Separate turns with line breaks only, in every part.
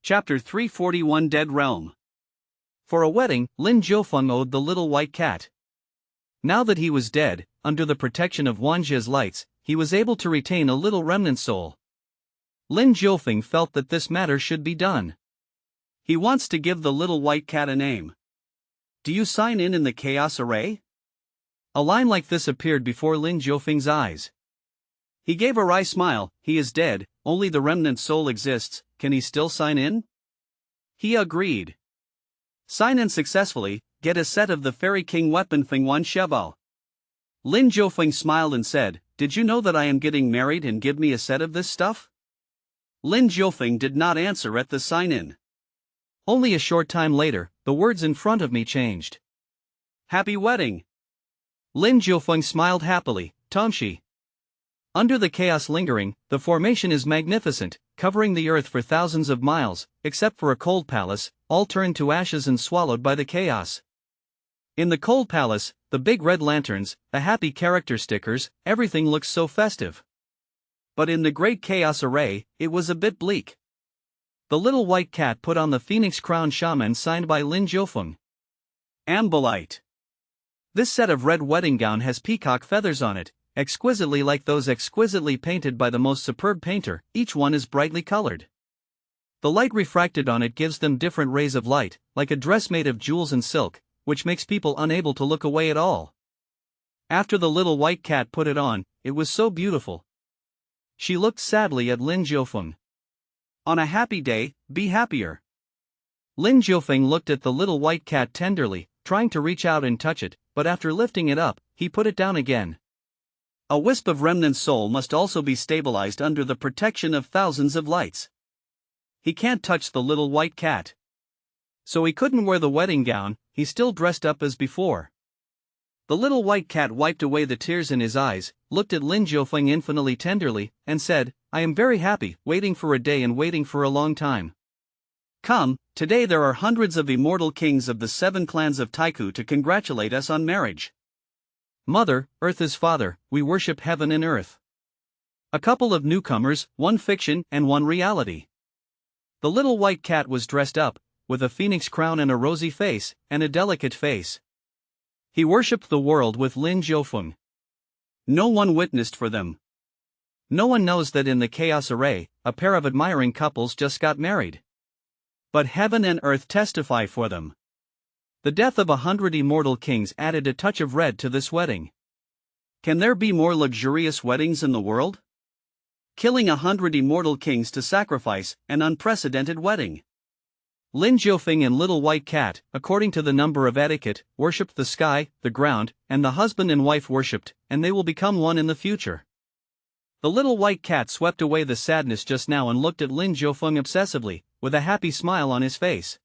Chapter 341 Dead Realm. For a wedding, Lin Jiufeng owed the little white cat. Now that he was dead, under the protection of Wanjie's lights, he was able to retain a little remnant soul. Lin Jiufeng felt that this matter should be done. He wants to give the little white cat a name. Do you sign in the chaos array? A line like this appeared before Lin Jiufeng's eyes. He gave a wry smile. He is dead, only the remnant soul exists. Can he still sign in? He agreed. Sign in successfully, get a set of the Fairy King weapon Fengwan Cheval. Lin Jiufeng smiled and said, Did you know that I am getting married and give me a set of this stuff? Lin Jiufeng did not answer at the sign-in. Only a short time later, the words in front of me changed. Happy wedding! Lin Jiufeng smiled happily. Tongshi. Under the chaos lingering, the formation is magnificent, covering the earth for thousands of miles, except for a cold palace, all turned to ashes and swallowed by the chaos. In the cold palace, the big red lanterns, the happy character stickers, everything looks so festive. But in the great chaos array, it was a bit bleak. The little white cat put on the phoenix crown shaman signed by Lin Jiufeng. Ambolite. This set of red wedding gown has peacock feathers on it, exquisitely like those exquisitely painted by the most superb painter. Each one is brightly colored. The light refracted on it gives them different rays of light, like a dress made of jewels and silk, which makes people unable to look away at all. After the little white cat put it on, it was so beautiful. She looked sadly at Lin Jiufeng. On a happy day, be happier. Lin Jiufeng looked at the little white cat tenderly, trying to reach out and touch it, but after lifting it up, he put it down again. A wisp of remnant soul must also be stabilized under the protection of thousands of lights. He can't touch the little white cat. So he couldn't wear the wedding gown, he still dressed up as before. The little white cat wiped away the tears in his eyes, looked at Lin Jiufeng infinitely tenderly, and said, I am very happy, waiting for a day and waiting for a long time. Come, today there are hundreds of immortal kings of the 7 clans of Taiku to congratulate us on marriage. Mother, Earth is Father, we worship heaven and earth. A couple of newcomers, one fiction and one reality. The little white cat was dressed up, with a phoenix crown and a rosy face, and a delicate face. He worshipped the world with Lin Jiufeng. No one witnessed for them. No one knows that in the chaos array, a pair of admiring couples just got married. But heaven and earth testify for them. The death of 100 immortal kings added a touch of red to this wedding. Can there be more luxurious weddings in the world? Killing 100 immortal kings to sacrifice, an unprecedented wedding. Lin Jiufeng and Little White Cat, according to the number of etiquette, worshipped the sky, the ground, and the husband and wife worshipped, and they will become one in the future. The Little White Cat swept away the sadness just now and looked at Lin Jiufeng obsessively, with a happy smile on his face.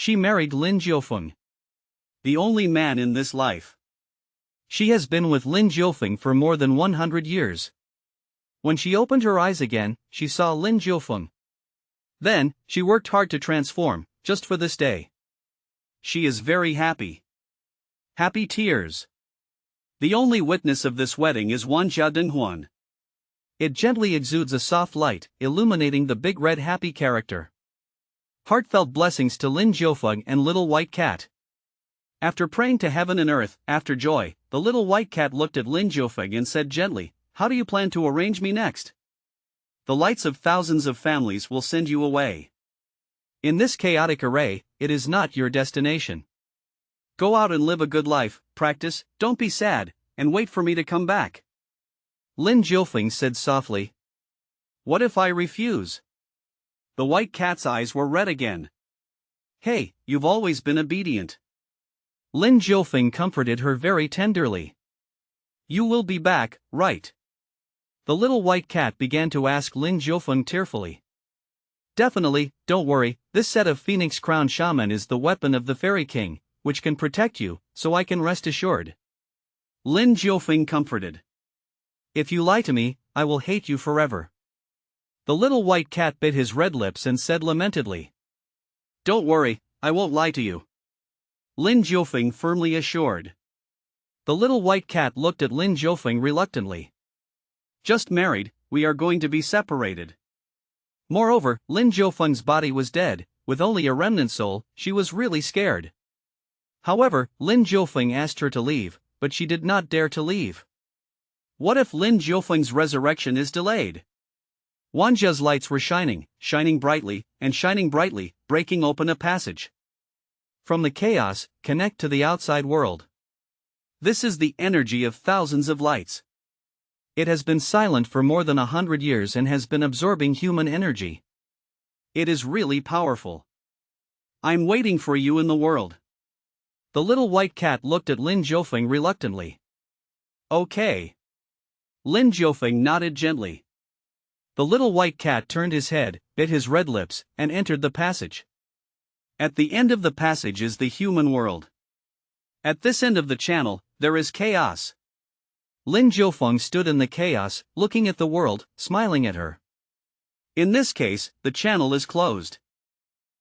She married Lin Jiufeng. The only man in this life. She has been with Lin Jiufeng for more than 100 years. When she opened her eyes again, she saw Lin Jiufeng. Then, she worked hard to transform, just for this day. She is very happy. Happy tears. The only witness of this wedding is Xuanhuang. It gently exudes a soft light, illuminating the big red happy character. Heartfelt blessings to Lin Jiufeng and Little White Cat. After praying to heaven and earth, after joy, the little white cat looked at Lin Jiufeng and said gently, How do you plan to arrange me next? The lights of thousands of families will send you away. In this chaotic array, it is not your destination. Go out and live a good life, practice, don't be sad, and wait for me to come back. Lin Jiufeng said softly. What if I refuse? The white cat's eyes were red again. Hey, you've always been obedient. Lin Jiufeng comforted her very tenderly. You will be back, right? The little white cat began to ask Lin Jiufeng tearfully. Definitely, don't worry, this set of Phoenix Crown Shaman is the weapon of the Fairy King, which can protect you, so I can rest assured. Lin Jiufeng comforted. If you lie to me, I will hate you forever. The little white cat bit his red lips and said lamentedly. Don't worry, I won't lie to you. Lin Jiufeng firmly assured. The little white cat looked at Lin Jiufeng reluctantly. Just married, we are going to be separated. Moreover, Lin Jiufeng's body was dead, with only a remnant soul. She was really scared. However, Lin Jiufeng asked her to leave, but she did not dare to leave. What if Lin Jiufeng's resurrection is delayed? Wanjia's lights were shining brightly, breaking open a passage. From the chaos, connect to the outside world. This is the energy of thousands of lights. It has been silent for more than 100 years and has been absorbing human energy. It is really powerful. I'm waiting for you in the world. The little white cat looked at Lin Jiufeng reluctantly. Okay. Lin Jiufeng nodded gently. The little white cat turned his head, bit his red lips, and entered the passage. At the end of the passage is the human world. At this end of the channel, there is chaos. Lin Jiufeng stood in the chaos, looking at the world, smiling at her. In this case, the channel is closed.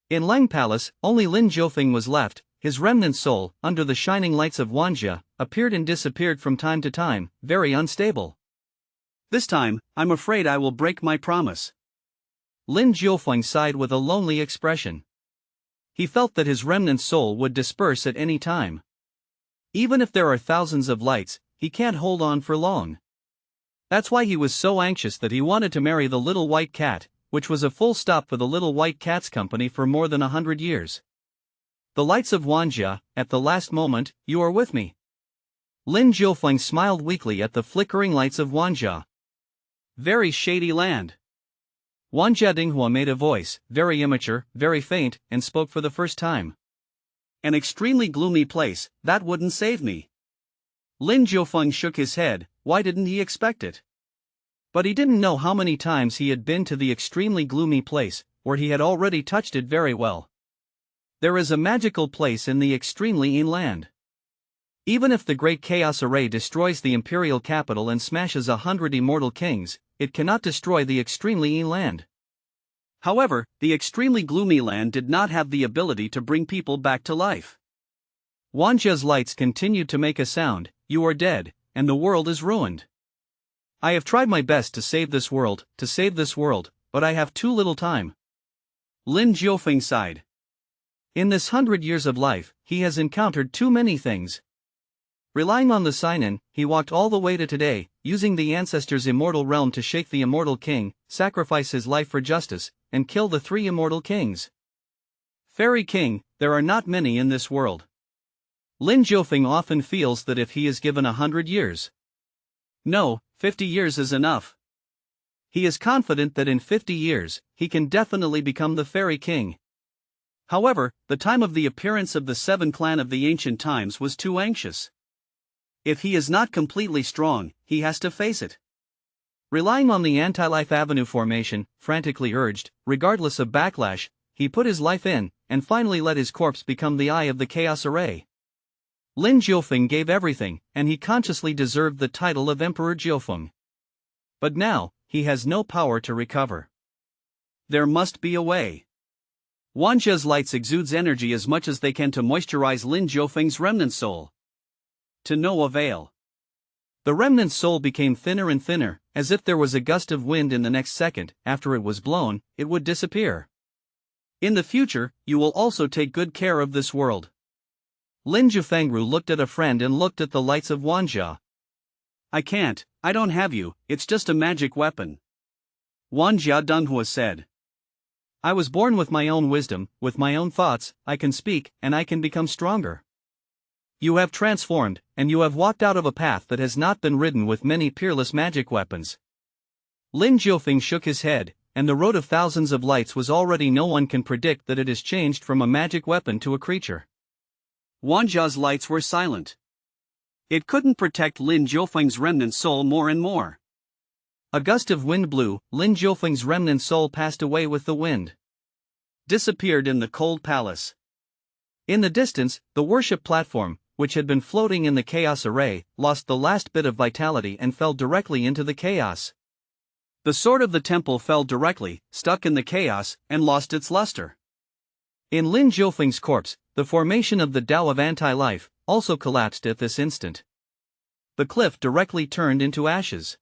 In Lang Palace, only Lin Jiufeng was left. His remnant soul, under the shining lights of Wanjia, appeared and disappeared from time to time, very unstable. This time, I'm afraid I will break my promise. Lin Jiufeng sighed with a lonely expression. He felt that his remnant soul would disperse at any time. Even if there are thousands of lights, he can't hold on for long. That's why he was so anxious that he wanted to marry the little white cat, which was a full stop for the little white cat's company for more than 100 years. The lights of Wanjia, at the last moment, you are with me. Lin Jiufeng smiled weakly at the flickering lights of Wanjia. Very shady land. Wanjia Dinghua made a voice, very immature, very faint, and spoke for the first time. An extremely gloomy place, that wouldn't save me. Lin Jiufeng shook his head. Why didn't he expect it? But he didn't know how many times he had been to the extremely gloomy place, where he had already touched it very well. There is a magical place in the extremely inland. Even if the great chaos array destroys the imperial capital and smashes 100 immortal kings, it cannot destroy the extremely inland. However, the extremely gloomy land did not have the ability to bring people back to life. Wanjia's lights continued to make a sound. You are dead, and the world is ruined. I have tried my best to save this world, but I have too little time. Lin Jiufeng sighed. In this 100 years of life, he has encountered too many things. Relying on the Seinen, he walked all the way to today, using the ancestors' immortal realm to shake the immortal king, sacrifice his life for justice, and kill the 3 immortal kings. Fairy King, there are not many in this world. Lin Jiufeng often feels that if he is given 100 years. No, 50 years is enough. He is confident that in 50 years, he can definitely become the Fairy King. However, the time of the appearance of the 7 clan of the ancient times was too anxious. If he is not completely strong, he has to face it. Relying on the anti-life avenue formation, frantically urged, regardless of backlash, he put his life in, and finally let his corpse become the eye of the chaos array. Lin Jiufeng gave everything, and he consciously deserved the title of Emperor Jiufeng. But now, he has no power to recover. There must be a way. Wanjia's lights exudes energy as much as they can to moisturize Lin Jiufeng's remnant soul. To no avail. The remnant soul became thinner and thinner, as if there was a gust of wind in the next second. After it was blown, it would disappear. In the future, you will also take good care of this world. Lin Jiufeng looked at a friend and looked at the lights of Wanjia. I can't, I don't have you, it's just a magic weapon. Wanjia Dinghua said. I was born with my own wisdom, with my own thoughts. I can speak, and I can become stronger. You have transformed, and you have walked out of a path that has not been ridden with many peerless magic weapons. Lin Jiufeng shook his head, and the road of thousands of lights was already no one can predict that it is changed from a magic weapon to a creature. Wanjia's lights were silent. It couldn't protect Lin Jiufeng's remnant soul more and more. A gust of wind blew, Lin Jiufeng's remnant soul passed away with the wind. Disappeared in the cold palace. In the distance, the worship platform, which had been floating in the chaos array, lost the last bit of vitality and fell directly into the chaos. The sword of the temple fell directly, stuck in the chaos, and lost its luster. In Lin Jiufeng's corpse, the formation of the Tao of anti-life also collapsed at this instant. The cliff directly turned into ashes.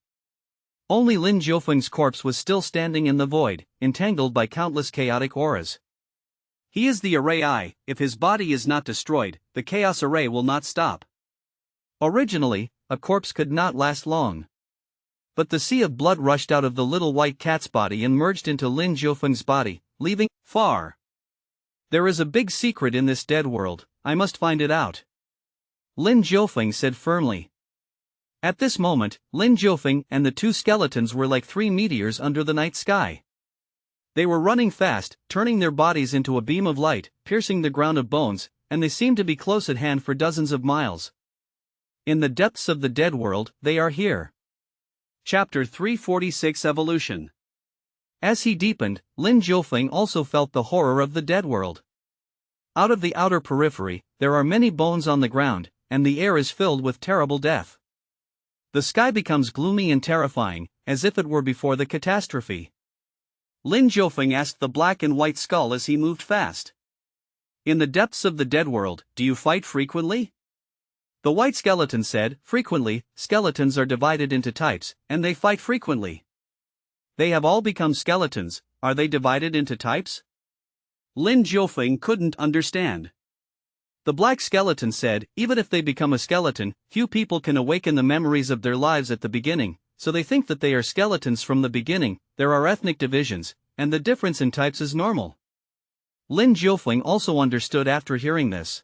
Only Lin Jiufeng's corpse was still standing in the void, entangled by countless chaotic auras. He is the array eye. If his body is not destroyed, the chaos array will not stop. Originally, a corpse could not last long. But the sea of blood rushed out of the little white cat's body and merged into Lin Jiufeng's body, leaving far. There is a big secret in this dead world, I must find it out. Lin Jiufeng said firmly. At this moment, Lin Jiufeng and the two skeletons were like three meteors under the night sky. They were running fast, turning their bodies into a beam of light, piercing the ground of bones, and they seemed to be close at hand for dozens of miles. In the depths of the dead world, they are here. Chapter 346 Evolution. As he deepened, Lin Jiufeng also felt the horror of the dead world. Out of the outer periphery, there are many bones on the ground, and the air is filled with terrible death. The sky becomes gloomy and terrifying, as if it were before the catastrophe. Lin Jiufeng asked the black and white skull as he moved fast. In the depths of the dead world, do you fight frequently? The white skeleton said, frequently, skeletons are divided into types, and they fight frequently. They have all become skeletons, are they divided into types? Lin Jiufeng couldn't understand. The black skeleton said, even if they become a skeleton, few people can awaken the memories of their lives at the beginning, so they think that they are skeletons from the beginning. There are ethnic divisions, and the difference in types is normal. Lin Jiufeng also understood after hearing this.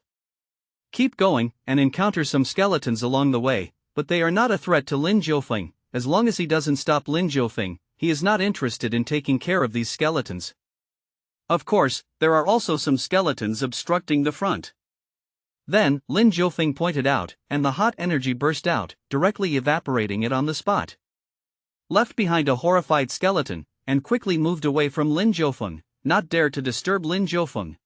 Keep going, and encounter some skeletons along the way, but they are not a threat to Lin Jiufeng. As long as he doesn't stop Lin Jiufeng, he is not interested in taking care of these skeletons. Of course, there are also some skeletons obstructing the front. Then, Lin Jiufeng pointed out, and the hot energy burst out, directly evaporating it on the spot. Left behind a horrified skeleton, and quickly moved away from Lin Jiufeng, not dare to disturb Lin Jiufeng.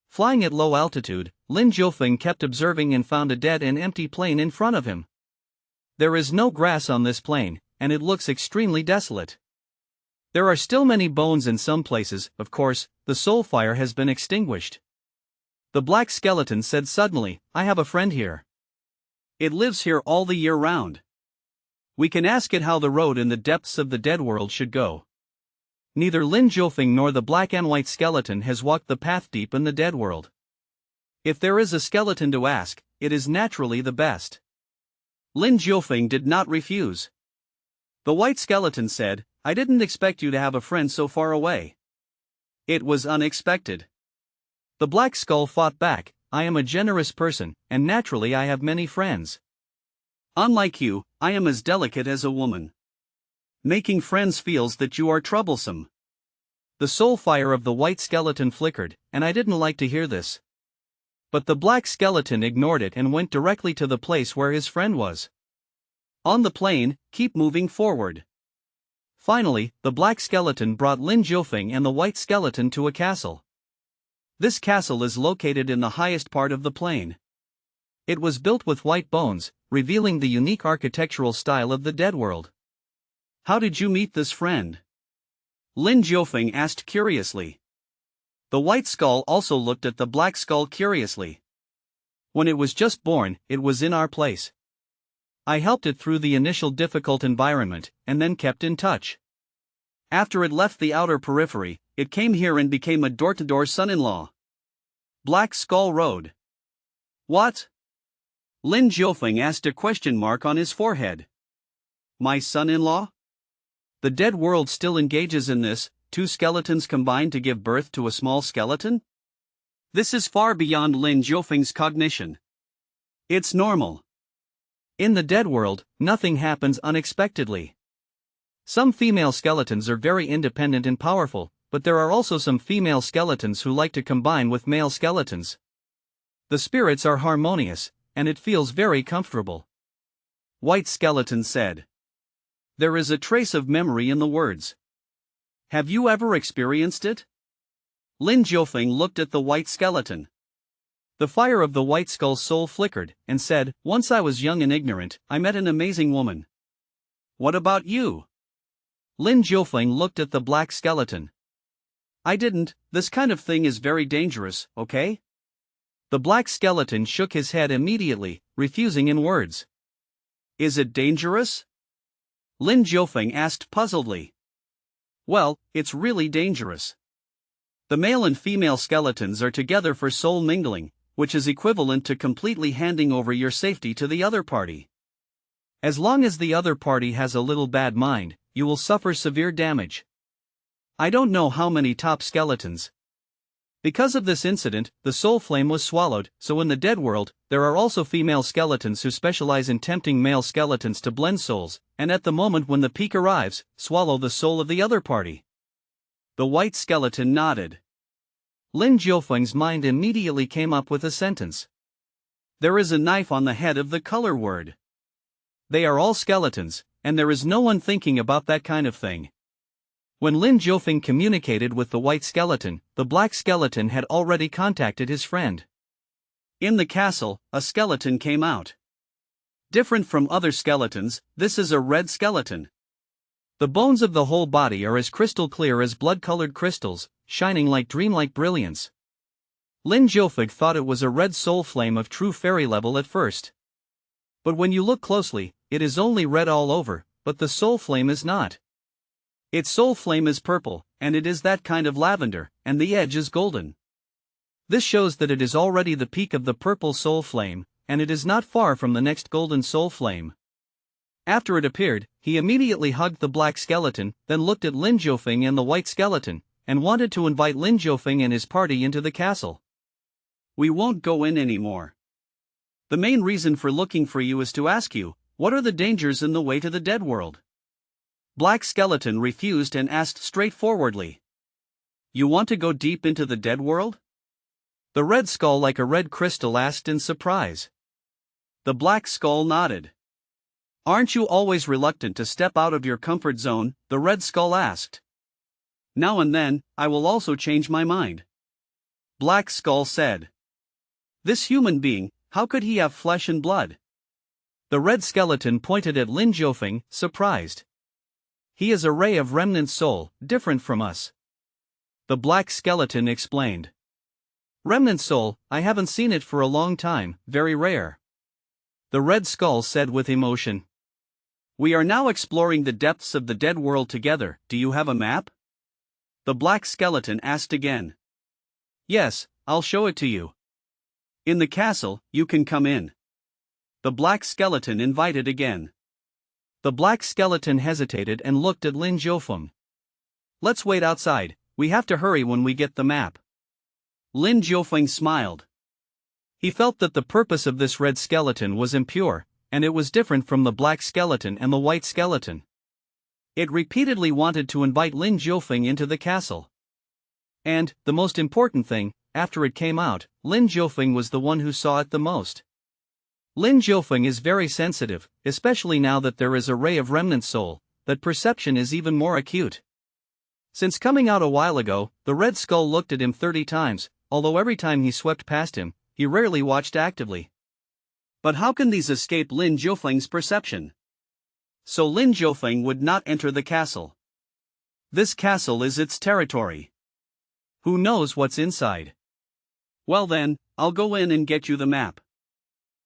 Flying at low altitude, Lin Jiufeng kept observing and found a dead and empty plain in front of him. There is no grass on this plain, and it looks extremely desolate. There are still many bones in some places, of course, the soul fire has been extinguished. The black skeleton said suddenly, I have a friend here. It lives here all the year round. We can ask it how the road in the depths of the dead world should go. Neither Lin Jiufeng nor the black and white skeleton has walked the path deep in the dead world. If there is a skeleton to ask, it is naturally the best. Lin Jiufeng did not refuse. The white skeleton said, I didn't expect you to have a friend so far away. It was unexpected. The black skull fought back, I am a generous person, and naturally I have many friends. Unlike you, I am as delicate as a woman. Making friends feels that you are troublesome. The soul fire of the white skeleton flickered, and I didn't like to hear this. But the black skeleton ignored it and went directly to the place where his friend was. On the plain, keep moving forward. Finally, the black skeleton brought Lin Jiufeng and the white skeleton to a castle. This castle is located in the highest part of the plain. It was built with white bones, revealing the unique architectural style of the dead world. How did you meet this friend? Lin Jiufeng asked curiously. The white skull also looked at the black skull curiously. When it was just born, it was in our place. I helped it through the initial difficult environment, and then kept in touch. After it left the outer periphery, it came here and became a door-to-door son-in-law. Black Skull Road. What? Lin Jiufeng asked a question mark on his forehead. My son-in-law? The dead world still engages in this, two skeletons combine to give birth to a small skeleton? This is far beyond Lin Jiufeng's cognition. It's normal. In the dead world, nothing happens unexpectedly. Some female skeletons are very independent and powerful, but there are also some female skeletons who like to combine with male skeletons. The spirits are harmonious, and it feels very comfortable. White Skeleton said. There is a trace of memory in the words. Have you ever experienced it? Lin Jiufeng looked at the white skeleton. The fire of the white skull's soul flickered, and said, Once I was young and ignorant, I met an amazing woman. What about you? Lin Jiufeng looked at the black skeleton. I didn't, this kind of thing is very dangerous, okay? The black skeleton shook his head immediately, refusing in words. Is it dangerous? Lin Jiufeng asked puzzledly. Well, it's really dangerous. The male and female skeletons are together for soul mingling, which is equivalent to completely handing over your safety to the other party. As long as the other party has a little bad mind, you will suffer severe damage. I don't know how many top skeletons. Because of this incident, the soul flame was swallowed, so in the dead world, there are also female skeletons who specialize in tempting male skeletons to blend souls, and at the moment when the peak arrives, swallow the soul of the other party. The white skeleton nodded. Lin Jiufeng's mind immediately came up with a sentence. There is a knife on the head of the color word. They are all skeletons, and there is no one thinking about that kind of thing. When Lin Jiufeng communicated with the white skeleton, the black skeleton had already contacted his friend. In the castle, a skeleton came out. Different from other skeletons, this is a red skeleton. The bones of the whole body are as crystal clear as blood-colored crystals, shining like dreamlike brilliance. Lin Jiufeng thought it was a red soul flame of true fairy level at first. But when you look closely, it is only red all over, but the soul flame is not. Its soul flame is purple, and it is that kind of lavender, and the edge is golden. This shows that it is already the peak of the purple soul flame, and it is not far from the next golden soul flame. After it appeared, he immediately hugged the black skeleton, then looked at Lin Jiufeng and the white skeleton, and wanted to invite Lin Jiufeng and his party into the castle. We won't go in anymore. The main reason for looking for you is to ask you, what are the dangers in the way to the dead world? Black skeleton refused and asked straightforwardly. You want to go deep into the dead world? The red skull like a red crystal asked in surprise. The black skull nodded. Aren't you always reluctant to step out of your comfort zone? The red skull asked. Now and then, I will also change my mind. Black skull said. This human being, how could he have flesh and blood? The red skeleton pointed at Lin Jiufeng, surprised. He is a ray of remnant soul, different from us. The black skeleton explained. Remnant soul, I haven't seen it for a long time, very rare. The red skull said with emotion. We are now exploring the depths of the dead world together. Do you have a map? The black skeleton asked again. Yes, I'll show it to you. In the castle, you can come in. The black skeleton invited again. The black skeleton hesitated and looked at Lin Jiufeng. Let's wait outside, we have to hurry when we get the map. Lin Jiufeng smiled. He felt that the purpose of this red skeleton was impure, and it was different from the black skeleton and the white skeleton. It repeatedly wanted to invite Lin Jiufeng into the castle. And, the most important thing, after it came out, Lin Jiufeng was the one who saw it the most. Lin Jiufeng is very sensitive, especially now that there is a ray of remnant soul, that perception is even more acute. Since coming out a while ago, the red skull looked at him 30 times, although every time he swept past him, he rarely watched actively. But how can these escape Lin Jiufeng's perception? So Lin Jiufeng would not enter the castle. This castle is its territory. Who knows what's inside? Well then, I'll go in and get you the map.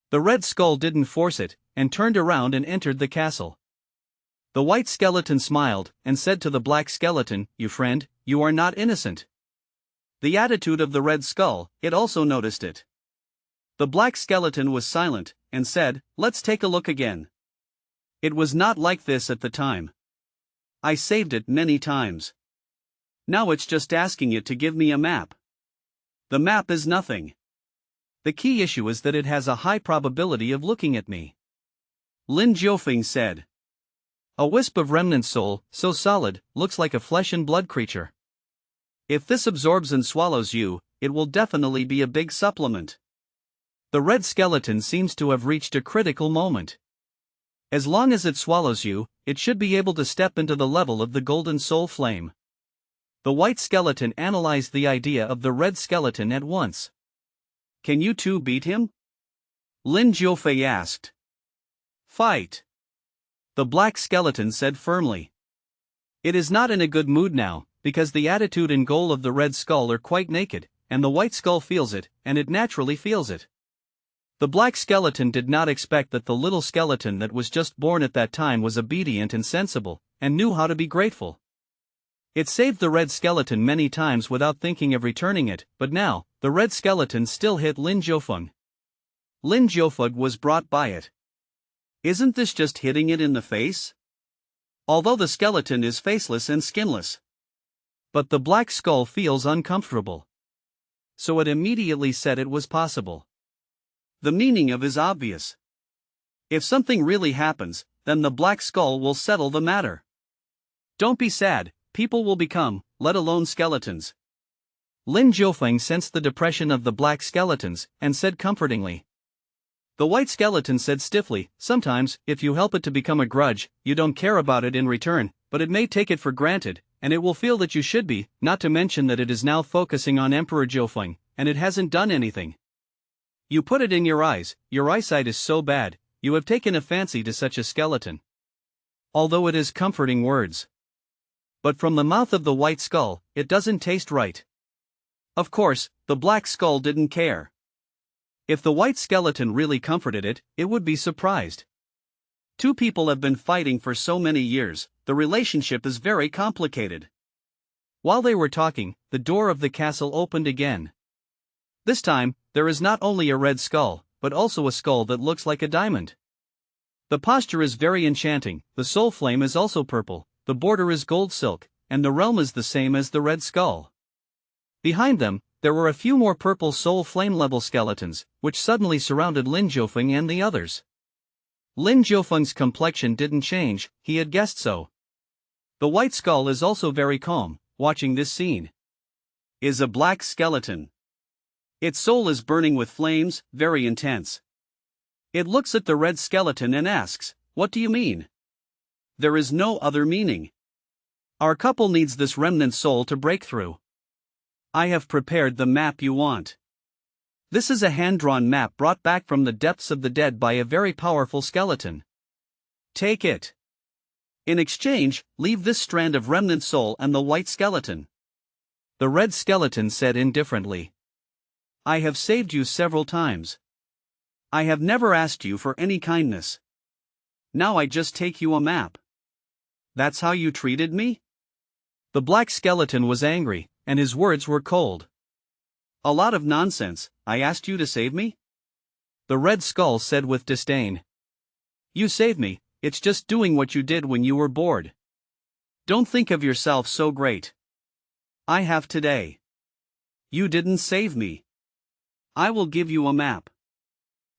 The red skull didn't force it, and turned around and entered the castle. The white skeleton smiled, and said to the black skeleton, You friend, you are not innocent. The attitude of the red skull, it also noticed it. The black skeleton was silent, and said, Let's take a look again. It was not like this at the time. I saved it many times. Now it's just asking it to give me a map. The map is nothing. The key issue is that it has a high probability of looking at me. Lin Jiufeng said. A wisp of remnant soul, so solid, looks like a flesh and blood creature. If this absorbs and swallows you, it will definitely be a big supplement. The red skeleton seems to have reached a critical moment. As long as it swallows you, it should be able to step into the level of the golden soul flame. The white skeleton analyzed the idea of the red skeleton at once. Can you two beat him? Lin Jiufeng asked. Fight. The black skeleton said firmly. It is not in a good mood now, because the attitude and goal of the red skull are quite naked, and the white skull feels it, and it naturally feels it. The black skeleton did not expect that the little skeleton that was just born at that time was obedient and sensible, and knew how to be grateful. It saved the red skeleton many times without thinking of returning it, but now, the red skeleton still hit Lin Jiufeng. Lin Jiufeng was brought by it. Isn't this just hitting it in the face? Although the skeleton is faceless and skinless. But the black skull feels uncomfortable. So it immediately said it was possible. The meaning of is obvious. If something really happens, then the black skull will settle the matter. Don't be sad, people will become, let alone skeletons. Lin Jiufeng sensed the depression of the black skeletons, and said comfortingly. The white skeleton said stiffly, sometimes, if you help it to become a grudge, you don't care about it in return, but it may take it for granted, and it will feel that you should be, not to mention that it is now focusing on Emperor Jiufeng, and it hasn't done anything. You put it in your eyes, your eyesight is so bad, you have taken a fancy to such a skeleton. Although it is comforting words. But from the mouth of the white skull, it doesn't taste right. Of course, the black skull didn't care. If the white skeleton really comforted it, it would be surprised. Two people have been fighting for so many years, the relationship is very complicated. While they were talking, the door of the castle opened again. This time, there is not only a red skull, but also a skull that looks like a diamond. The posture is very enchanting, the soul flame is also purple, the border is gold silk, and the realm is the same as the red skull. Behind them, there were a few more purple soul flame level skeletons, which suddenly surrounded Lin Jiufeng and the others. Lin Jiufeng's complexion didn't change, he had guessed so. The white skull is also very calm, watching this scene. Is a black skeleton. Its soul is burning with flames, very intense. It looks at the red skeleton and asks, what do you mean? There is no other meaning. Our couple needs this remnant soul to break through. I have prepared the map you want. This is a hand-drawn map brought back from the depths of the dead by a very powerful skeleton. Take it. In exchange, leave this strand of remnant soul and the white skeleton. The red skeleton said indifferently. I have saved you several times. I have never asked you for any kindness. Now I just take you a map. That's how you treated me? The black skeleton was angry, and his words were cold. A lot of nonsense, I asked you to save me? The red skull said with disdain. You saved me, it's just doing what you did when you were bored. Don't think of yourself so great. I have today. You didn't save me. I will give you a map.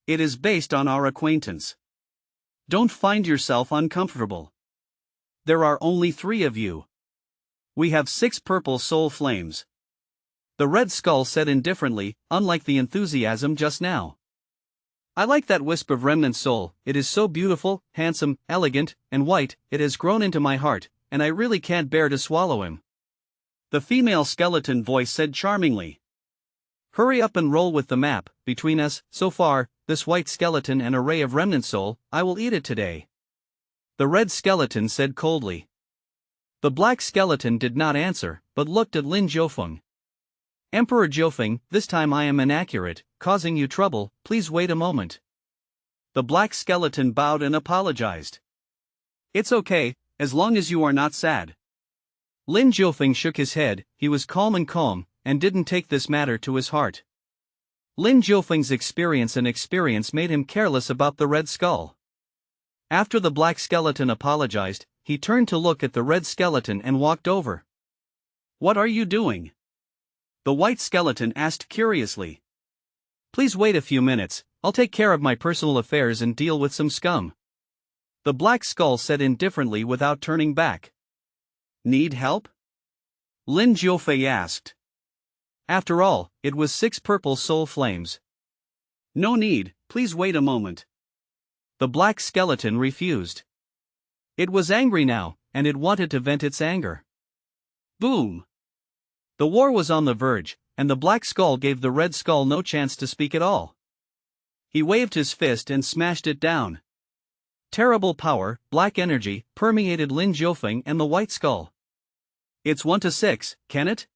It is based on our acquaintance. Don't find yourself uncomfortable. There are only 3 of you. We have 6 purple soul flames. The red skull said indifferently, unlike the enthusiasm just now. I like that wisp of remnant soul, it is so beautiful, handsome, elegant, and white, it has grown into my heart, and I really can't bear to swallow him. The female skeleton voice said charmingly. Hurry up and roll with the map, between us, so far, this white skeleton and a ray of remnant soul, I will eat it today. The red skeleton said coldly. The black skeleton did not answer, but looked at Lin Jiufeng. Emperor Jiufeng, this time I am inaccurate, causing you trouble, please wait a moment. The black skeleton bowed and apologized. It's okay, as long as you are not sad. Lin Jiufeng shook his head, he was calm, and didn't take this matter to his heart. Lin Jiufeng's experience made him careless about the red skull. After the black skeleton apologized, he turned to look at the red skeleton and walked over. What are you doing? The white skeleton asked curiously. Please wait a few minutes, I'll take care of my personal affairs and deal with some scum. The black skull said indifferently without turning back. Need help? Lin Jiufeng asked. After all, it was 6 purple soul flames. No need, please wait a moment. The black skeleton refused. It was angry now, and it wanted to vent its anger. Boom! The war was on the verge, and the black skull gave the red skull no chance to speak at all. He waved his fist and smashed it down. Terrible power, black energy, permeated Lin Jiufeng and the white skull. It's 1 to 6, can it?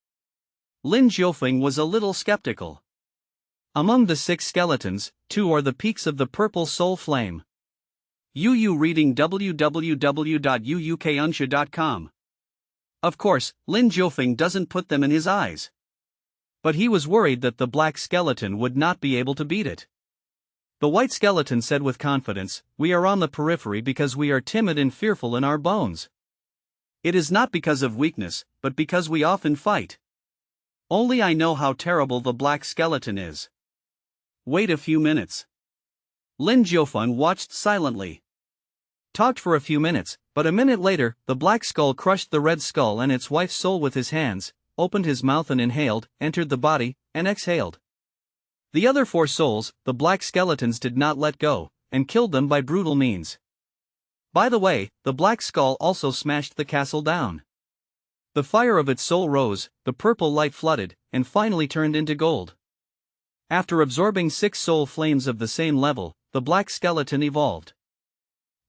Lin Jiufeng was a little skeptical. Among the 6 skeletons, 2 are the peaks of the purple soul flame. UU reading www.uukunsha.com. Of course, Lin Jiufeng doesn't put them in his eyes. But he was worried that the black skeleton would not be able to beat it. The white skeleton said with confidence, "We are on the periphery because we are timid and fearful in our bones. It is not because of weakness, but because we often fight. Only I know how terrible the black skeleton is. Wait a few minutes." Lin Jiufeng watched silently. Talked for a few minutes, but a minute later, the black skull crushed the red skull and its wife's soul with his hands, opened his mouth and inhaled, entered the body, and exhaled. The other 4 souls, the black skeletons did not let go, and killed them by brutal means. By the way, the black skull also smashed the castle down. The fire of its soul rose, the purple light flooded, and finally turned into gold. After absorbing 6 soul flames of the same level, the black skeleton evolved.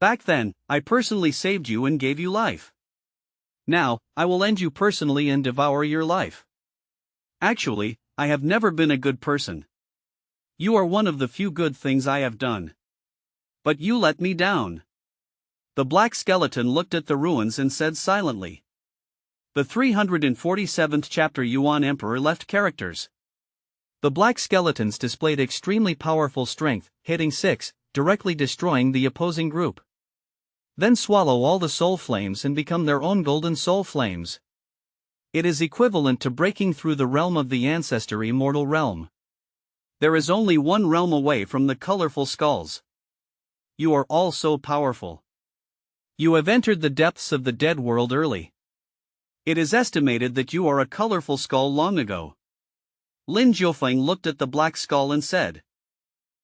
Back then, I personally saved you and gave you life. Now, I will end you personally and devour your life. Actually, I have never been a good person. You are one of the few good things I have done. But you let me down. The black skeleton looked at the ruins and said silently. The 347th chapter. Yuan Emperor left characters. The black skeletons displayed extremely powerful strength, hitting 6, directly destroying the opposing group. Then swallow all the soul flames and become their own golden soul flames. It is equivalent to breaking through the realm of the ancestor immortal realm. There is only one realm away from the colorful skulls. You are all so powerful. You have entered the depths of the dead world early. It is estimated that you are a colorful skull long ago. Lin Jiufeng looked at the black skull and said,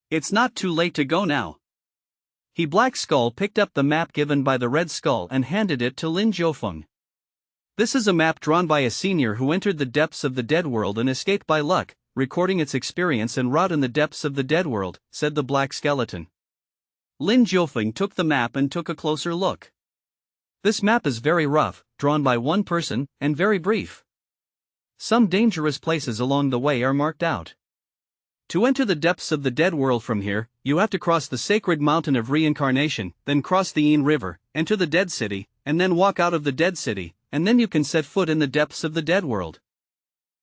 "It's not too late to go now." Black Skull picked up the map given by the red skull and handed it to Lin Jiufeng. "This is a map drawn by a senior who entered the depths of the dead world and escaped by luck, recording its experience and route in the depths of the dead world," said the black skeleton. Lin Jiufeng took the map and took a closer look. This map is very rough, drawn by one person, and very brief. Some dangerous places along the way are marked out. To enter the depths of the dead world from here, you have to cross the sacred mountain of reincarnation, then cross the Yin River, enter the dead city, and then walk out of the dead city, and then you can set foot in the depths of the dead world.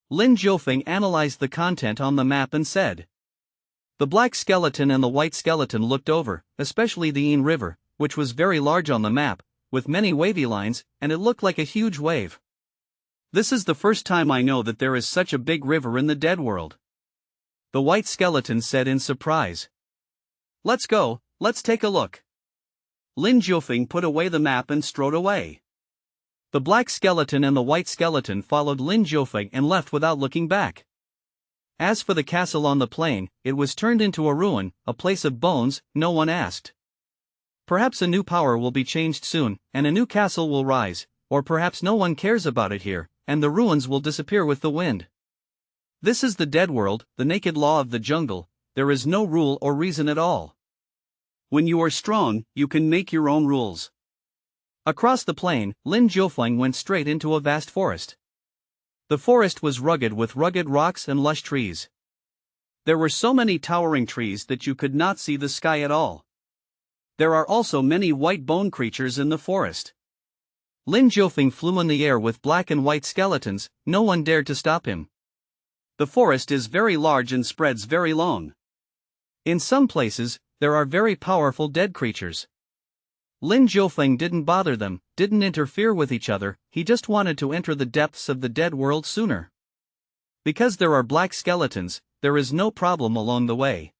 Lin Jiufeng analyzed the content on the map and said. The black skeleton and the white skeleton looked over, especially the Yin River, which was very large on the map, with many wavy lines, and it looked like a huge wave. "This is the first time I know that there is such a big river in the dead world," the white skeleton said in surprise. "Let's go, let's take a look." Lin Jiufeng put away the map and strode away. The black skeleton and the white skeleton followed Lin Jiufeng and left without looking back. As for the castle on the plain, it was turned into a ruin, a place of bones. No one asked. Perhaps a new power will be changed soon, and a new castle will rise, or perhaps no one cares about it here, and the ruins will disappear with the wind. This is the dead world, the naked law of the jungle. There is no rule or reason at all. When you are strong, you can make your own rules. Across the plain, Lin Jiufeng went straight into a vast forest. The forest was rugged with rugged rocks and lush trees. There were so many towering trees that you could not see the sky at all. There are also many white bone creatures in the forest. Lin Jiufeng flew in the air with black and white skeletons. No one dared to stop him. The forest is very large and spreads very long. In some places, there are very powerful dead creatures. Lin Jiufeng didn't bother them, didn't interfere with each other, he just wanted to enter the depths of the dead world sooner. Because there are black skeletons, there is no problem along the way.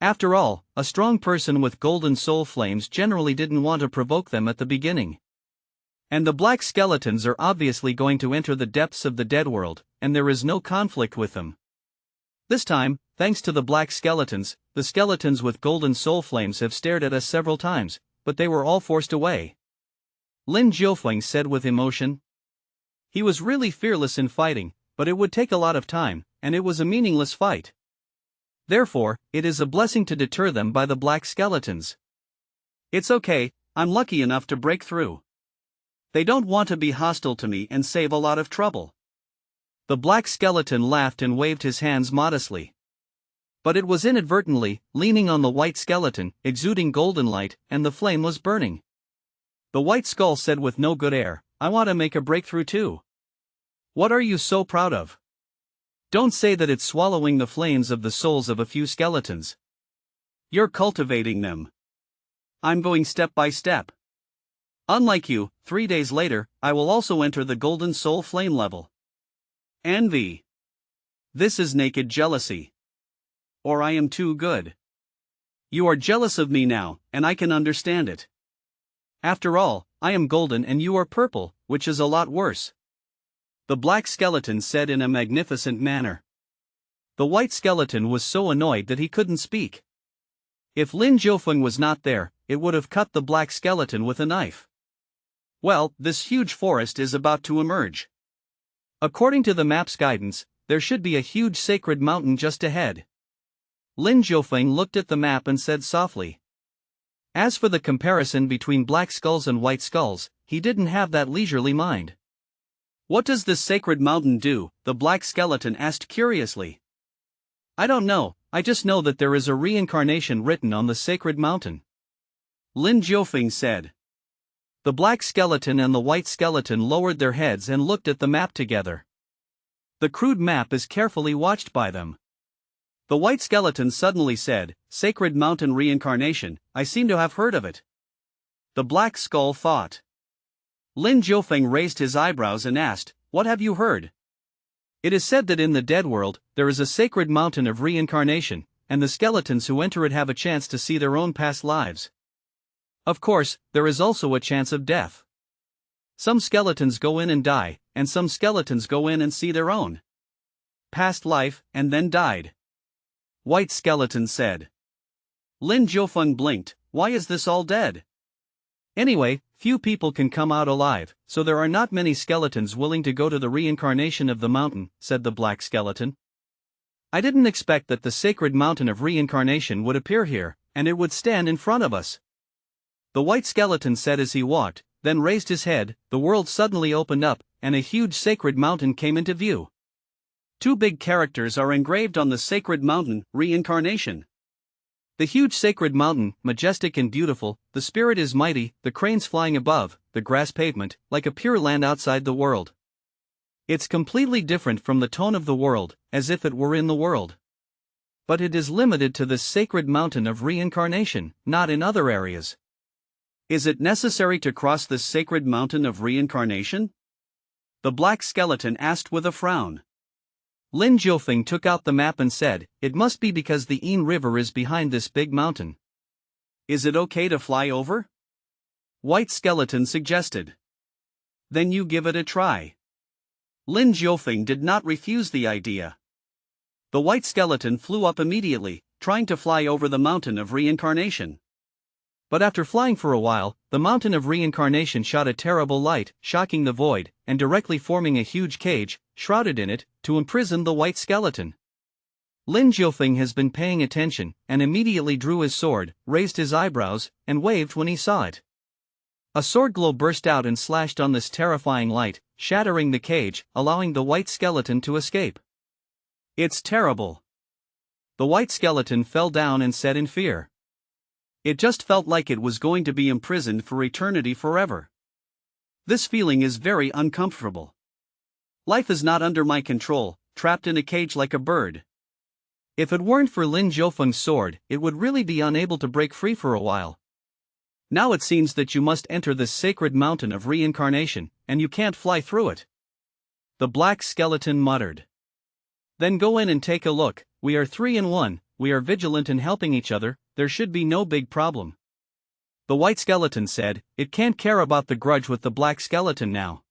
After all, a strong person with golden soul flames generally didn't want to provoke them at the beginning. And the black skeletons are obviously going to enter the depths of the dead world, and there is no conflict with them. This time, thanks to the black skeletons, the skeletons with golden soul flames have stared at us several times, but they were all forced away. Lin Jiufeng said with emotion. He was really fearless in fighting, but it would take a lot of time, and it was a meaningless fight. Therefore, it is a blessing to deter them by the black skeletons. It's okay, I'm lucky enough to break through. They don't want to be hostile to me and save a lot of trouble. The black skeleton laughed and waved his hands modestly. But it was inadvertently, leaning on the white skeleton, exuding golden light, and the flame was burning. The white skull said with no good air, "I want to make a breakthrough too." "What are you so proud of? Don't say that it's swallowing the flames of the souls of a few skeletons. You're cultivating them. I'm going step by step. Unlike you, 3 days later, I will also enter the golden soul flame level." Envy. This is naked jealousy. Or I am too good. You are jealous of me now, and I can understand it. After all, I am golden and you are purple, which is a lot worse. The black skeleton said in a magnificent manner. The white skeleton was so annoyed that he couldn't speak. If Lin Jiufeng was not there, it would have cut the black skeleton with a knife. Well, this huge forest is about to emerge. According to the map's guidance, there should be a huge sacred mountain just ahead. Lin Jiufeng looked at the map and said softly. As for the comparison between black skulls and white skulls, he didn't have that leisurely mind. "What does this sacred mountain do?" the black skeleton asked curiously. "I don't know, I just know that there is a reincarnation written on the sacred mountain," Lin Jiufeng said. The black skeleton and the white skeleton lowered their heads and looked at the map together. The crude map is carefully watched by them. The white skeleton suddenly said, "Sacred Mountain Reincarnation, I seem to have heard of it." The black skull thought. Lin Jiufeng raised his eyebrows and asked, "What have you heard?" "It is said that in the dead world, there is a sacred mountain of reincarnation, and the skeletons who enter it have a chance to see their own past lives. Of course, there is also a chance of death. Some skeletons go in and die, and some skeletons go in and see their own past life, and then died," White Skeleton said. Lin Jiufeng blinked. "Why is this all dead?" "Anyway, few people can come out alive, so there are not many skeletons willing to go to the reincarnation of the mountain," said the black skeleton. "I didn't expect that the sacred mountain of reincarnation would appear here, and it would stand in front of us," the white skeleton said as he walked, then raised his head. The world suddenly opened up, and a huge sacred mountain came into view. 2 big characters are engraved on the sacred mountain, reincarnation. The huge sacred mountain, majestic and beautiful, the spirit is mighty, the cranes flying above, the grass pavement, like a pure land outside the world. It's completely different from the tone of the world, as if it were in the world. But it is limited to this sacred mountain of reincarnation, not in other areas. Is it necessary to cross this sacred mountain of reincarnation? The black skeleton asked with a frown. Lin Jiufeng took out the map and said, "It must be because the Ain River is behind this big mountain." "Is it okay to fly over?" White Skeleton suggested. "Then you give it a try." Lin Jiufeng did not refuse the idea. The white skeleton flew up immediately, trying to fly over the mountain of reincarnation. But after flying for a while, the mountain of reincarnation shot a terrible light, shocking the void, and directly forming a huge cage, shrouded in it, to imprison the white skeleton. Lin Jiufeng has been paying attention, and immediately drew his sword, raised his eyebrows, and waved when he saw it. A sword glow burst out and slashed on this terrifying light, shattering the cage, allowing the white skeleton to escape. "It's terrible." The white skeleton fell down and said in fear. It just felt like it was going to be imprisoned for eternity forever. This feeling is very uncomfortable. Life is not under my control, trapped in a cage like a bird. If it weren't for Lin Jiufeng's sword, it would really be unable to break free for a while. Now it seems that you must enter this sacred mountain of reincarnation, and you can't fly through it. The black skeleton muttered. Then go in and take a look. We are 3 in 1, we are vigilant in helping each other, there should be no big problem. The white skeleton said, it can't care about the grudge with the black skeleton now.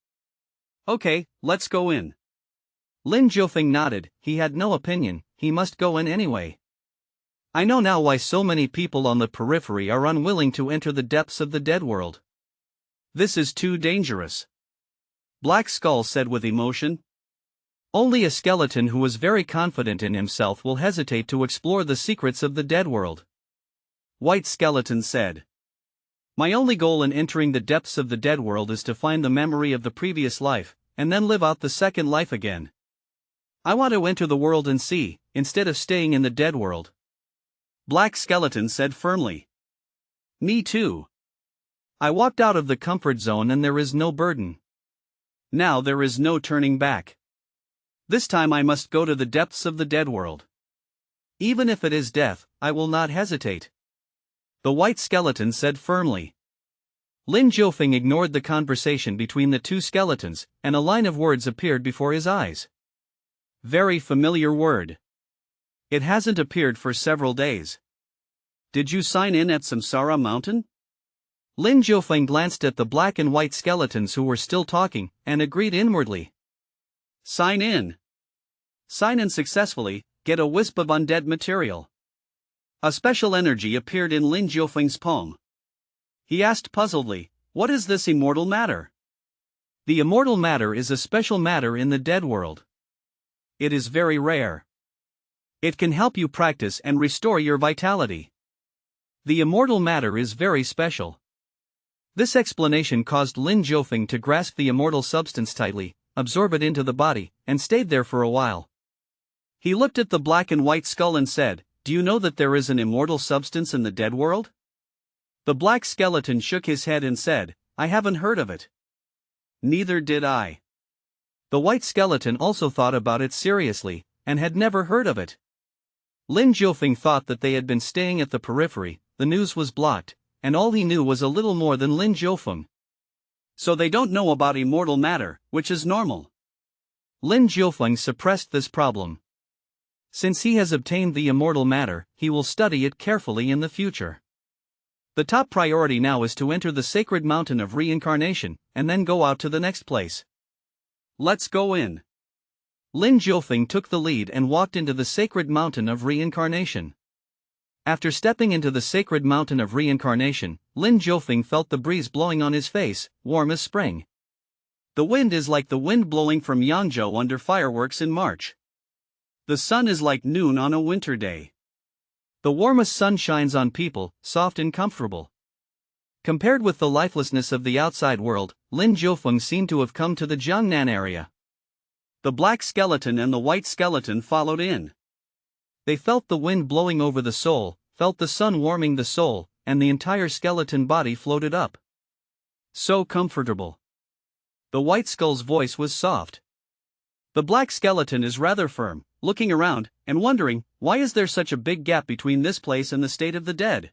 Okay, let's go in. Lin Jiufeng nodded, he had no opinion, he must go in anyway. I know now why so many people on the periphery are unwilling to enter the depths of the dead world. This is too dangerous. Black Skull said with emotion. Only a skeleton who is very confident in himself will hesitate to explore the secrets of the dead world. White Skeleton said. My only goal in entering the depths of the dead world is to find the memory of the previous life, and then live out the second life again. I want to enter the world and see, instead of staying in the dead world. Black Skeleton said firmly. Me too. I walked out of the comfort zone and there is no burden. Now there is no turning back. This time I must go to the depths of the dead world. Even if it is death, I will not hesitate. The White Skeleton said firmly. Lin Jiufeng ignored the conversation between the two skeletons, and a line of words appeared before his eyes. Very familiar word. It hasn't appeared for several days. Did you sign in at Samsara Mountain? Lin Jiufeng glanced at the black and white skeletons who were still talking, and agreed inwardly. Sign in. Sign in successfully, get a wisp of undead material. A special energy appeared in Lin Jiufeng's palm. He asked puzzledly, what is this immortal matter? The immortal matter is a special matter in the dead world. It is very rare. It can help you practice and restore your vitality. The immortal matter is very special. This explanation caused Lin Jiufeng to grasp the immortal substance tightly, absorb it into the body, and stayed there for a while. He looked at the black and white skull and said, do you know that there is an immortal substance in the dead world? The black skeleton shook his head and said, I haven't heard of it. Neither did I. The white skeleton also thought about it seriously, and had never heard of it. Lin Jiufeng thought that they had been staying at the periphery, the news was blocked, and all he knew was a little more than Lin Jiufeng. So they don't know about immortal matter, which is normal. Lin Jiufeng suppressed this problem. Since he has obtained the immortal matter, he will study it carefully in the future. The top priority now is to enter the sacred mountain of reincarnation, and then go out to the next place. Let's go in. Lin Jiufeng took the lead and walked into the sacred mountain of reincarnation. After stepping into the sacred mountain of reincarnation, Lin Jiufeng felt the breeze blowing on his face, warm as spring. The wind is like the wind blowing from Yangzhou under fireworks in March. The sun is like noon on a winter day. The warmest sun shines on people, soft and comfortable. Compared with the lifelessness of the outside world, Lin Jiufeng seemed to have come to the Jiangnan area. The black skeleton and the white skeleton followed in. They felt the wind blowing over the soul, felt the sun warming the soul, and the entire skeleton body floated up. So comfortable. The white skull's voice was soft. The black skeleton is rather firm, looking around, and wondering, why is there such a big gap between this place and the state of the dead?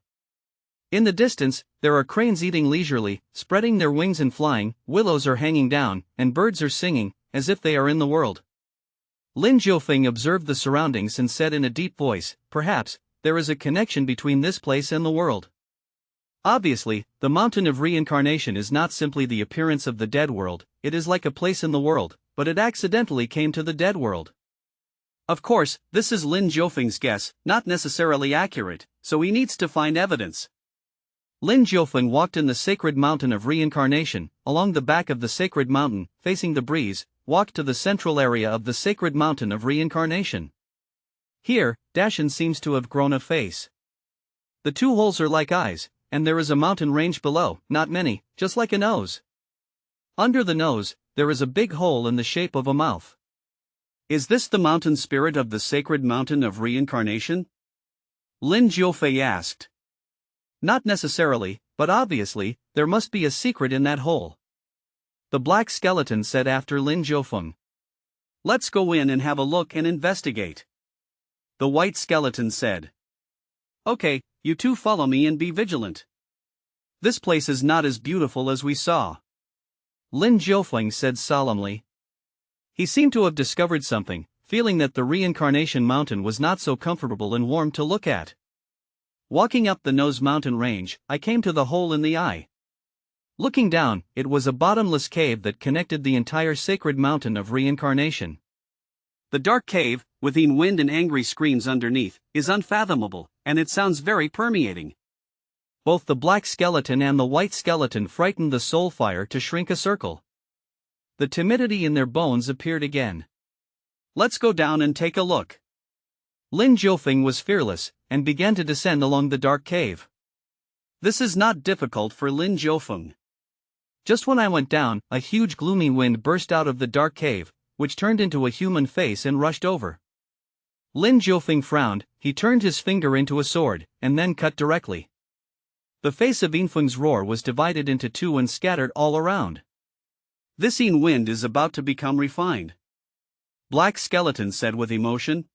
In the distance, there are cranes eating leisurely, spreading their wings and flying, willows are hanging down, and birds are singing, as if they are in the world. Lin Jiufeng observed the surroundings and said in a deep voice, perhaps, there is a connection between this place and the world. Obviously, the mountain of reincarnation is not simply the appearance of the dead world, it is like a place in the world, but it accidentally came to the dead world. Of course, this is Lin Jiufeng's guess, not necessarily accurate, so he needs to find evidence. Lin Jiufeng walked in the sacred mountain of reincarnation, along the back of the sacred mountain, facing the breeze, walked to the central area of the sacred mountain of reincarnation. Here, Dashan seems to have grown a face. The two holes are like eyes, and there is a mountain range below, not many, just like a nose. Under the nose, there is a big hole in the shape of a mouth. Is this the mountain spirit of the sacred mountain of reincarnation? Lin Jiufeng asked. Not necessarily, but obviously, there must be a secret in that hole. The black skeleton said after Lin Jiufeng. Let's go in and have a look and investigate. The white skeleton said. Okay, you two follow me and be vigilant. This place is not as beautiful as we saw. Lin Jiufeng said solemnly. He seemed to have discovered something, feeling that the reincarnation mountain was not so comfortable and warm to look at. Walking up the nose mountain range, I came to the hole in the eye. Looking down, it was a bottomless cave that connected the entire sacred mountain of reincarnation. The dark cave, within wind and angry screams underneath, is unfathomable, and it sounds very permeating. Both the black skeleton and the white skeleton frightened the soul fire to shrink a circle. The timidity in their bones appeared again. Let's go down and take a look. Lin Jiufeng was fearless, and began to descend along the dark cave. This is not difficult for Lin Jiufeng. Just when I went down, a huge gloomy wind burst out of the dark cave, which turned into a human face and rushed over. Lin Jiufeng frowned, he turned his finger into a sword, and then cut directly. The face of Yinfeng's roar was divided into two and scattered all around.
This Yin wind is about to become refined. Black Skeleton said with emotion.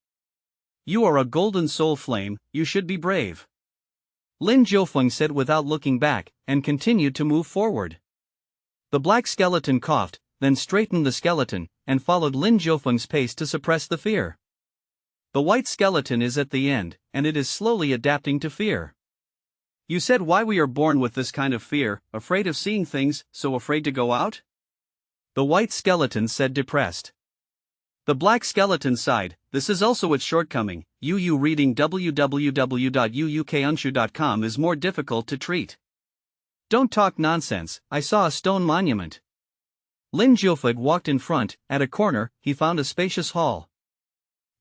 You are a golden soul flame, you should be brave.
Lin Jiufeng said without looking back, and continued to move forward. The black skeleton coughed, then straightened the skeleton, and followed Lin Jiufeng's pace to suppress the fear. The white skeleton is at the end, and it is slowly adapting to fear.
You said why we are born with this kind of fear, afraid of seeing things, so afraid to go out?
The white skeleton said depressed.
The black skeleton sighed, this is also its shortcoming, reading www.uukunshu.com is more difficult to treat.
Don't talk nonsense, I saw a stone monument. Lin Jiufeng walked in front, at a corner, he found a spacious hall.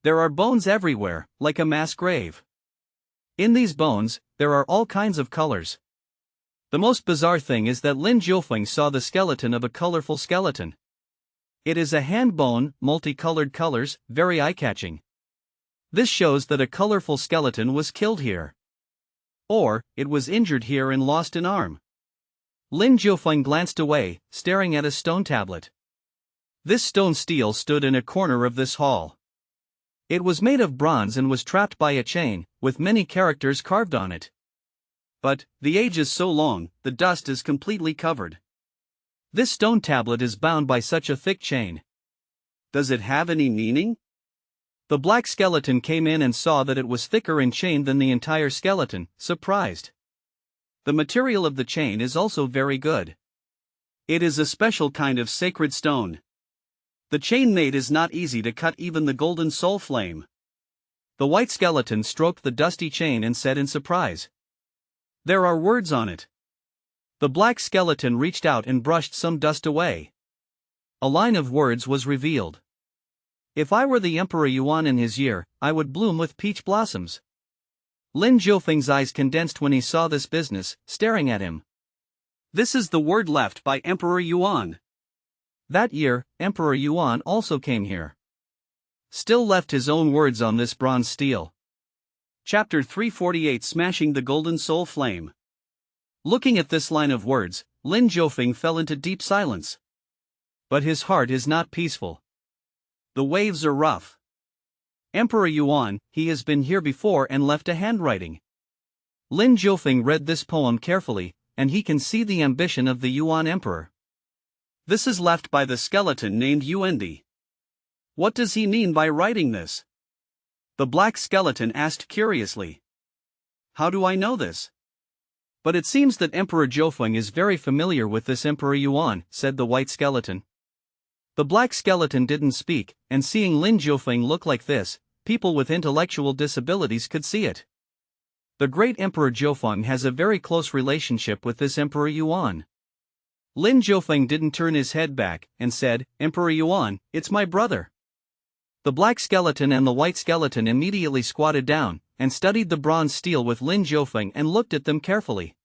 There are bones everywhere, like a mass grave. In these bones, there are all kinds of colors. The most bizarre thing is that Lin Jiufeng saw the skeleton of a colorful skeleton. It is a hand bone, multicolored colors, very eye-catching. This shows that a colorful skeleton was killed here. Or, it was injured here and lost an arm. Lin Jiufeng glanced away, staring at a stone tablet. This stone stele stood in a corner of this hall. It was made of bronze and was trapped by a chain, with many characters carved on it.
But, the age is so long, the dust is completely covered.
This stone tablet is bound by such a thick chain.
Does it have any meaning?
The black skeleton came in and saw that it was thicker in chain than the entire skeleton, surprised. The material of the chain is also very good.
It is a special kind of sacred stone. The chain made is not easy to cut even the golden soul flame.
The white skeleton stroked the dusty chain and said in surprise.
There are words on it.
The black skeleton reached out and brushed some dust away. A line of words was revealed. If I were the Emperor Yuan in his year, I would bloom with peach blossoms. Lin Jiufeng's eyes condensed when he saw this business, staring at him.
This is the word left by Emperor Yuan.
That year, Emperor Yuan also came here. Still left his own words on this bronze stele.
Chapter 348 Smashing the Golden Soul Flame.
Looking at this line of words, Lin Jiufeng fell into deep silence. But his heart is not peaceful.
The waves are rough.
Emperor Yuan, he has been here before and left a handwriting. Lin Jiufeng read this poem carefully, and he can see the ambition of the Yuan Emperor.
This is left by the skeleton named Yuendi. What does he mean by writing this? The black skeleton asked curiously. How do I know this?
But it seems that Emperor Jiufeng is very familiar with this Emperor Yuan, said the white skeleton. The black skeleton didn't speak, and seeing Lin Jiufeng look like this, people with intellectual disabilities could see it. The great Emperor Jiufeng has a very close relationship with this Emperor Yuan. Lin Jiufeng didn't turn his head back, and said, Emperor Yuan, it's my brother. The black skeleton and the white skeleton immediately squatted down, and studied the bronze stele with Lin Jiufeng and looked at them carefully.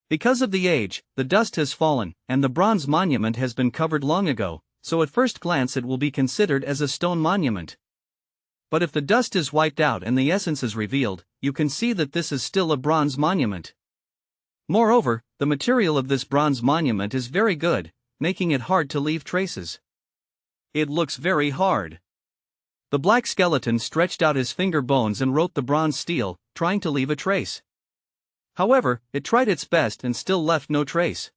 Because of the age, the dust has fallen, and the bronze monument has been covered long ago, so at first glance it will be considered as a stone monument. But if the dust is wiped out and the essence is revealed, you can see that this is still a bronze monument. Moreover, the material of this bronze monument is very good, making it hard to leave traces.
It looks very hard.
The black skeleton stretched out his finger bones and wrote the bronze stele, trying to leave a trace. However, it tried its best and still left no trace.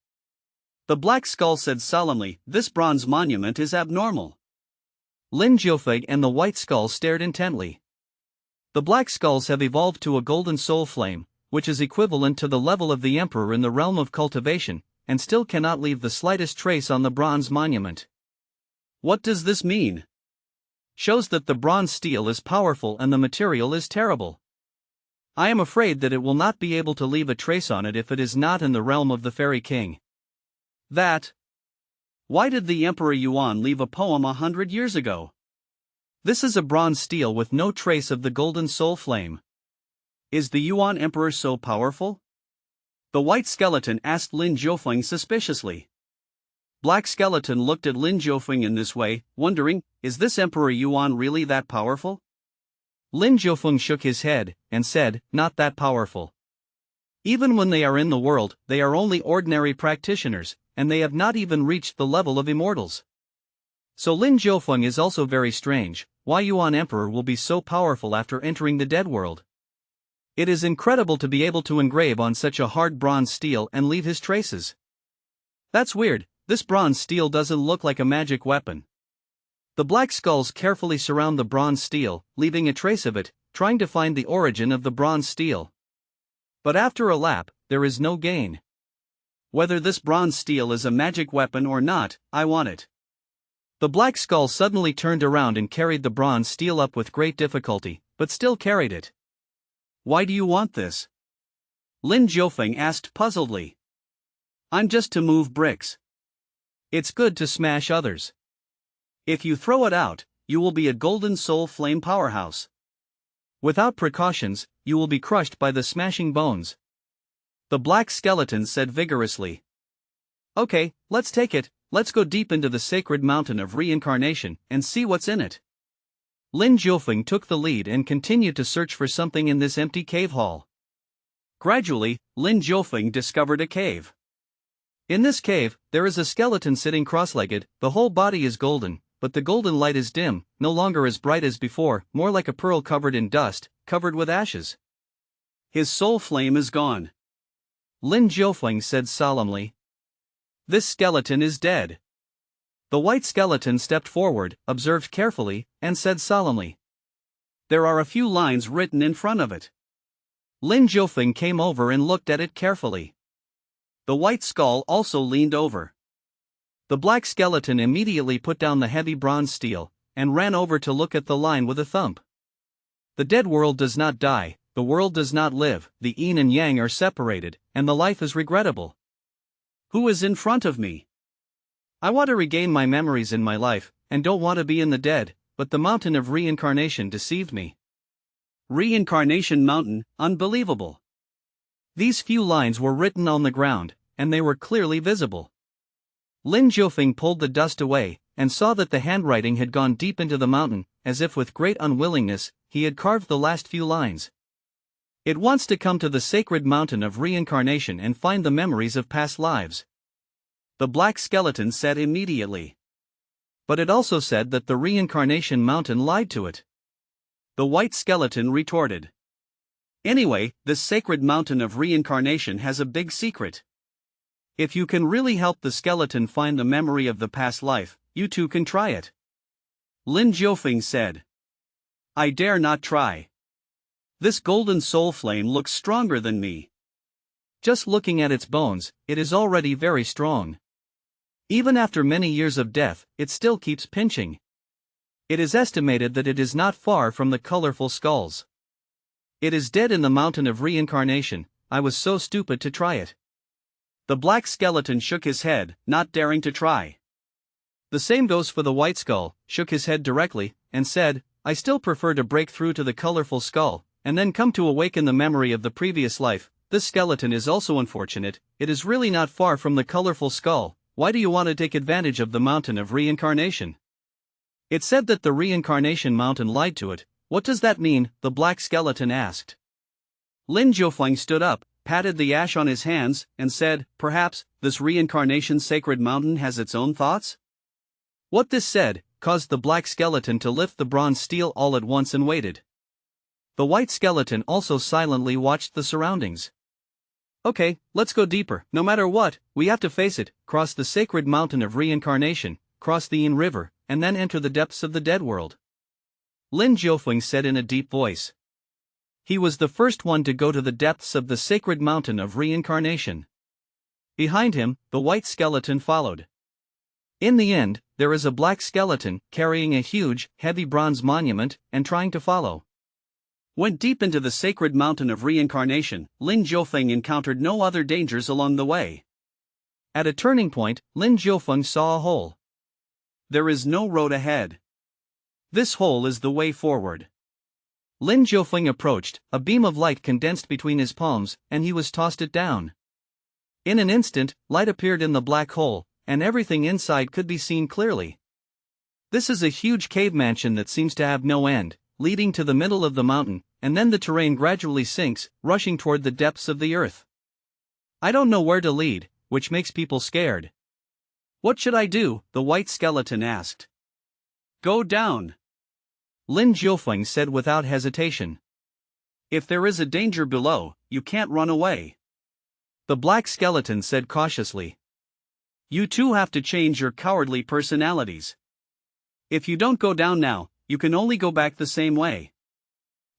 The black skull said solemnly, this bronze monument is abnormal.
Lin Jiufeng and the white skull stared intently. The black skulls have evolved to a golden soul flame, which is equivalent to the level of the emperor in the realm of cultivation, and still cannot leave the slightest trace on the bronze monument.
What does this mean?
Shows that the bronze stele is powerful and the material is terrible. I am afraid that it will not be able to leave a trace on it if it is not in the realm of the Fairy King.
Why did the Emperor Yuan leave a poem 100 years ago?
This is a bronze stele with no trace of the golden soul flame.
Is the Yuan Emperor so powerful? The white skeleton asked Lin Jiufeng suspiciously. Black skeleton looked at Lin Jiufeng in this way, wondering, is this Emperor Yuan really that powerful?
Lin Jiufeng shook his head, and said, not that powerful. Even when they are in the world, they are only ordinary practitioners, and they have not even reached the level of immortals. So Lin Jiufeng is also very strange. Why Yuan Emperor will be so powerful after entering the dead world? It is incredible to be able to engrave on such a hard bronze steel and leave his traces. That's weird, this bronze steel doesn't look like a magic weapon. The black skulls carefully surround the bronze steel, leaving a trace of it, trying to find the origin of the bronze steel. But after a lap, there is no gain. Whether this bronze steel is a magic weapon or not, I want it. The black skull suddenly turned around and carried the bronze steel up with great difficulty, but still carried it. Why do you want this? Lin Jiufeng asked puzzledly. I'm just to move bricks. It's good to smash others. If you throw it out, you will be a golden soul flame powerhouse. Without precautions, you will be crushed by the smashing bones. The black skeleton said vigorously. Okay, let's take it, let's go deep into the sacred mountain of reincarnation and see what's in it. Lin Jiufeng took the lead and continued to search for something in this empty cave hall. Gradually, Lin Jiufeng discovered a cave. In this cave, there is a skeleton sitting cross-legged, the whole body is golden, but the golden light is dim, no longer as bright as before, more like a pearl covered in dust, covered with ashes. His soul flame is gone. Lin Jiufeng said solemnly. This skeleton is dead. The white skeleton stepped forward, observed carefully, and said solemnly. There are a few lines written in front of it. Lin Jiufeng came over and looked at it carefully. The white skull also leaned over. The black skeleton immediately put down the heavy bronze steel, and ran over to look at the line with a thump. The dead world does not die, the world does not live, the yin and yang are separated, and the life is regrettable. Who is in front of me? I want to regain my memories in my life, and don't want to be in the dead, but the mountain of reincarnation deceived me. Reincarnation mountain, unbelievable. These few lines were written on the ground, and they were clearly visible. Lin Jiufeng pulled the dust away, and saw that the handwriting had gone deep into the mountain, as if with great unwillingness, he had carved the last few lines. It wants to come to the sacred mountain of reincarnation and find the memories of past lives. The black skeleton said immediately. But it also said that the reincarnation mountain lied to it. The white skeleton retorted. Anyway, this sacred mountain of reincarnation has a big secret. If you can really help the skeleton find the memory of the past life, you too can try it. Lin Jiufeng said. I dare not try. This golden soul flame looks stronger than me. Just looking at its bones, it is already very strong. Even after many years of death, it still keeps pinching. It is estimated that it is not far from the colorful skulls. It is dead in the mountain of reincarnation. I was so stupid to try it. The black skeleton shook his head, not daring to try. The same goes for the white skull, shook his head directly, and said, I still prefer to break through to the colorful skull, and then come to awaken the memory of the previous life. This skeleton is also unfortunate, it is really not far from the colorful skull. Why do you want to take advantage of the mountain of reincarnation? It said that the reincarnation mountain lied to it. What does that mean? The black skeleton asked. Lin Jiufeng stood up, patted the ash on his hands, and said, perhaps, this reincarnation sacred mountain has its own thoughts? What this said, caused the black skeleton to lift the bronze steel all at once and waited. The white skeleton also silently watched the surroundings. Okay, let's go deeper. No matter what, we have to face it, cross the sacred mountain of reincarnation, cross the Yin River, and then enter the depths of the dead world. Lin Jiufeng said in a deep voice. He was the first one to go to the depths of the sacred mountain of reincarnation. Behind him, the white skeleton followed. In the end, there is a black skeleton, carrying a huge, heavy bronze monument, and trying to follow. Went deep into the sacred mountain of reincarnation, Lin Jiufeng encountered no other dangers along the way. At a turning point, Lin Jiufeng saw a hole. There is no road ahead. This hole is the way forward. Lin Jiufeng approached, a beam of light condensed between his palms, and he was tossed it down. In an instant, light appeared in the black hole, and everything inside could be seen clearly. This is a huge cave mansion that seems to have no end. leading to the middle of the mountain, and then the terrain gradually sinks, rushing toward the depths of the earth. I don't know where to lead, which makes people scared.
What should I do? The white skeleton asked. Go down,
Lin Jiufeng said without hesitation.
If there is a danger below, you can't run away,
the black skeleton said cautiously.
You two have to change your cowardly personalities. If you don't go down now, you can only go back the same way.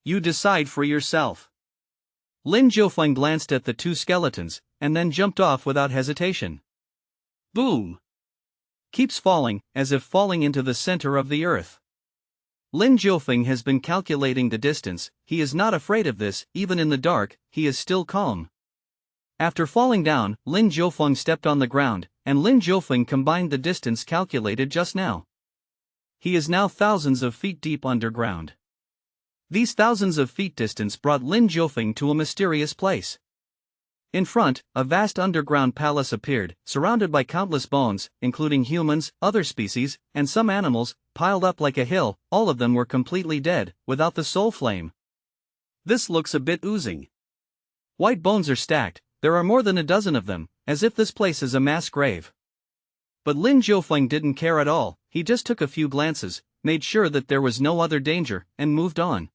You decide for yourself.
Lin Jiufeng glanced at the two skeletons, and then jumped off without hesitation.
Boom!
Keeps falling, as if falling into the center of the earth. Lin Jiufeng has been calculating the distance. He is not afraid of this. Even in the dark, he is still calm. After falling down, Lin Jiufeng stepped on the ground, and Lin Jiufeng combined the distance calculated just now. He is now thousands of feet deep underground. These thousands of feet distance brought Lin Jiufeng to a mysterious place. In front, a vast underground palace appeared, surrounded by countless bones, including humans, other species, and some animals, piled up like a hill. All of them were completely dead, without the soul flame.
This looks a bit oozing.
White bones are stacked. There are more than a dozen of them, as if this place is a mass grave. But Lin Jiufeng didn't care at all. He just took a few glances, made sure that there was no other danger, and moved on.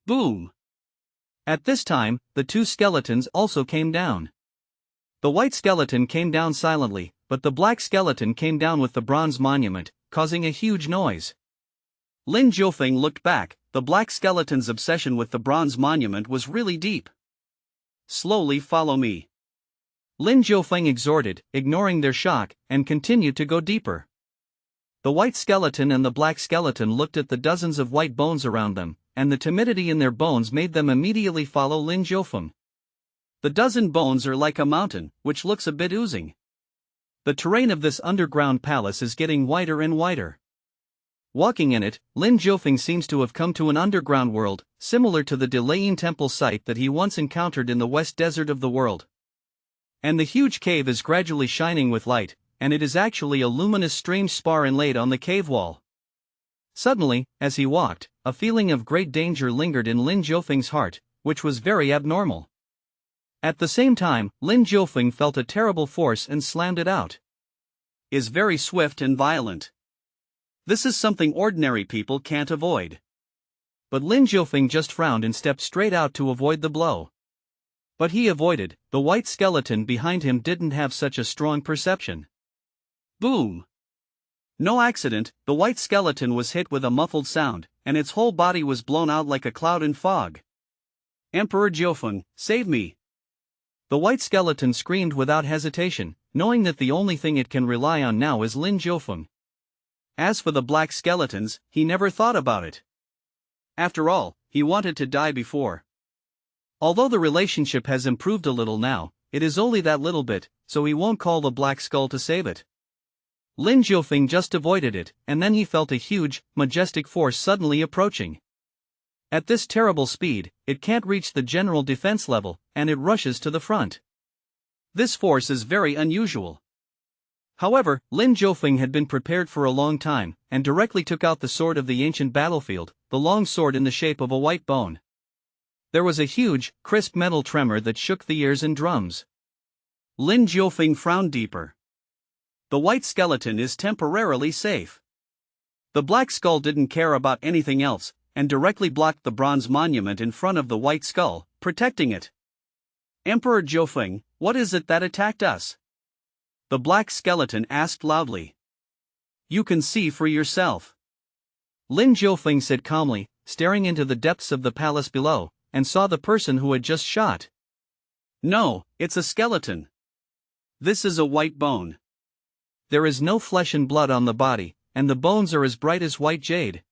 Boom!
At this time, the two skeletons also came down. The white skeleton came down silently, but the black skeleton came down with the bronze monument, causing a huge noise.
Lin Jiufeng looked back. The black skeleton's obsession with the bronze monument was really deep. Slowly follow me,
Lin Jiufeng exhorted, ignoring their shock, and continued to go deeper. The white skeleton and the black skeleton looked at the dozens of white bones around them, and the timidity in their bones made them immediately follow Lin Jiufeng.
The dozen bones are like a mountain, which looks a bit oozing.
The terrain of this underground palace is getting wider and wider. Walking in it, Lin Jiufeng seems to have come to an underground world, similar to the Dilapidated temple site that he once encountered in the west desert of the world. And the huge cave is gradually shining with light, and it is actually a luminous strange spar inlaid on the cave wall. Suddenly, as he walked, a feeling of great danger lingered in Lin Jiufeng's heart, which was very abnormal. At the same time, Lin Jiufeng felt a terrible force and slammed it out.
Is very swift and violent. This is something ordinary people can't avoid.
But Lin Jiufeng just frowned and stepped straight out to avoid the blow. But he avoided. The white skeleton behind him didn't have such a strong perception.
Boom! No accident, the white skeleton was hit with a muffled sound, and its whole body was blown out like a cloud in fog. Emperor Jiufeng, save me!
The white skeleton screamed without hesitation, knowing that the only thing it can rely on now is Lin Jiufeng.
As for the black skeletons, he never thought about it. After all, he wanted to die before.
Although the relationship has improved a little now, it is only that little bit, so he won't call the black skull to save it. Lin Jiufeng just avoided it, and then he felt a huge, majestic force suddenly approaching. At this terrible speed, it can't reach the general defense level, and it rushes to the front.
This force is very unusual.
However, Lin Jiufeng had been prepared for a long time, and directly took out the sword of the ancient battlefield, the long sword in the shape of a white bone. There was a huge, crisp metal tremor that shook the ears and drums.
Lin Jiufeng frowned deeper. The white skeleton is temporarily safe. The black skull didn't care about anything else, and directly blocked the bronze monument in front of the white skull, protecting it. Emperor Jiufeng, what is it that attacked us? The black skeleton asked loudly. You can see for yourself,
Lin Jiufeng said calmly, staring into the depths of the palace below, and saw the person who had just shot.
No, it's a skeleton. This is a white bone.
There is no flesh and blood on the body, and the bones are as bright as white jade.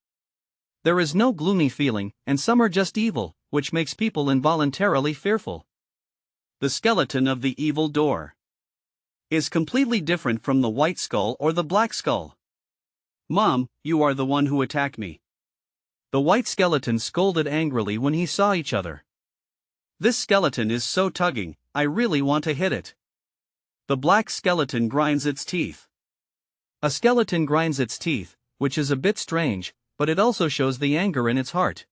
There is no gloomy feeling, and some are just evil, which makes people involuntarily fearful.
The skeleton of the evil door is completely different from the white skull or the black skull. Mom, you are the one who attacked me.
The white skeleton scolded angrily when he saw each other.
This skeleton is so tugging, I really want to hit it. The black skeleton grinds its teeth.
A skeleton grinds its teeth, which is a bit strange, but it also shows the anger in its heart.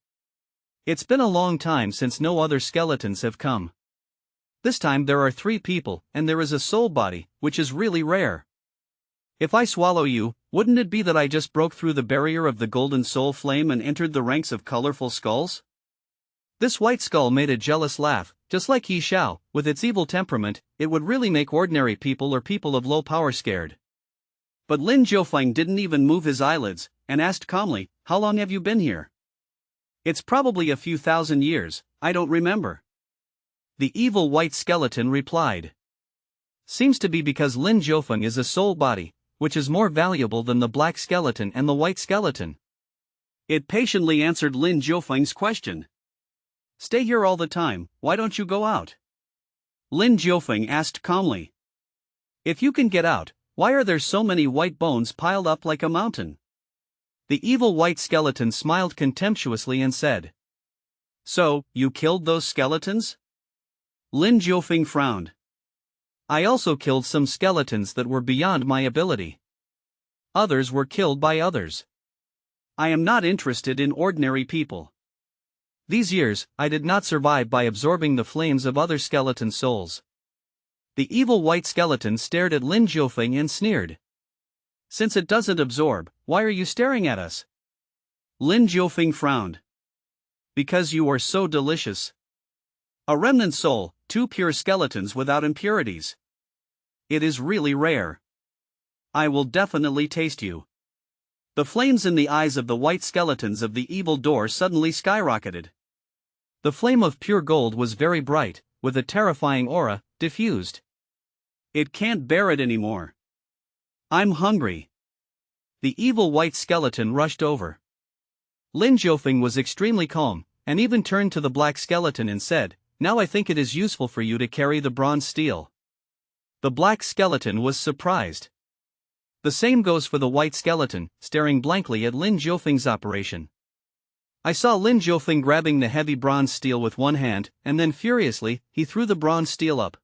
It's been a long time since no other skeletons have come. This time there are 3 people, and there is a soul body, which is really rare. If I swallow you, wouldn't it be that I just broke through the barrier of the golden soul flame and entered the ranks of colorful skulls? This white skull made a jealous laugh, just like He Xiao. With its evil temperament, it would really make ordinary people or people of low power scared. But Lin Jiufeng didn't even move his eyelids, and asked calmly, "How long have you been here?" "It's probably a few thousand years, I don't remember." The evil white skeleton replied. "Seems to be because Lin Jiufeng is a soul body, which is more valuable than the black skeleton and the white skeleton." It patiently answered Lin Jiufeng's question. "Stay here all the time, why don't you go out?" Lin Jiufeng asked calmly. "If you can get out, why are there so many white bones piled up like a mountain?" The evil white skeleton smiled contemptuously and said, "So, you killed those skeletons?" Lin Jiufeng frowned. "I also killed some skeletons that were beyond my ability. Others were killed by others. I am not interested in ordinary people. These years, I did not survive by absorbing the flames of other skeleton souls." The evil white skeleton stared at Lin Jiufeng and sneered. "Since it doesn't absorb, why are you staring at us?" Lin Jiufeng frowned. "Because you are so delicious. A remnant soul, 2 pure skeletons without impurities. It is really rare. I will definitely taste you." The flames in the eyes of the white skeletons of the evil door suddenly skyrocketed. The flame of pure gold was very bright, with a terrifying aura, diffused. "It can't bear it anymore. I'm hungry." The evil white skeleton rushed over. Lin Jiufeng was extremely calm, and even turned to the black skeleton and said, "Now I think it is useful for you to carry the bronze steel." The black skeleton was surprised. The same goes for the white skeleton, staring blankly at Lin Jiufeng's operation. I saw Lin Jiufeng grabbing the heavy bronze steel with one hand, and then furiously, he threw the bronze steel up.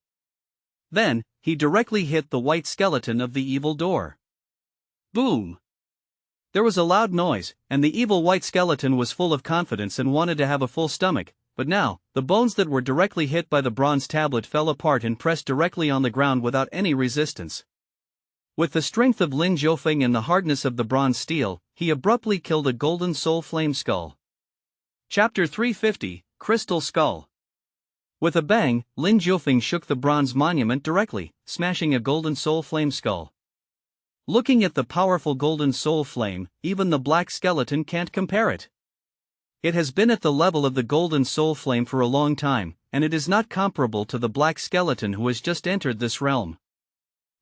Then, he directly hit the white skeleton of the evil door. Boom! There was a loud noise, and the evil white skeleton was full of confidence and wanted to have a full stomach, but now, the bones that were directly hit by the bronze tablet fell apart and pressed directly on the ground without any resistance. With the strength of Lin Jiufeng and the hardness of the bronze steel, he abruptly killed a golden soul flame skull. Chapter 350, Crystal Skull. With a bang, Lin Jiufeng shook the bronze monument directly, smashing a golden soul flame skull. Looking at the powerful golden soul flame, even the black skeleton can't compare it. It has been at the level of the golden soul flame for a long time, and it is not comparable to the black skeleton who has just entered this realm.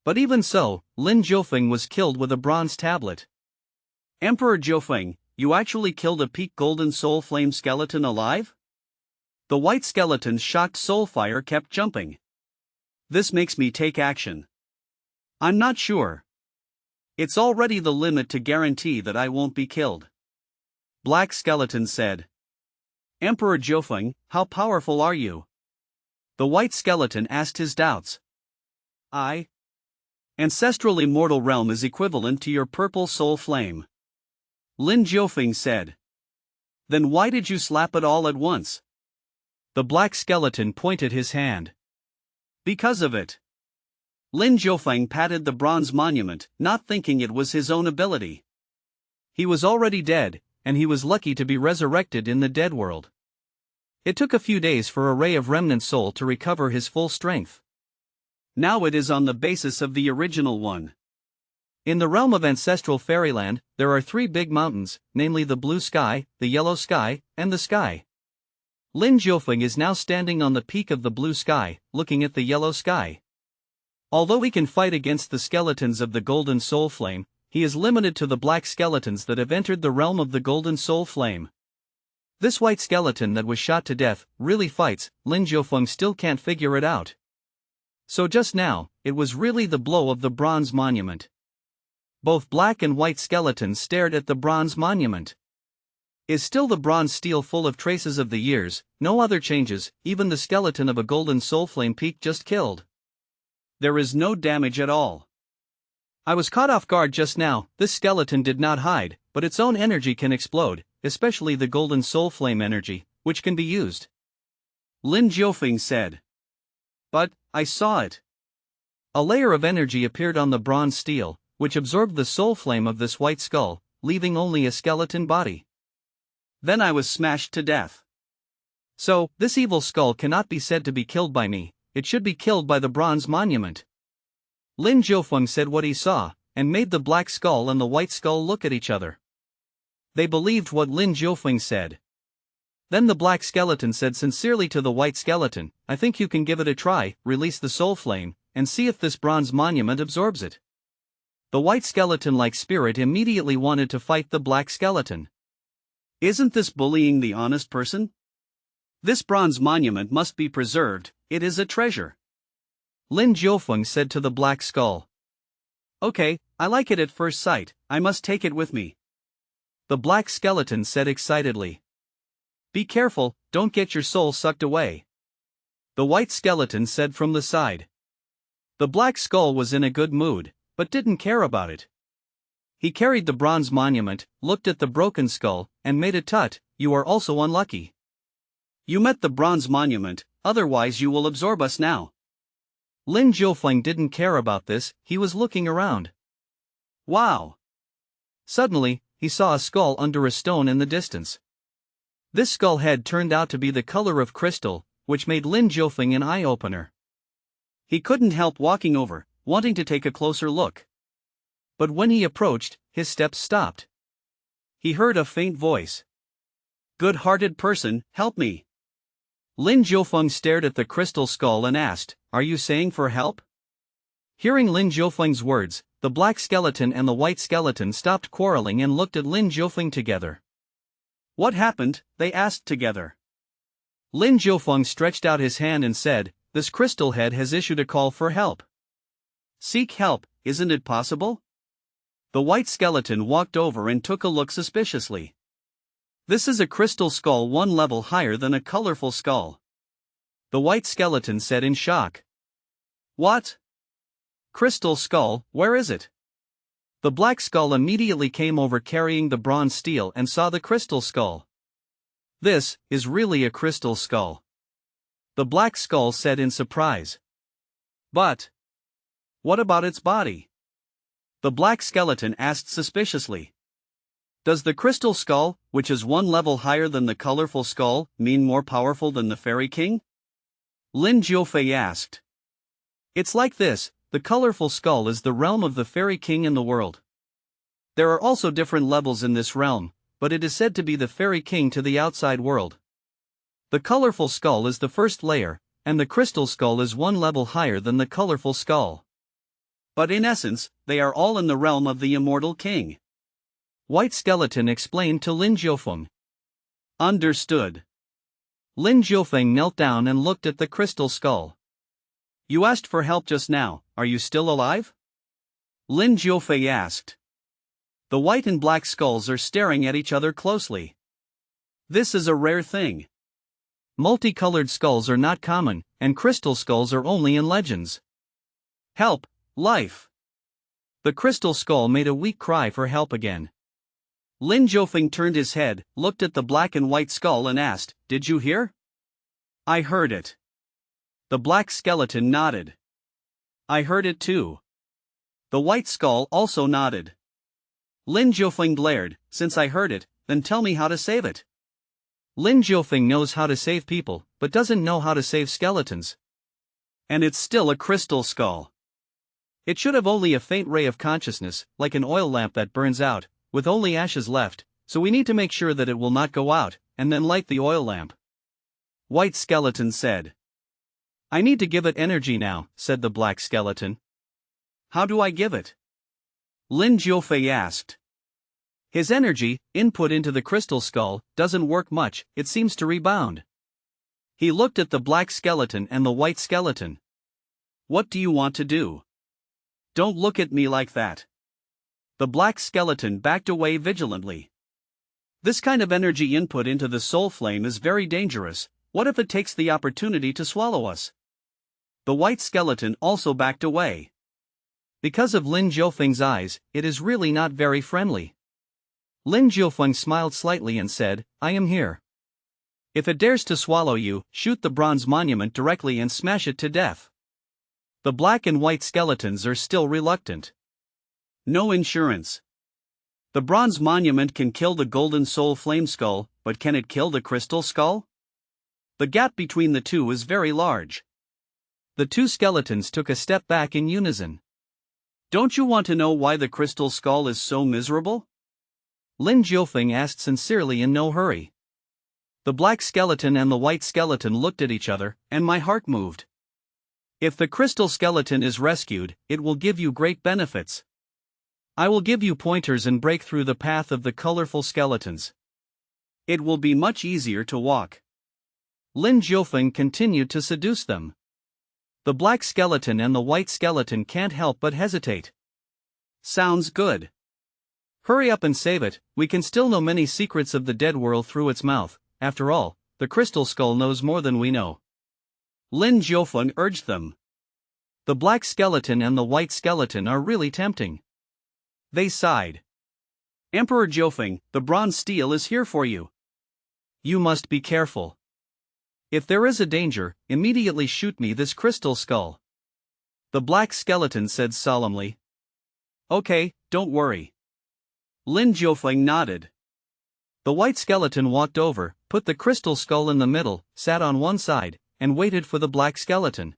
But even so, Lin Jiufeng was killed with a bronze tablet. "Emperor Jiufeng, you actually killed a peak golden soul flame skeleton alive?" The white skeleton's shocked soul fire kept jumping. "This makes me take action. I'm not sure. It's already the limit to guarantee that I won't be killed." Black skeleton said. "Emperor Jiufeng, how powerful are you?" The white skeleton asked his doubts. Ancestral immortal realm is equivalent to your purple soul flame," Lin Jiufeng said. "Then why did you slap it all at once?" The black skeleton pointed his hand. "Because of it." Lin Jiufeng patted the bronze monument, not thinking it was his own ability. He was already dead, and he was lucky to be resurrected in the dead world. It took a few days for a ray of remnant soul to recover his full strength. Now it is on the basis of the original one. In the realm of ancestral fairyland, there are 3 big mountains, namely the blue sky, the yellow sky, and the sky. Lin Jiufeng is now standing on the peak of the blue sky, looking at the yellow sky. Although he can fight against the skeletons of the golden soul flame, he is limited to the black skeletons that have entered the realm of the golden soul flame. This white skeleton that was shot to death really fights. Lin Jiufeng still can't figure it out. So just now, it was really the blow of the bronze monument. Both black and white skeletons stared at the bronze monument. Is still the bronze steel full of traces of the years? No other changes, even the skeleton of a golden soul flame peak just killed. There is no damage at all. I was caught off guard just now. This skeleton did not hide, but its own energy can explode, especially the golden soul flame energy, which can be used.
Lin Jiufeng said.
But, I saw it. A layer of energy appeared on the bronze steel, which absorbed the soul flame of this white skull, leaving only a skeleton body.
Then I was smashed to death.
So, this evil skull cannot be said to be killed by me, it should be killed by the bronze monument. Lin Jiufeng said what he saw, and made the black skull and the white skull look at each other. They believed what Lin Jiufeng said. Then the black skeleton said sincerely to the white skeleton, I think you can give it a try, release the soul flame, and see if this bronze monument absorbs it. The white skeleton-like spirit immediately wanted to fight the black skeleton.
Isn't this bullying the honest person? This bronze monument must be preserved, it is a treasure.
Lin Jiufeng said to the black skull.
Okay, I like it at first sight, I must take it with me.
The black skeleton said excitedly. Be careful, don't get your soul sucked away. The white skeleton said from the side. The black skull was in a good mood, but didn't care about it. He carried the bronze monument, looked at the broken skull, and made a tut, you are also unlucky.
You met the bronze monument, otherwise you will absorb us now.
Lin Jiufeng didn't care about this, he was looking around.
Wow!
Suddenly, he saw a skull under a stone in the distance. This skull head turned out to be the color of crystal, which made Lin Jiufeng an eye-opener.
He couldn't help walking over, wanting to take a closer look.
But when he approached, his steps stopped. He heard a faint voice.
Good-hearted person, help me.
Lin Jiufeng stared at the crystal skull and asked, are you saying for help? Hearing Lin Jiufeng's words, the black skeleton and the white skeleton stopped quarreling and looked at Lin Jiufeng together.
What happened? They asked together.
Lin Jiufeng stretched out his hand and said, this crystal head has issued a call for help.
Seek help, isn't it possible? The white skeleton walked over and took a look suspiciously. This is a crystal skull one level higher than a colorful skull.
The white skeleton said in shock.
What? Crystal skull, where is it?
The black skull immediately came over carrying the bronze steel and saw the crystal skull. This is really a crystal skull. The black skull said in surprise.
But what about its body?
The black skeleton asked suspiciously. Does the crystal skull, which is one level higher than the colorful skull, mean more powerful than the Fairy King?
Lin Jiufeng asked.
It's like this, the colorful skull is the realm of the Fairy King in the world. There are also different levels in this realm, but it is said to be the Fairy King to the outside world. The colorful skull is the first layer, and the crystal skull is one level higher than the colorful skull.
But in essence, they are all in the realm of the immortal king.
White skeleton explained to Lin Jiufeng.
Understood.
Lin Jiufeng knelt down and looked at the crystal skull.
You asked for help just now, are you still alive?
Lin Jiufeng asked. The white and black skulls are staring at each other closely.
This is a rare thing.
Multicolored skulls are not common, and crystal skulls are only in legends.
Help, life.
The crystal skull made a weak cry for help again.
Lin Jiufeng turned his head, looked at the black and white skull and asked, did you hear?
I heard it.
The black skeleton nodded.
I heard it too.
The white skull also nodded.
Lin Jiufeng glared, since I heard it, then tell me how to save it. Lin Jiufeng knows how to save people, but doesn't know how to save skeletons.
And it's still a crystal skull.
It should have only a faint ray of consciousness, like an oil lamp that burns out, with only ashes left, so we need to make sure that it will not go out, and then light the oil lamp.
White skeleton said.
I need to give it energy now, said the black skeleton.
How do I give it?
Lin Jiufeng asked. His energy, input into the crystal skull, doesn't work much, it seems to rebound. He looked at the black skeleton and the white skeleton.
What do you want to do? Don't look at me like that.
The black skeleton backed away vigilantly. This kind of energy input into the soul flame is very dangerous, what if it takes the opportunity to swallow us? The white skeleton also backed away. Because of Lin Jiufeng's eyes, it is really not very friendly. Lin Jiufeng smiled slightly and said, I am here. If it dares to swallow you, shoot the bronze monument directly and smash it to death. The black and white skeletons are still reluctant. No insurance. The bronze monument can kill the golden soul flame skull, but can it kill the crystal skull? The gap between the two is very large. The two skeletons took a step back in unison. Don't you want to know why the crystal skull is so miserable? Lin Jiufeng asked sincerely in no hurry. The black skeleton and the white skeleton looked at each other, and my heart moved. If the crystal skeleton is rescued, it will give you great benefits. I will give you pointers and break through the path of the colorful skeletons. It will be much easier to walk. Lin Jiufeng continued to seduce them. The black skeleton and the white skeleton can't help but hesitate. Sounds good. Hurry up and save it, we can still know many secrets of the dead world through its mouth. After all, the crystal skull knows more than we know. Lin Jiufeng urged them. The black skeleton and the white skeleton are really tempting. They sighed. Emperor Jiufeng, the bronze steel is here for you. You must be careful. If there is a danger, immediately shoot me this crystal skull. The black skeleton said solemnly. Okay, don't worry. Lin Jiufeng nodded. The white skeleton walked over, put the crystal skull in the middle, sat on one side, and waited for the black skeleton.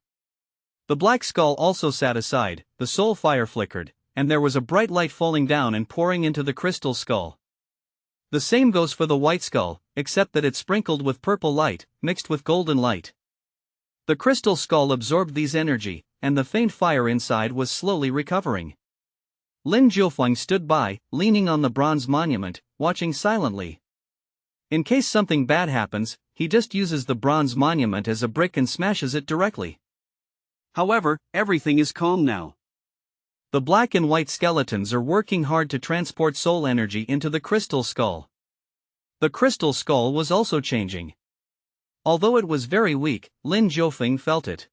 The black skull also sat aside, the soul fire flickered, and there was a bright light falling down and pouring into the crystal skull. The same goes for the white skull, except that it sprinkled with purple light, mixed with golden light. The crystal skull absorbed these energy, and the faint fire inside was slowly recovering. Lin Jiufeng stood by, leaning on the bronze monument, watching silently. In case something bad happens, he just uses the bronze monument as a brick and smashes it directly. However, everything is calm now. The black and white skeletons are working hard to transport soul energy into the crystal skull. The crystal skull was also changing. Although it was very weak, Lin Jiufeng felt it.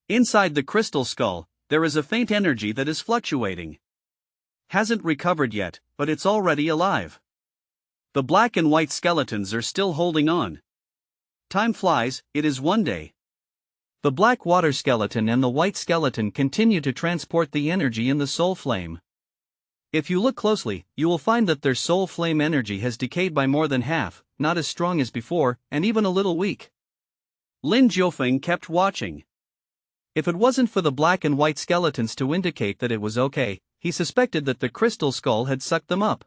Inside the crystal skull, there is a faint energy that is fluctuating. Hasn't recovered yet, but it's already alive. The black and white skeletons are still holding on. Time flies, it is one day. The black water skeleton and the white skeleton continue to transport the energy in the soul flame. If you look closely, you will find that their soul flame energy has decayed by more than half, not as strong as before, and even a little weak. Lin Jiufeng kept watching. If it wasn't for the black and white skeletons to indicate that it was okay, he suspected that the crystal skull had sucked them up.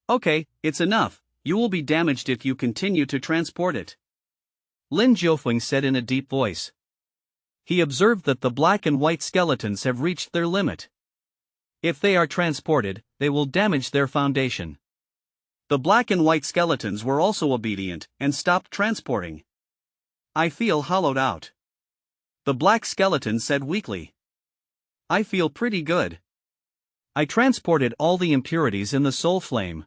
Okay, it's enough, you will be damaged if you continue to transport it. Lin Jiufeng said in a deep voice. He observed that the black and white skeletons have reached their limit. If they are transported, they will damage their foundation. The black and white skeletons were also obedient, and stopped transporting. I feel hollowed out. The black skeleton said weakly. I feel pretty good. I transported all the impurities in the soul flame.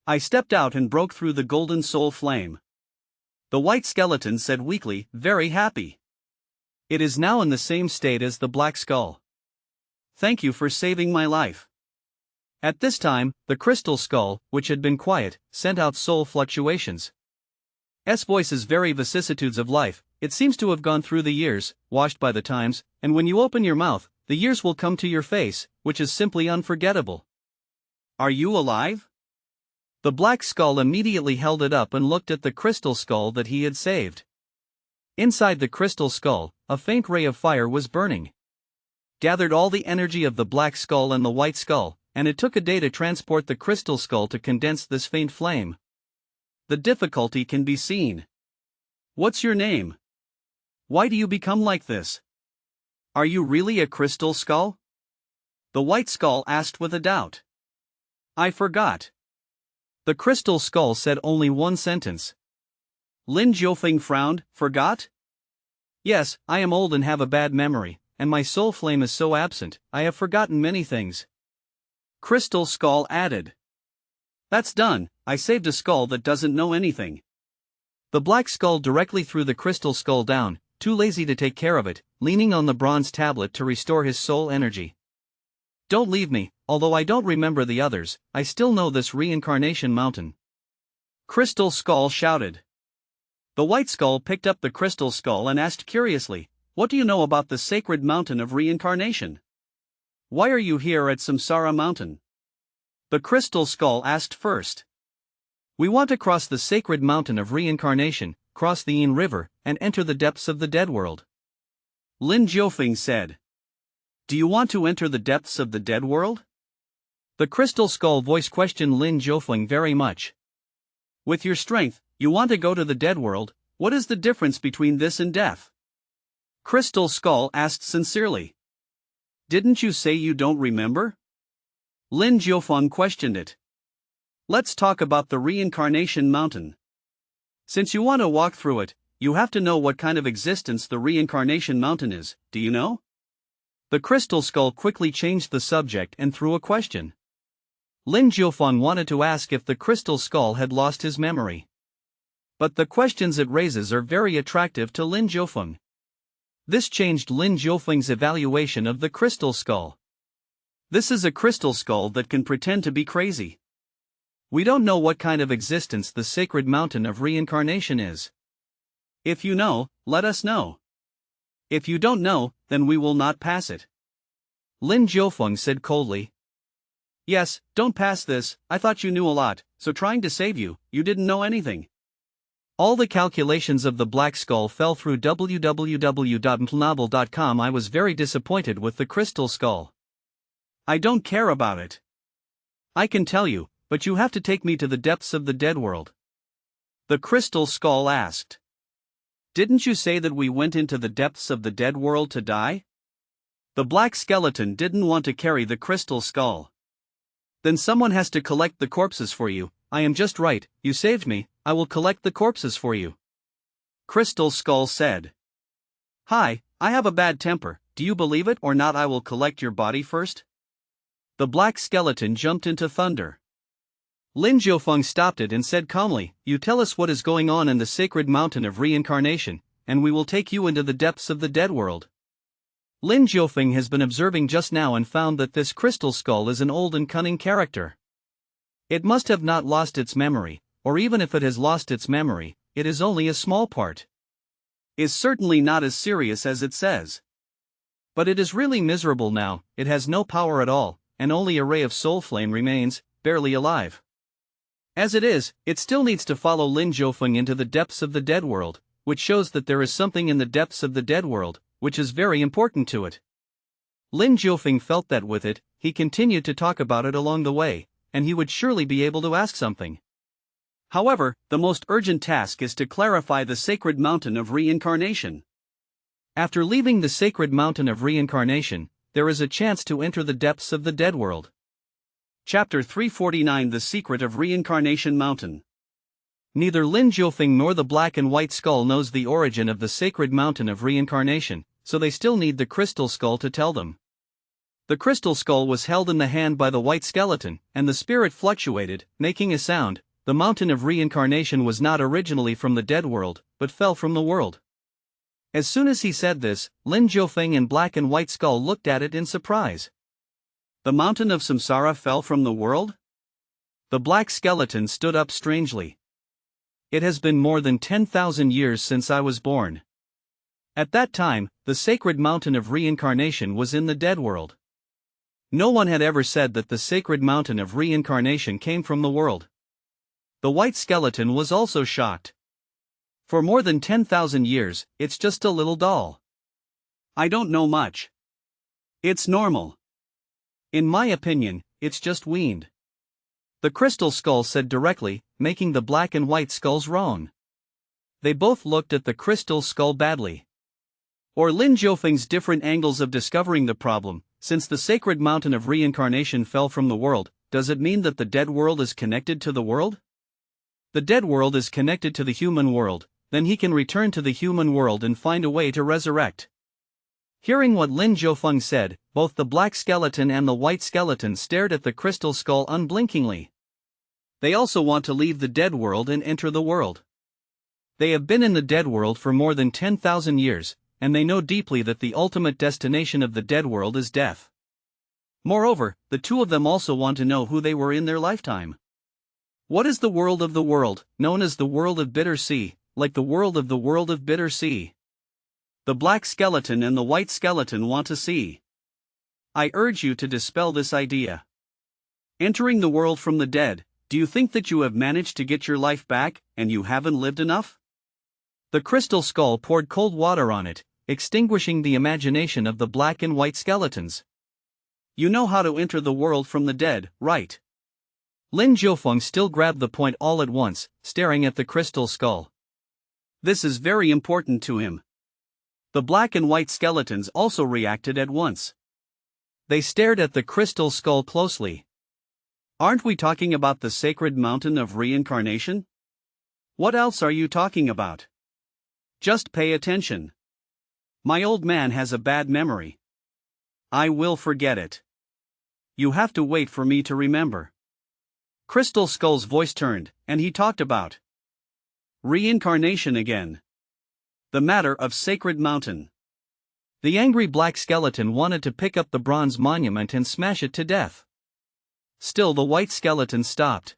I stepped out and broke through the golden soul flame. The white skeleton said weakly, very happy. It is now in the same state as the black skull. Thank you for saving my life. At this time, the crystal skull, which had been quiet, sent out soul fluctuations. Voices vary vicissitudes of life, it seems to have gone through the years, washed by the times, and when you open your mouth, the years will come to your face, which is simply unforgettable. Are you alive? The black skull immediately held it up and looked at the crystal skull that he had saved. Inside the crystal skull, a faint ray of fire was burning. Gathered all the energy of the black skull and the white skull, and it took a day to transport the crystal skull to condense this faint flame. The difficulty can be seen. What's your name? Why do you become like this? Are you really a crystal skull? The white skull asked with a doubt. I forgot. The crystal skull said only one sentence. Lin Jiufeng frowned, forgot? Yes, I am old and have a bad memory, and my soul flame is so absent, I have forgotten many things. Crystal skull added. That's done, I saved a skull that doesn't know anything. The black skull directly threw the crystal skull down, too lazy to take care of it. leaning on the bronze tablet to restore his soul energy. Don't leave me, although I don't remember the others, I still know this reincarnation mountain. Crystal Skull shouted. The White Skull picked up the Crystal Skull and asked curiously, "What do you know about the sacred mountain of reincarnation? Why are you here at Samsara Mountain?" The Crystal Skull asked first. "We want to cross the sacred mountain of reincarnation, cross the Yin River, and enter the depths of the dead world," Lin Jiufeng said. "Do you want to enter the depths of the dead world?" The Crystal Skull voice questioned Lin Jiufeng very much. "With your strength, you want to go to the dead world, what is the difference between this and death?" Crystal Skull asked sincerely. "Didn't you say you don't remember?" Lin Jiufeng questioned it. "Let's talk about the reincarnation mountain. Since you want to walk through it, you have to know what kind of existence the reincarnation mountain is, do you know?" The Crystal Skull quickly changed the subject and threw a question. Lin Jiufeng wanted to ask if the Crystal Skull had lost his memory. But the questions it raises are very attractive to Lin Jiufeng. This changed Lin Jiufeng's evaluation of the Crystal Skull. This is a crystal skull that can pretend to be crazy. We don't know what kind of existence the sacred mountain of reincarnation is. If you know, let us know. If you don't know, then we will not pass it. Lin Jiufeng said coldly. "Yes, don't pass this, I thought you knew a lot, so trying to save you, you didn't know anything." All the calculations of the Black Skull fell through www.mokbhaiMJ.com. I was very disappointed with the Crystal Skull. "I don't care about it. I can tell you, but you have to take me to the depths of the dead world." The Crystal Skull asked. "Didn't you say that we went into the depths of the dead world to die?" The Black Skeleton didn't want to carry the Crystal Skull. "Then someone has to collect the corpses for you. I am just right, you saved me, I will collect the corpses for you," Crystal Skull said. "Hi, I have a bad temper, do you believe it or not? I will collect your body first." The Black Skeleton jumped into thunder. Lin Jiufeng stopped it and said calmly, "You tell us what is going on in the sacred mountain of reincarnation, and we will take you into the depths of the dead world." Lin Jiufeng has been observing just now and found that this Crystal Skull is an old and cunning character. It must have not lost its memory, or even if it has lost its memory, it is only a small part. Is certainly not as serious as it says. But it is really miserable now, it has no power at all, and only a ray of soul flame remains, barely alive. As it is, it still needs to follow Lin Jiufeng into the depths of the dead world, which shows that there is something in the depths of the dead world, which is very important to it. Lin Jiufeng felt that with it, he continued to talk about it along the way, and he would surely be able to ask something. However, the most urgent task is to clarify the sacred mountain of reincarnation. After leaving the sacred mountain of reincarnation, there is a chance to enter the depths of the dead world. Chapter 349: The Secret of Reincarnation Mountain. Neither Lin Jiufeng nor the Black and White Skull knows the origin of the sacred mountain of reincarnation, so they still need the Crystal Skull to tell them. The Crystal Skull was held in the hand by the White Skeleton, and the spirit fluctuated, making a sound. The mountain of reincarnation was not originally from the dead world, but fell from the world. As soon as he said this, Lin Jiufeng and Black and White Skull looked at it in surprise. The mountain of Samsara fell from the world? The Black Skeleton stood up strangely. It has been more than 10,000 years since I was born. At that time, the sacred mountain of reincarnation was in the dead world. No one had ever said that the sacred mountain of reincarnation came from the world. The White Skeleton was also shocked. For more than 10,000 years, it's just a little doll. I don't know much. It's normal. In my opinion, it's just weaned. The Crystal Skull said directly, making the Black and White Skulls wrong. They both looked at the Crystal Skull badly. Or Lin Jiufeng's different angles of discovering the problem. Since the sacred mountain of reincarnation fell from the world, does it mean that the dead world is connected to the world? The dead world is connected to the human world, then he can return to the human world and find a way to resurrect. Hearing what Lin Jiufeng said, both the Black Skeleton and the White Skeleton stared at the Crystal Skull unblinkingly. They also want to leave the dead world and enter the world. They have been in the dead world for more than 10,000 years, and they know deeply that the ultimate destination of the dead world is death. Moreover, the two of them also want to know who they were in their lifetime. What is the world, known as the world of bitter sea, like the world of bitter sea? The black skeleton and the white skeleton want to see. I urge you to dispel this idea. Entering the world from the dead, do you think that you have managed to get your life back, and you haven't lived enough? The crystal skull poured cold water on it, extinguishing the imagination of the black and white skeletons. You know how to enter the world from the dead, right? Lin Jiufeng still grabbed the point all at once, staring at the crystal skull. This is very important to him. The black and white skeletons also reacted at once. They stared at the crystal skull closely. Aren't we talking about the sacred mountain of reincarnation? What else are you talking about? Just pay attention. My old man has a bad memory. I will forget it. You have to wait for me to remember. Crystal Skull's voice turned, and he talked about reincarnation again. The matter of Sacred Mountain. The angry black skeleton wanted to pick up the bronze monument and smash it to death. Still, the white skeleton stopped.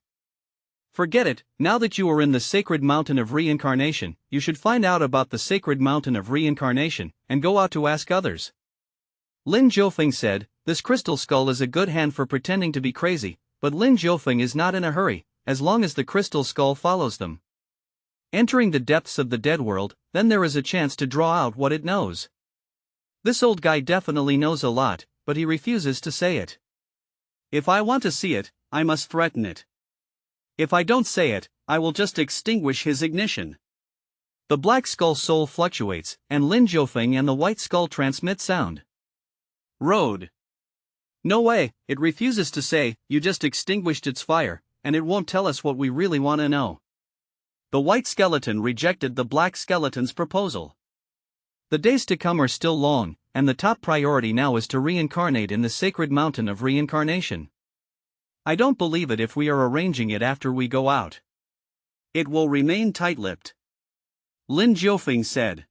Forget it, now that you are in the Sacred Mountain of Reincarnation, you should find out about the Sacred Mountain of Reincarnation, and go out to ask others. Lin Jiufeng said, this crystal skull is a good hand for pretending to be crazy, but Lin Jiufeng is not in a hurry, as long as the crystal skull follows them. Entering the depths of the dead world, then there is a chance to draw out what it knows. This old guy definitely knows a lot, but he refuses to say it. If I want to see it, I must threaten it. If I don't say it, I will just extinguish his ignition. The black skull soul fluctuates, and Lin Jiufeng and the white skull transmit sound. Road. No way, it refuses to say, you just extinguished its fire, and it won't tell us what we really want to know. The white skeleton rejected the black skeleton's proposal. The days to come are still long, and the top priority now is to reincarnate in the sacred mountain of reincarnation. I don't believe it if we are arranging it after we go out. It will remain tight-lipped. Lin Jiufeng said.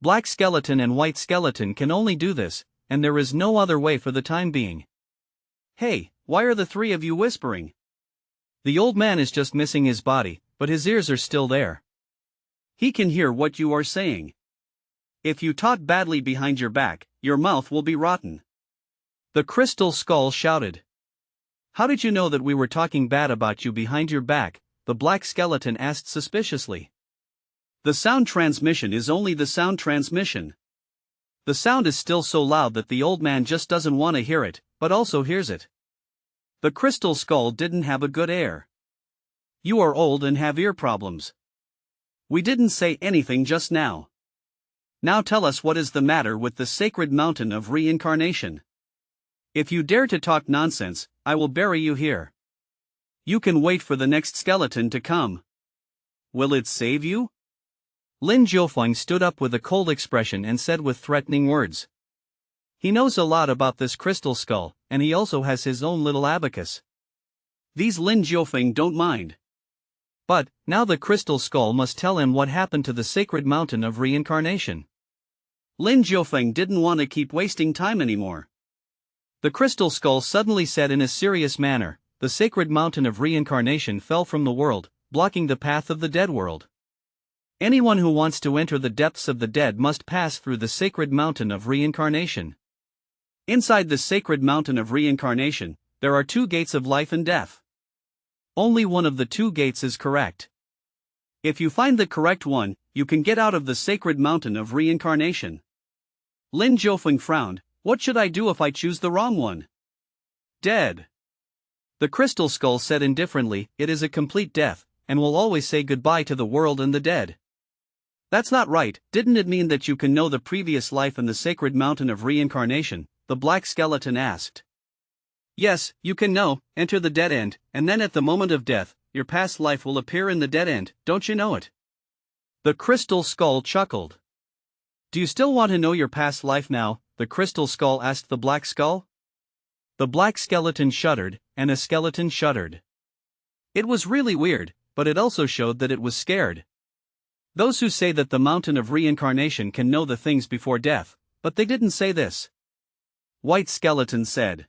Black skeleton and white skeleton can only do this, and there is no other way for the time being. Hey, why are the three of you whispering? The old man is just missing his body, but his ears are still there. He can hear what you are saying. If you talk badly behind your back, your mouth will be rotten. The crystal skull shouted. How did you know that we were talking bad about you behind your back? The black skeleton asked suspiciously. The sound transmission is only the sound transmission. The sound is still so loud that the old man just doesn't want to hear it, but also hears it. The crystal skull didn't have a good air. You are old and have ear problems. We didn't say anything just now. Now tell us what is the matter with the sacred mountain of reincarnation. If you dare to talk nonsense, I will bury you here. You can wait for the next skeleton to come. Will it save you? Lin Jiufeng stood up with a cold expression and said with threatening words. He knows a lot about this crystal skull, and he also has his own little abacus. These Lin Jiufeng don't mind. But, now the crystal skull must tell him what happened to the sacred mountain of reincarnation. Lin Jiufeng didn't want to keep wasting time anymore. The crystal skull suddenly said in a serious manner, the sacred mountain of reincarnation fell from the world, blocking the path of the dead world. Anyone who wants to enter the depths of the dead must pass through the sacred mountain of reincarnation. Inside the sacred mountain of reincarnation, there are two gates of life and death. Only one of the two gates is correct. If you find the correct one, you can get out of the sacred mountain of reincarnation. Lin Jiufeng frowned. What should I do if I choose the wrong one? Dead. The crystal skull said indifferently, it is a complete death, and will always say goodbye to the world and the dead. That's not right, didn't it mean that you can know the previous life in the sacred mountain of reincarnation? The black skeleton asked. Yes, you can know, enter the dead end, and then at the moment of death, your past life will appear in the dead end, don't you know it? The crystal skull chuckled. Do you still want to know your past life now? The crystal skull asked the black skull. The black skeleton shuddered, and a skeleton shuddered. It was really weird, but it also showed that it was scared. Those who say that the mountain of reincarnation can know the things before death, but they didn't say this. White Skeleton said.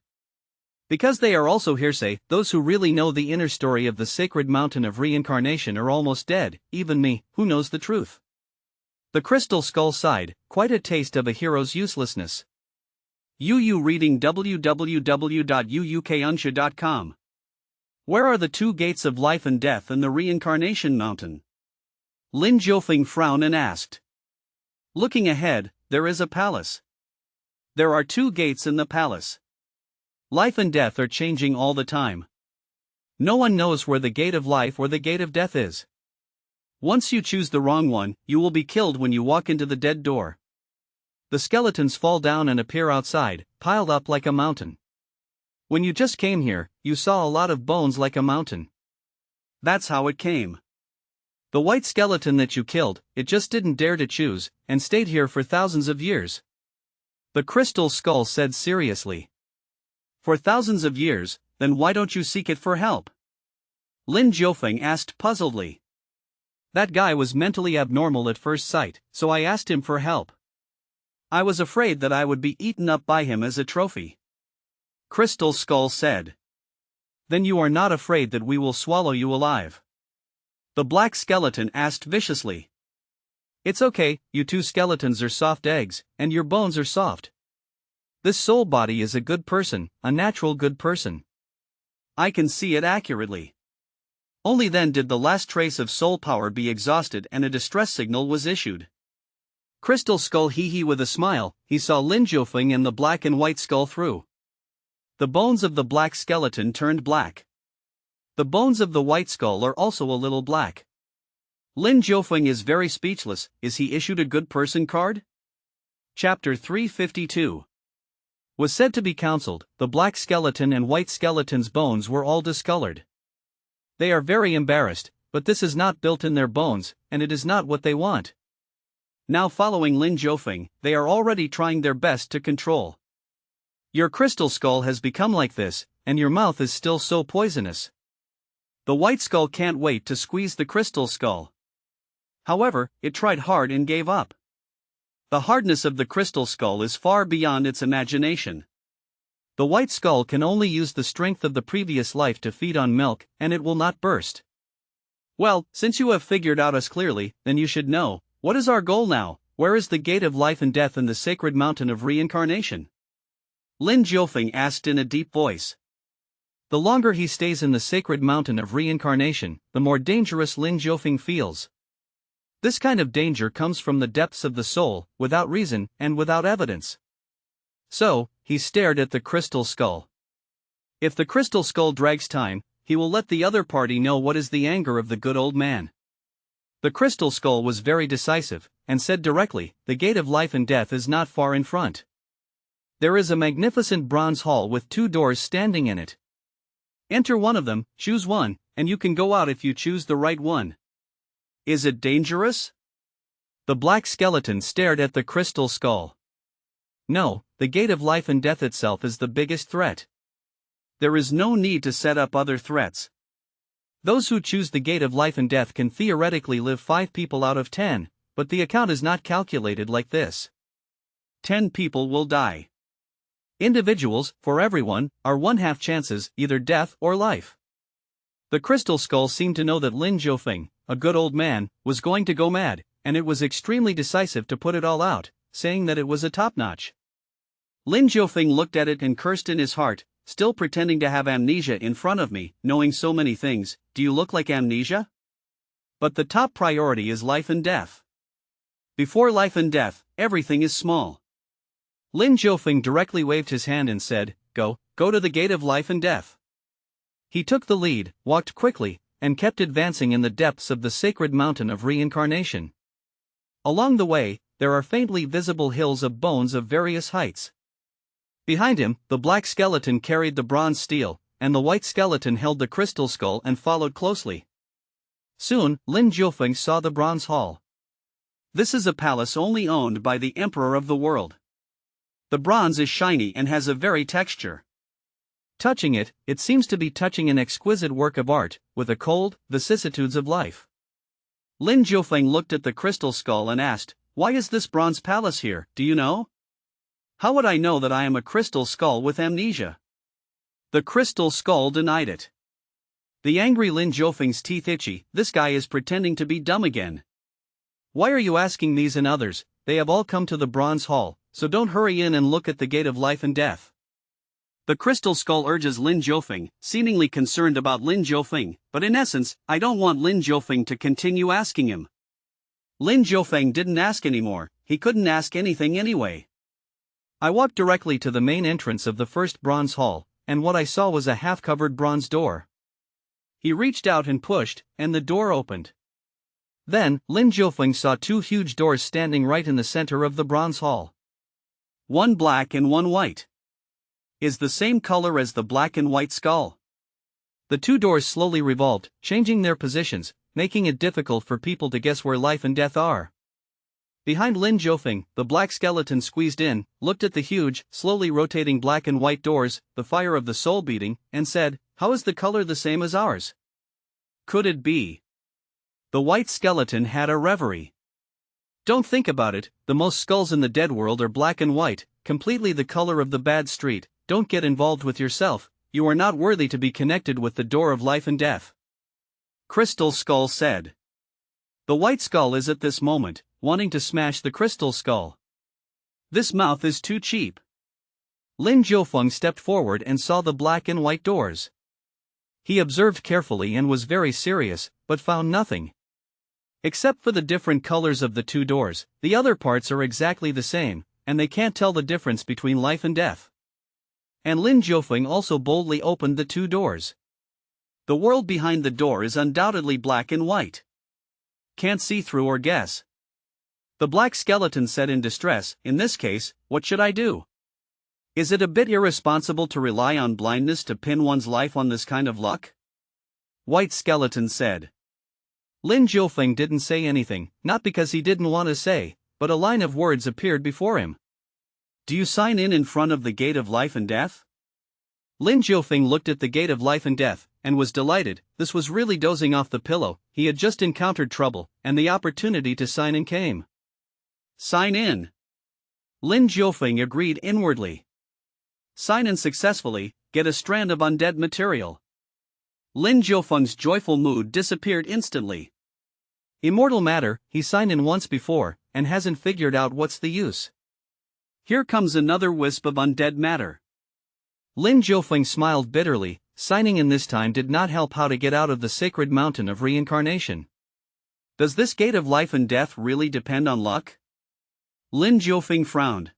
Because they are also hearsay, those who really know the inner story of the sacred mountain of reincarnation are almost dead, even me, who knows the truth. The Crystal Skull sighed, quite a taste of a hero's uselessness. UU reading www.uukunsha.com. Where are the two gates of life and death in the reincarnation mountain? Lin Jiufeng frowned and asked. Looking ahead, there is a palace. There are two gates in the palace. Life and death are changing all the time. No one knows where the gate of life or the gate of death is. Once you choose the wrong one, you will be killed when you walk into the dead door. The skeletons fall down and appear outside, piled up like a mountain. When you just came here, you saw a lot of bones like a mountain. That's how it came. The white skeleton that you killed, it just didn't dare to choose, and stayed here for thousands of years. The Crystal Skull said seriously. For thousands of years, then why don't you seek it for help? Lin Jiufeng asked puzzledly. That guy was mentally abnormal at first sight, so I asked him for help. I was afraid that I would be eaten up by him as a trophy. Crystal Skull said. Then you are not afraid that we will swallow you alive? The black skeleton asked viciously. It's okay, you two skeletons are soft eggs, and your bones are soft. This soul body is a good person, a natural good person. I can see it accurately. Only then did the last trace of soul power be exhausted and a distress signal was issued. Crystal Skull hee with a smile, he saw Lin Jiufeng and the black and white skull through. The bones of the black skeleton turned black. The bones of the white skull are also a little black. Lin Jiufeng is very speechless. Is he issued a good person card? Chapter 352. Was said to be counseled, the black skeleton and white skeleton's bones were all discolored. They are very embarrassed, but this is not built in their bones, and it is not what they want. Now following Lin Jiufeng, they are already trying their best to control. Your crystal skull has become like this, and your mouth is still so poisonous. The white skull can't wait to squeeze the crystal skull. However, it tried hard and gave up. The hardness of the crystal skull is far beyond its imagination. The white skull can only use the strength of the previous life to feed on milk, and it will not burst. Well, since you have figured out us clearly, then you should know. What is our goal now? Where is the gate of life and death in the sacred mountain of reincarnation? Lin Jiufeng asked in a deep voice. The longer he stays in the sacred mountain of reincarnation, the more dangerous Lin Jiufeng feels. This kind of danger comes from the depths of the soul, without reason and without evidence. So, he stared at the crystal skull. If the crystal skull drags time, he will let the other party know what is the anger of the good old man. The crystal skull was very decisive, and said directly, the gate of life and death is not far in front. There is a magnificent bronze hall with two doors standing in it. Enter one of them, choose one, and you can go out if you choose the right one. Is it dangerous? The black skeleton stared at the crystal skull. No, the gate of life and death itself is the biggest threat. There is no need to set up other threats. Those who choose the gate of life and death can theoretically live 5 people out of 10, but the account is not calculated like this. 10 people will die. Individuals, for everyone, are 1/2 chances, either death or life. The crystal skull seemed to know that Lin Jiufeng, a good old man, was going to go mad, and it was extremely decisive to put it all out, saying that it was a top-notch. Lin Jiufeng looked at it and cursed in his heart, still pretending to have amnesia in front of me, knowing so many things. Do you look like amnesia? But the top priority is life and death. Before life and death, everything is small. Lin Jiufeng directly waved his hand and said, go to the gate of life and death. He took the lead, walked quickly, and kept advancing in the depths of the sacred mountain of reincarnation. Along the way, there are faintly visible hills of bones of various heights. Behind him, the black skeleton carried the bronze steel, and the white skeleton held the crystal skull and followed closely. Soon, Lin Jiufeng saw the bronze hall. This is a palace only owned by the emperor of the world. The bronze is shiny and has a very texture. Touching it, it seems to be touching an exquisite work of art, with a cold, vicissitudes of life.
Lin Jiufeng looked at the crystal skull and asked, "Why is this bronze palace here, do you know?" "How would I know that I am a crystal skull with amnesia?" The crystal skull denied it. The angry Lin Jiufeng's teeth itchy. "This guy is pretending to be dumb again. Why are you asking these and others? They have all come to the bronze hall, so don't hurry in and look at the gate of life and death." The crystal skull urges Lin Jiufeng, seemingly concerned about Lin Jiufeng, but in essence, I don't want Lin Jiufeng to continue asking him. Lin Jiufeng didn't ask anymore, he couldn't ask anything anyway.
I walked directly to the main entrance of the first bronze hall, and what I saw was a half-covered bronze door. He reached out and pushed, and the door opened. Then, Lin Jiufeng saw two huge doors standing right in the center of the bronze hall.
One black and one white. Is the same color as the black and white skull.
The two doors slowly revolved, changing their positions, making it difficult for people to guess where life and death are. Behind Lin Jiufeng, the black skeleton squeezed in, looked at the huge, slowly rotating black and white doors, the fire of the soul beating, and said, "How is the color the same as ours? Could it be?" The white skeleton had a reverie. "Don't think about it, the most skulls in the dead world are black and white, completely the color of the bad street. Don't get involved with yourself, you are not worthy to be connected with the door of life and death," Crystal Skull said. The white skull is at this moment, wanting to smash the crystal skull. This mouth is too cheap. Lin Jiufeng stepped forward and saw the black and white doors. He observed carefully and was very serious, but found nothing. Except for the different colors of the two doors, the other parts are exactly the same, and they can't tell the difference between life and death. And Lin Jiufeng also boldly opened the two doors. The world behind the door is undoubtedly black and white. Can't see through or guess. The black skeleton said in distress, "In this case, what should I do? Is it a bit irresponsible to rely on blindness to pin one's life on this kind of luck?" White skeleton said. Lin Jiufeng didn't say anything, not because he didn't want to say, but a line of words appeared before him. "Do you sign in front of the gate of life and death?" Lin Jiufeng looked at the gate of life and death, and was delighted. This was really dozing off the pillow. He had just encountered trouble, and the opportunity to sign in came. "Sign in." Lin Jiufeng agreed inwardly. "Sign in successfully, get a strand of undead material." Lin Jiufeng's joyful mood disappeared instantly. Immortal matter, he signed in once before, and hasn't figured out what's the use. Here comes another wisp of undead matter. Lin Jiufeng smiled bitterly. Signing in this time did not help how to get out of the sacred mountain of reincarnation. Does this gate of life and death really depend on luck? Lin Jiufeng frowned.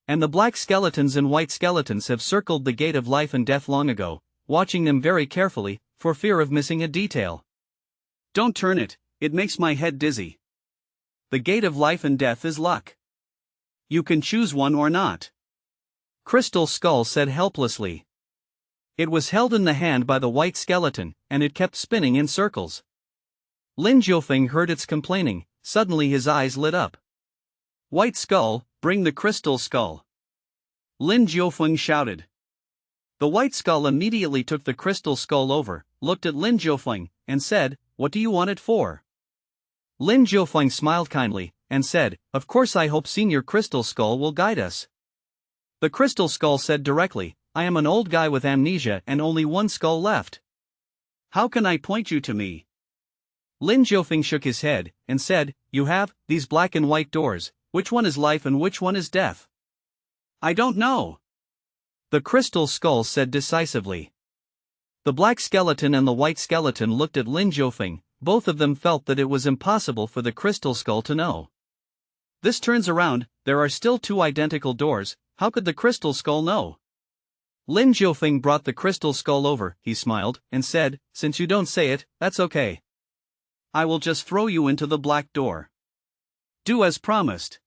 And the black skeletons and white skeletons have circled the gate of life and death long ago, watching them very carefully, for fear of missing a detail. "Don't turn it, it makes my head dizzy. The gate of life and death is luck. You can choose one or not," Crystal Skull said helplessly. It was held in the hand by the white skeleton, and it kept spinning in circles. Lin Jiufeng heard its complaining. Suddenly his eyes lit up. "White skull, bring the crystal skull," Lin Jiufeng shouted. The white skull immediately took the crystal skull over, looked at Lin Jiufeng, and said, "What do you want it for?" Lin Jiufeng smiled kindly, and said, "Of course I hope Senior Crystal Skull will guide us." The crystal skull said directly, "I am an old guy with amnesia and only one skull left. How can I point you to me?" Lin Jiufeng shook his head, and said, "You have these black and white doors, which one is life and which one is death?" "I don't know," the crystal skull said decisively. The black skeleton and the white skeleton looked at Lin Jiufeng. Both of them felt that it was impossible for the crystal skull to know. This turns around, there are still two identical doors, how could the crystal skull know? Lin Jiufeng brought the crystal skull over, he smiled, and said, "Since you don't say it, that's okay. I will just throw you into the black door. Do as promised."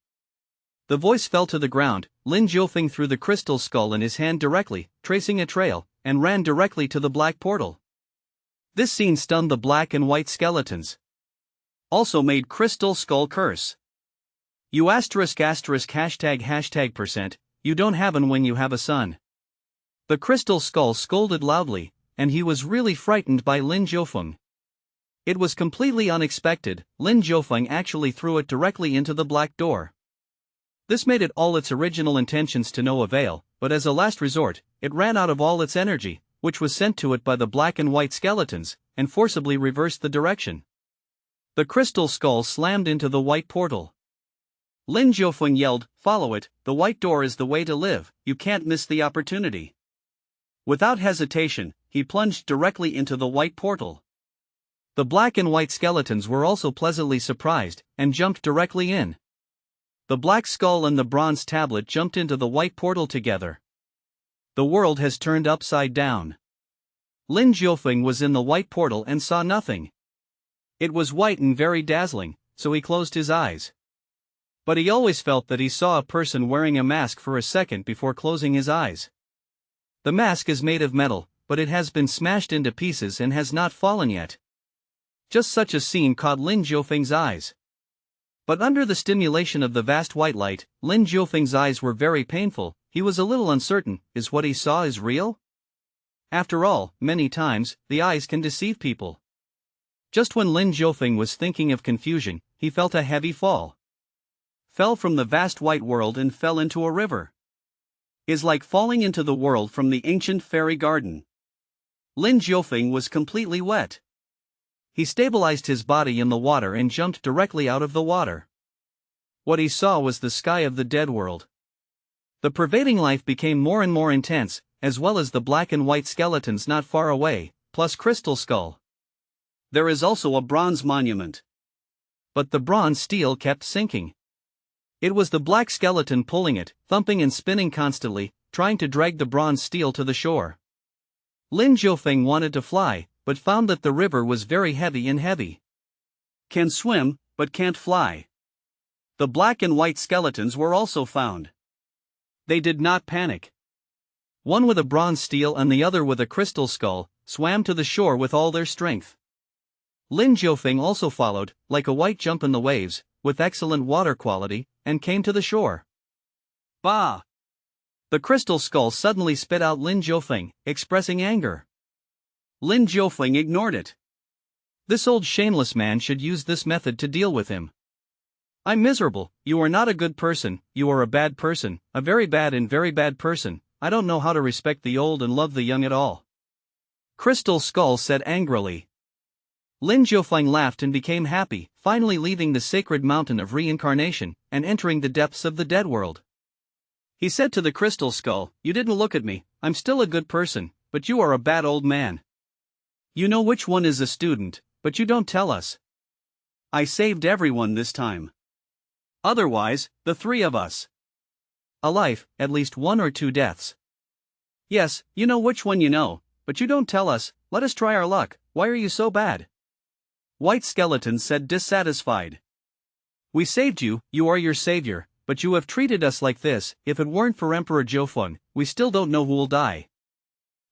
The voice fell to the ground. Lin Jiufeng threw the crystal skull in his hand directly, tracing a trail, and ran directly to the black portal. This scene stunned the black and white skeletons. Also made Crystal Skull curse. "You **##% you don't have an when you have a son." The crystal skull scolded loudly, and he was really frightened by Lin Jiufeng. It was completely unexpected. Lin Jiufeng actually threw it directly into the black door. This made it all its original intentions to no avail, but as a last resort, it ran out of all its energy, which was sent to it by the black and white skeletons, and forcibly reversed the direction. The crystal skull slammed into the white portal. Lin Jiufeng yelled, "Follow it, the white door is the way to live, you can't miss the opportunity." Without hesitation, he plunged directly into the white portal. The black and white skeletons were also pleasantly surprised, and jumped directly in. The black skull and the bronze tablet jumped into the white portal together. The world has turned upside down. Lin Jiufeng was in the white portal and saw nothing. It was white and very dazzling, so he closed his eyes. But he always felt that he saw a person wearing a mask for a second before closing his eyes. The mask is made of metal, but it has been smashed into pieces and has not fallen yet. Just such a scene caught Lin Jiufeng's eyes. But under the stimulation of the vast white light, Lin Jiufeng's eyes were very painful. He was a little uncertain, is what he saw is real? After all, many times, the eyes can deceive people. Just when Lin Jiufeng was thinking of confusion, he felt a heavy fall. Fell from the vast white world and fell into a river. Is like falling into the world from the ancient fairy garden. Lin Jiufeng was completely wet. He stabilized his body in the water and jumped directly out of the water. What he saw was the sky of the dead world. The pervading life became more and more intense, as well as the black and white skeletons not far away, plus Crystal Skull. There is also a bronze monument. But the bronze steel kept sinking. It was the black skeleton pulling it, thumping and spinning constantly, trying to drag the bronze steel to the shore. Lin Jiufeng wanted to fly, but found that the river was very heavy and heavy. Can swim, but can't fly. The black and white skeletons were also found. They did not panic. One with a bronze steel and the other with a crystal skull, swam to the shore with all their strength. Lin Jiufeng also followed, like a white jump in the waves, with excellent water quality, and came to the shore. Bah! The crystal skull suddenly spit out Lin Jiufeng, expressing anger. Lin Jiufeng ignored it. This old shameless man should use this method to deal with him. I'm miserable, you are not a good person, you are a bad person, a very bad and very bad person, I don't know how to respect the old and love the young at all. Crystal Skull said angrily. Lin Jiufeng laughed and became happy, finally leaving the sacred mountain of reincarnation, and entering the depths of the dead world. He said to the Crystal Skull, "You didn't look at me, I'm still a good person, but you are a bad old man. You know which one is a student, but you don't tell us. I saved everyone this time. Otherwise, the three of us. A life, at least 1 or 2 deaths. Yes, you know which one you know, but you don't tell us, let us try our luck, why are you so bad?" White Skeleton said dissatisfied. "We saved you, you are your savior, but you have treated us like this, if it weren't for Emperor Jiufeng, we still don't know who'll die."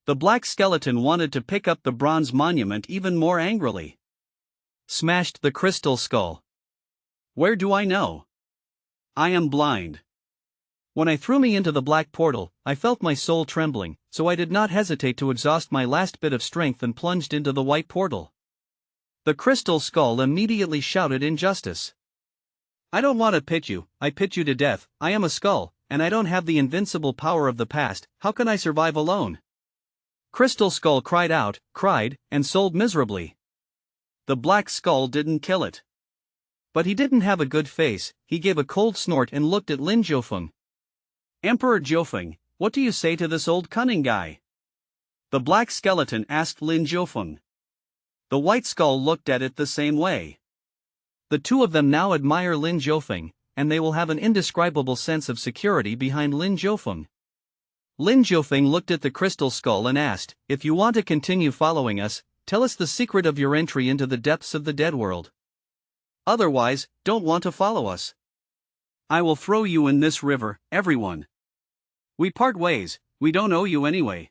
The black skeleton wanted to pick up the bronze monument even more angrily. Smashed the crystal skull. "Where do I know? I am blind. When I threw me into the black portal, I felt my soul trembling, so I did not hesitate to exhaust my last bit of strength and plunged into the white portal." The crystal skull immediately shouted injustice. "I don't want to pit you, I pit you to death, I am a skull, and I don't have the invincible power of the past, how can I survive alone?" Crystal Skull cried, and sold miserably. The black skull didn't kill it. But he didn't have a good face, he gave a cold snort and looked at Lin Jiufeng. "Emperor Jiufeng, what do you say to this old cunning guy?" The black skeleton asked Lin Jiufeng. The white skull looked at it the same way. The two of them now admire Lin Jiufeng, and they will have an indescribable sense of security behind Lin Jiufeng. Lin Jiufeng looked at the crystal skull and asked, "If you want to continue following us, tell us the secret of your entry into the depths of the dead world. Otherwise, don't want to follow us. I will throw you in this river, everyone. We part ways, we don't owe you anyway.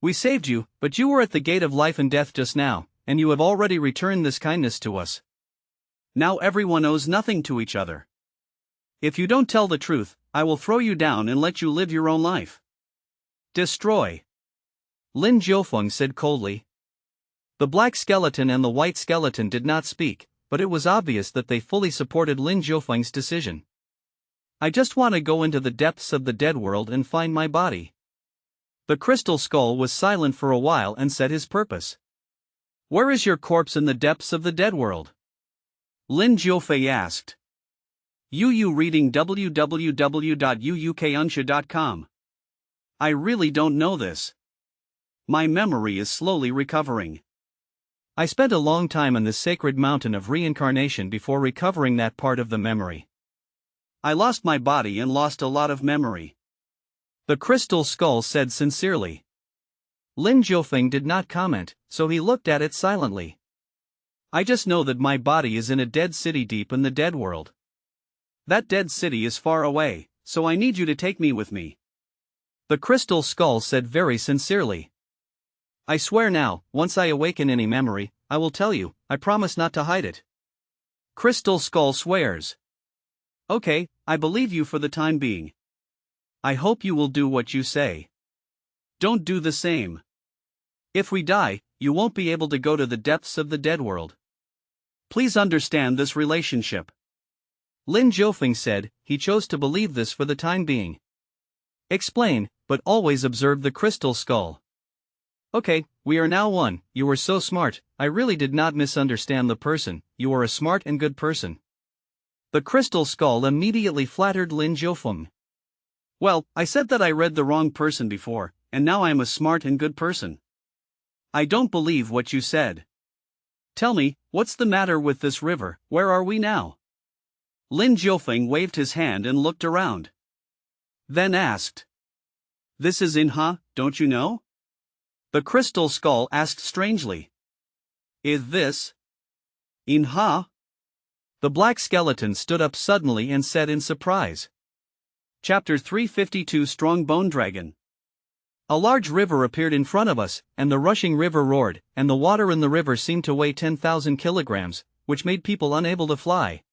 We saved you, but you were at the gate of life and death just now, and you have already returned this kindness to us. Now everyone owes nothing to each other. If you don't tell the truth, I will throw you down and let you live your own life. Destroy." Lin Jiufeng said coldly. The black skeleton and the white skeleton did not speak, but it was obvious that they fully supported Lin Jiufeng's decision. I just want to go into the depths of the dead world and find my body. The crystal skull was silent for a while and said his purpose. Where is your corpse in the depths of the dead world? Lin Jiufeng asked. You reading www.uukunsha.com. I really don't know this. My memory is slowly recovering. I spent a long time on this sacred mountain of reincarnation before recovering that part of the memory. I lost my body and lost a lot of memory. The crystal skull said sincerely. Lin Jiufeng did not comment, so he looked at it silently. I just know that my body is in a dead city deep in the dead world. That dead city is far away, so I need you to take me with me. The crystal skull said very sincerely. I swear now, once I awaken any memory, I will tell you, I promise not to hide it. Crystal skull swears. Okay, I believe you for the time being. I hope you will do what you say. Don't do the same. If we die, you won't be able to go to the depths of the dead world. Please understand this relationship. Lin Jiufeng said, he chose to believe this for the time being. Explain, but always observe the crystal skull. Okay, we are now one. You were so smart, I really did not misunderstand the person, you are a smart and good person. The crystal skull immediately flattered Lin Jiufeng. Well, I said that I read the wrong person before, and now I am a smart and good person. I don't believe what you said. Tell me, what's the matter with this river, where are we now? Lin Jiufeng waved his hand and looked around. Then asked. This is Inha, don't you know? The crystal skull asked strangely. Is this Inha? The black skeleton stood up suddenly and said in surprise. Chapter 352 Strong Bone Dragon. A large river appeared in front of us, and the rushing river roared, and the water in the river seemed to weigh 10,000 kilograms, which made people unable to fly.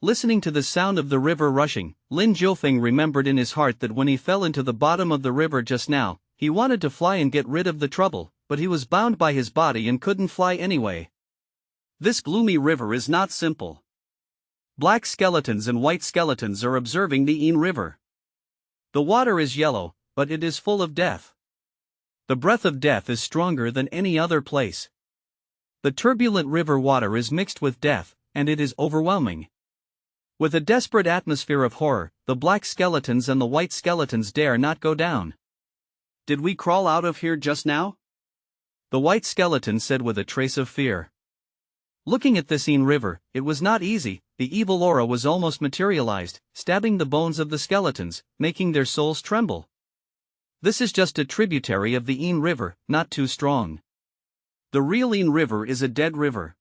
Listening to the sound of the river rushing, Lin Jiufeng remembered in his heart that when he fell into the bottom of the river just now, he wanted to fly and get rid of the trouble, but he was bound by his body and couldn't fly anyway. This gloomy river is not simple. Black skeletons and white skeletons are observing the Yin River. The water is yellow, but it is full of death. The breath of death is stronger than any other place. The turbulent river water is mixed with death, and it is overwhelming. With a desperate atmosphere of horror, the black skeletons and the white skeletons dare not go down. Did we crawl out of here just now? The white skeleton said with a trace of fear. Looking at this Yin River, it was not easy. The evil aura was almost materialized, stabbing the bones of the skeletons, making their souls tremble. This is just a tributary of the Yin River, not too strong. The real Yin River is a dead river.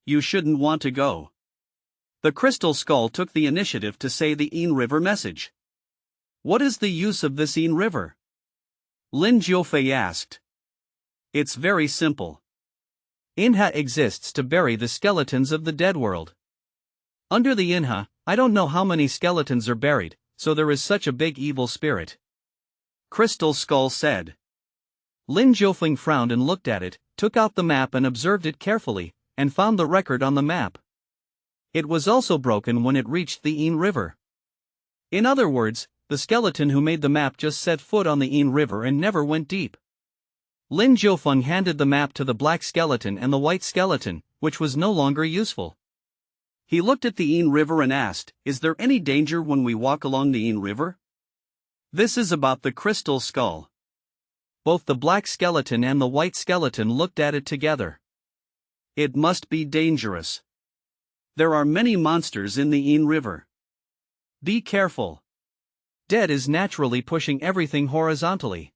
You shouldn't want to go. The crystal skull took the initiative to say the Yin River message. What is the use of this Yin River? Lin Jiufeng asked. It's very simple. Inha exists to bury the skeletons of the dead world. Under the Inha, I don't know how many skeletons are buried, so there is such a big evil spirit. Crystal Skull said. Lin Jiufeng frowned and looked at it, took out the map and observed it carefully, and found the record on the map. It was also broken when it reached the Yin River. In other words, the skeleton who made the map just set foot on the Yin River and never went deep. Lin Jiufeng handed the map to the black skeleton and the white skeleton, which was no longer useful. He looked at the Yin River and asked, is there any danger when we walk along the Yin River? This is about the crystal skull. Both the black skeleton and the white skeleton looked at it together. It must be dangerous. There are many monsters in the Yin River. Be careful. Dead is naturally pushing everything horizontally.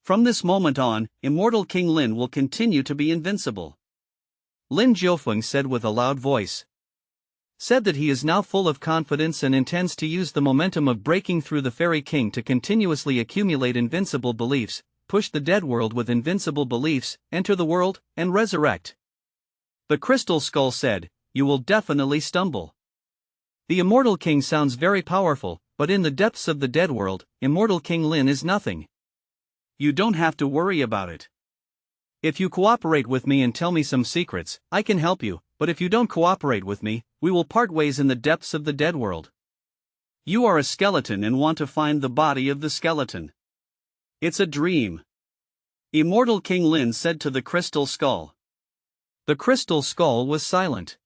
From this moment on, immortal King Lin will continue to be invincible. Lin Jiufeng said with a loud voice. Said that he is now full of confidence and intends to use the momentum of breaking through the Fairy King to continuously accumulate invincible beliefs, push the dead world with invincible beliefs, enter the world, and resurrect. The crystal skull said, you will definitely stumble. The immortal king sounds very powerful, but in the depths of the dead world, immortal King Lin is nothing. You don't have to worry about it. If you cooperate with me and tell me some secrets, I can help you, but if you don't cooperate with me, we will part ways in the depths of the dead world.
You are a skeleton and want to find the body of the skeleton. It's a dream. Immortal King Lin said to the crystal skull.
The crystal skull was silent.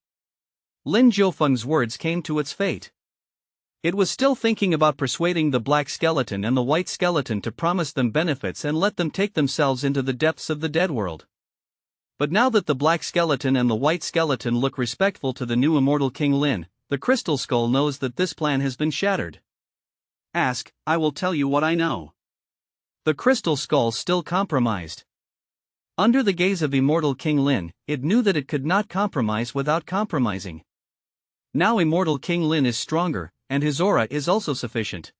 Lin Jiufeng's words came to its fate. It was still thinking about persuading the black skeleton and the white skeleton to promise them benefits and let them take themselves into the depths of the dead world. But now that the black skeleton and the white skeleton look respectful to the new immortal King Lin, the crystal skull knows that this plan has been shattered.
Ask, I will tell you what I know.
The crystal skull still compromised. Under the gaze of immortal King Lin, it knew that it could not compromise without compromising. Now immortal King Lin is stronger, and his aura is also sufficient.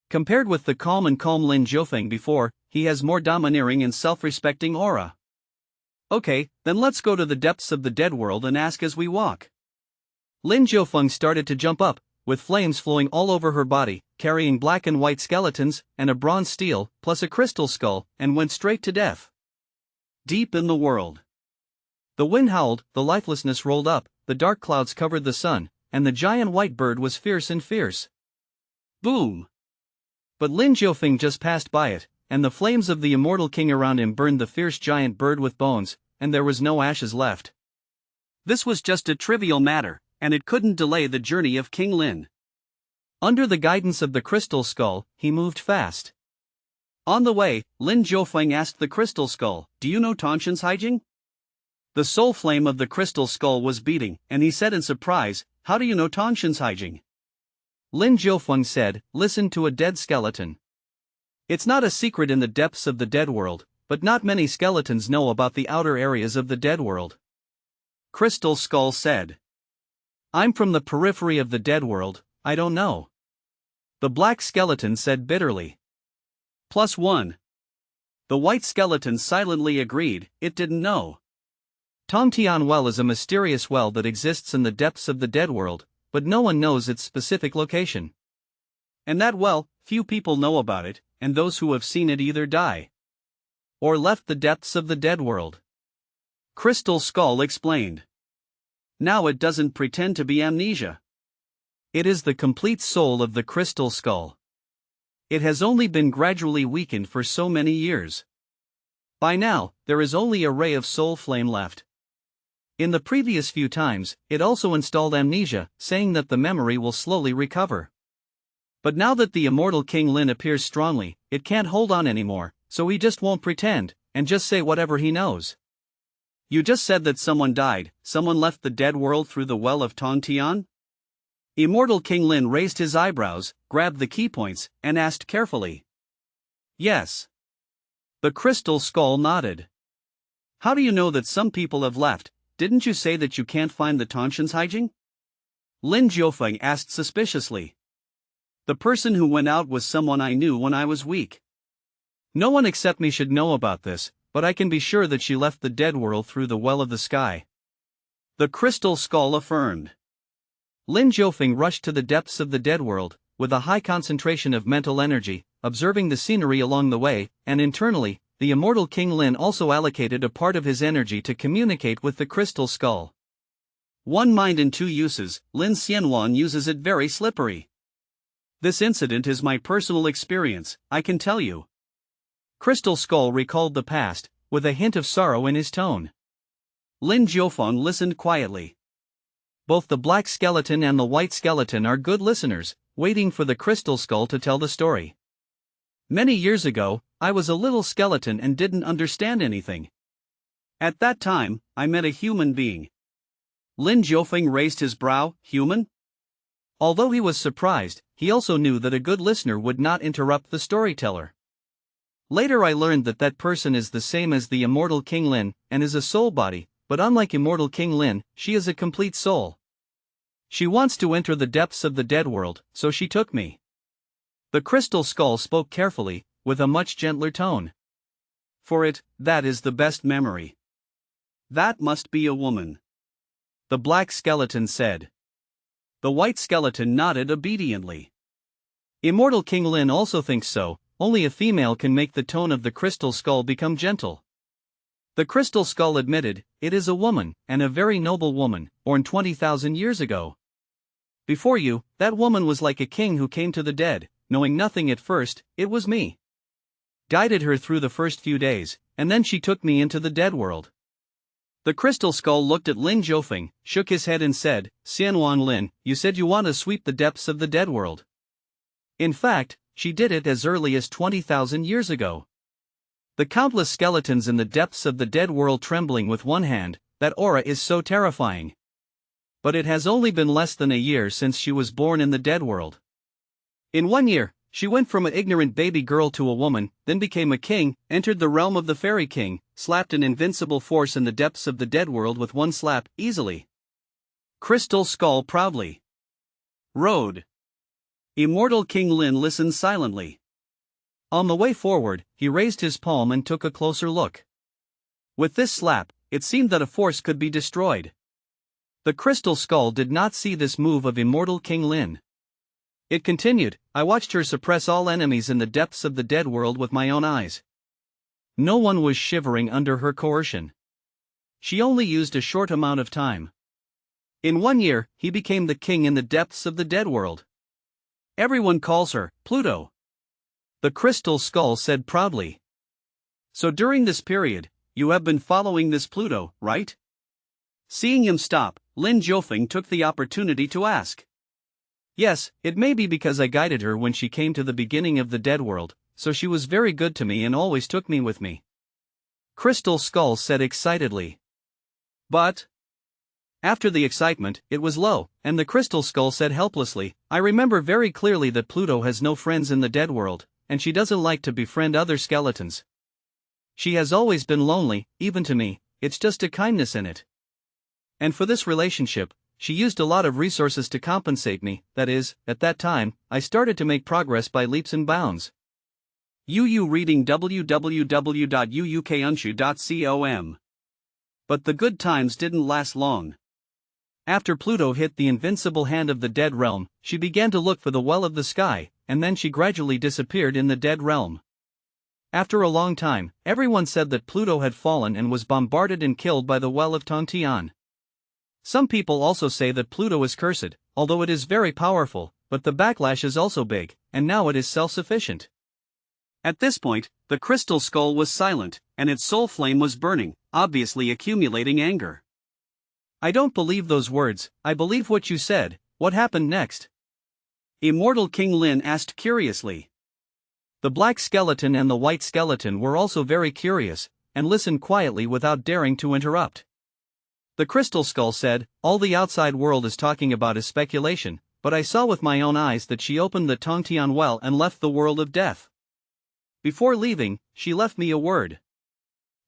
Compared with the calm Lin Jiufeng before, he has more domineering and self-respecting aura.
Okay, then let's go to the depths of the dead world and ask as we walk.
Lin Jiufeng started to jump up, with flames flowing all over her body, carrying black and white skeletons, and a bronze steel, plus a crystal skull, and went straight to death.
Deep in the world.
The wind howled, the lifelessness rolled up, the dark clouds covered the sun, and the giant white bird was fierce and fierce.
Boom!
But Lin Jiufeng just passed by it, and the flames of the immortal king around him burned the fierce giant bird with bones, and there was no ashes left.
This was just a trivial matter, and it couldn't delay the journey of King Lin.
Under the guidance of the crystal skull, he moved fast.
On the way, Lin Jiufeng asked the crystal skull, "Do you know Tongxin's Haijing?" The soul flame of the crystal skull was beating, and he said in surprise, "How do you know Tongxin's Haijing?"
Lin Jiufeng said, "Listen to a dead skeleton. It's not a secret in the depths of the dead world, but not many skeletons know about the outer areas of the dead world."
Crystal skull said,
"I'm from the periphery of the dead world, I don't know." The black skeleton said bitterly.
+1. The white skeleton silently agreed, it didn't know.
Tongtian Well is a mysterious well that exists in the depths of the dead world, but no one knows its specific location.
And that well, few people know about it, and those who have seen it either die
or left the depths of the dead world.
Crystal Skull explained. Now it doesn't pretend to be amnesia.
It is the complete soul of the crystal skull. It has only been gradually weakened for so many years. By now, there is only a ray of soul flame left. In the previous few times, it also installed amnesia, saying that the memory will slowly recover. But now that the immortal King Lin appears strongly, it can't hold on anymore, so he just won't pretend, and just say whatever he knows.
You just said that someone died, someone left the dead world through the well of Tongtian? Immortal King Lin raised his eyebrows, grabbed the key points, and asked carefully.
Yes.
The crystal skull nodded. How do you know that some people have left? Didn't you say that you can't find the Tongxin's Haijing? Lin Jiufeng asked suspiciously. The person who went out was someone I knew when I was weak.
No one except me should know about this, but I can be sure that she left the dead world through the well of the sky.
The crystal skull affirmed.
Lin Jiufeng rushed to the depths of the dead world, with a high concentration of mental energy, observing the scenery along the way, and internally, the immortal King Lin also allocated a part of his energy to communicate with the crystal skull.
One mind in two uses, Lin Xuanhuang uses it very slippery. This incident is my personal experience, I can tell you.
Crystal Skull recalled the past, with a hint of sorrow in his tone.
Lin Jiufeng listened quietly.
Both the black skeleton and the white skeleton are good listeners, waiting for the crystal skull to tell the story. Many years ago, I was a little skeleton and didn't understand anything.
At that time, I met a human being. Lin Jiufeng raised his brow, human?
Although he was surprised, he also knew that a good listener would not interrupt the storyteller. Later I learned that that person is the same as the immortal King Lin, and is a soul body, but unlike immortal King Lin, she is a complete soul. She wants to enter the depths of the dead world, so she took me. The crystal skull spoke carefully, with a much gentler tone.
For it, that is the best memory. That must be a woman.
The black skeleton said.
The white skeleton nodded obediently.
Immortal King Lin also thinks so, only a female can make the tone of the crystal skull become gentle. The crystal skull admitted, "It is a woman, and a very noble woman, born 20,000 years ago. Before you, that woman was like a king who came to the dead, knowing nothing at first. It was me. Guided her through the first few days, and then she took me into the dead world." The crystal skull looked at Lin Jiufeng, shook his head and said, "Xuanhuang Lin, you said you want to sweep the depths of the dead world. In fact, she did it as early as 20,000 years ago. The countless skeletons in the depths of the dead world trembling with one hand, that aura is so terrifying. But it has only been less than a year since she was born in the dead world. In 1 year, she went from an ignorant baby girl to a woman, then became a king, entered the realm of the fairy king, slapped an invincible force in the depths of the dead world with one slap, easily." Crystal Skull proudly rode. Immortal King Lin listened silently. On the way forward, he raised his palm and took a closer look. With this slap, it seemed that a force could be destroyed. The crystal skull did not see this move of immortal King Lin. It continued, "I watched her suppress all enemies in the depths of the dead world with my own eyes. No one was shivering under her coercion. She only used a short amount of time. In 1 year, he became the king in the depths of the dead world. Everyone calls her Pluto." The crystal skull said proudly. "So during this period, you have been following this Pluto, right?" Seeing him stop, Lin Jiufeng took the opportunity to ask. "Yes, it may be because I guided her when she came to the beginning of the dead world, so she was very good to me and always took me with me." Crystal Skull said excitedly. "But..." After the excitement, it was low, and the crystal skull said helplessly, "I remember very clearly that Pluto has no friends in the dead world, and she doesn't like to befriend other skeletons. She has always been lonely, even to me. It's just a kindness in it. And for this relationship, she used a lot of resources to compensate me. That is, at that time, I started to make progress by leaps and bounds." UU reading www.uukunshu.com. But the good times didn't last long. After Pluto hit the invincible hand of the dead realm, she began to look for the well of the sky, and then she gradually disappeared in the dead realm. After a long time, everyone said that Pluto had fallen and was bombarded and killed by the well of Tontian. Some people also say that Pluto is cursed, although it is very powerful, but the backlash is also big, and now it is self-sufficient. At this point, the crystal skull was silent, and its soul flame was burning, obviously accumulating anger. "I don't believe those words, I believe what you said. What happened next?" Immortal King Lin asked curiously. The black skeleton and the white skeleton were also very curious, and listened quietly without daring to interrupt. The crystal skull said, "All the outside world is talking about is speculation, but I saw with my own eyes that she opened the Tongtian well and left the world of death. Before leaving, she left me a word."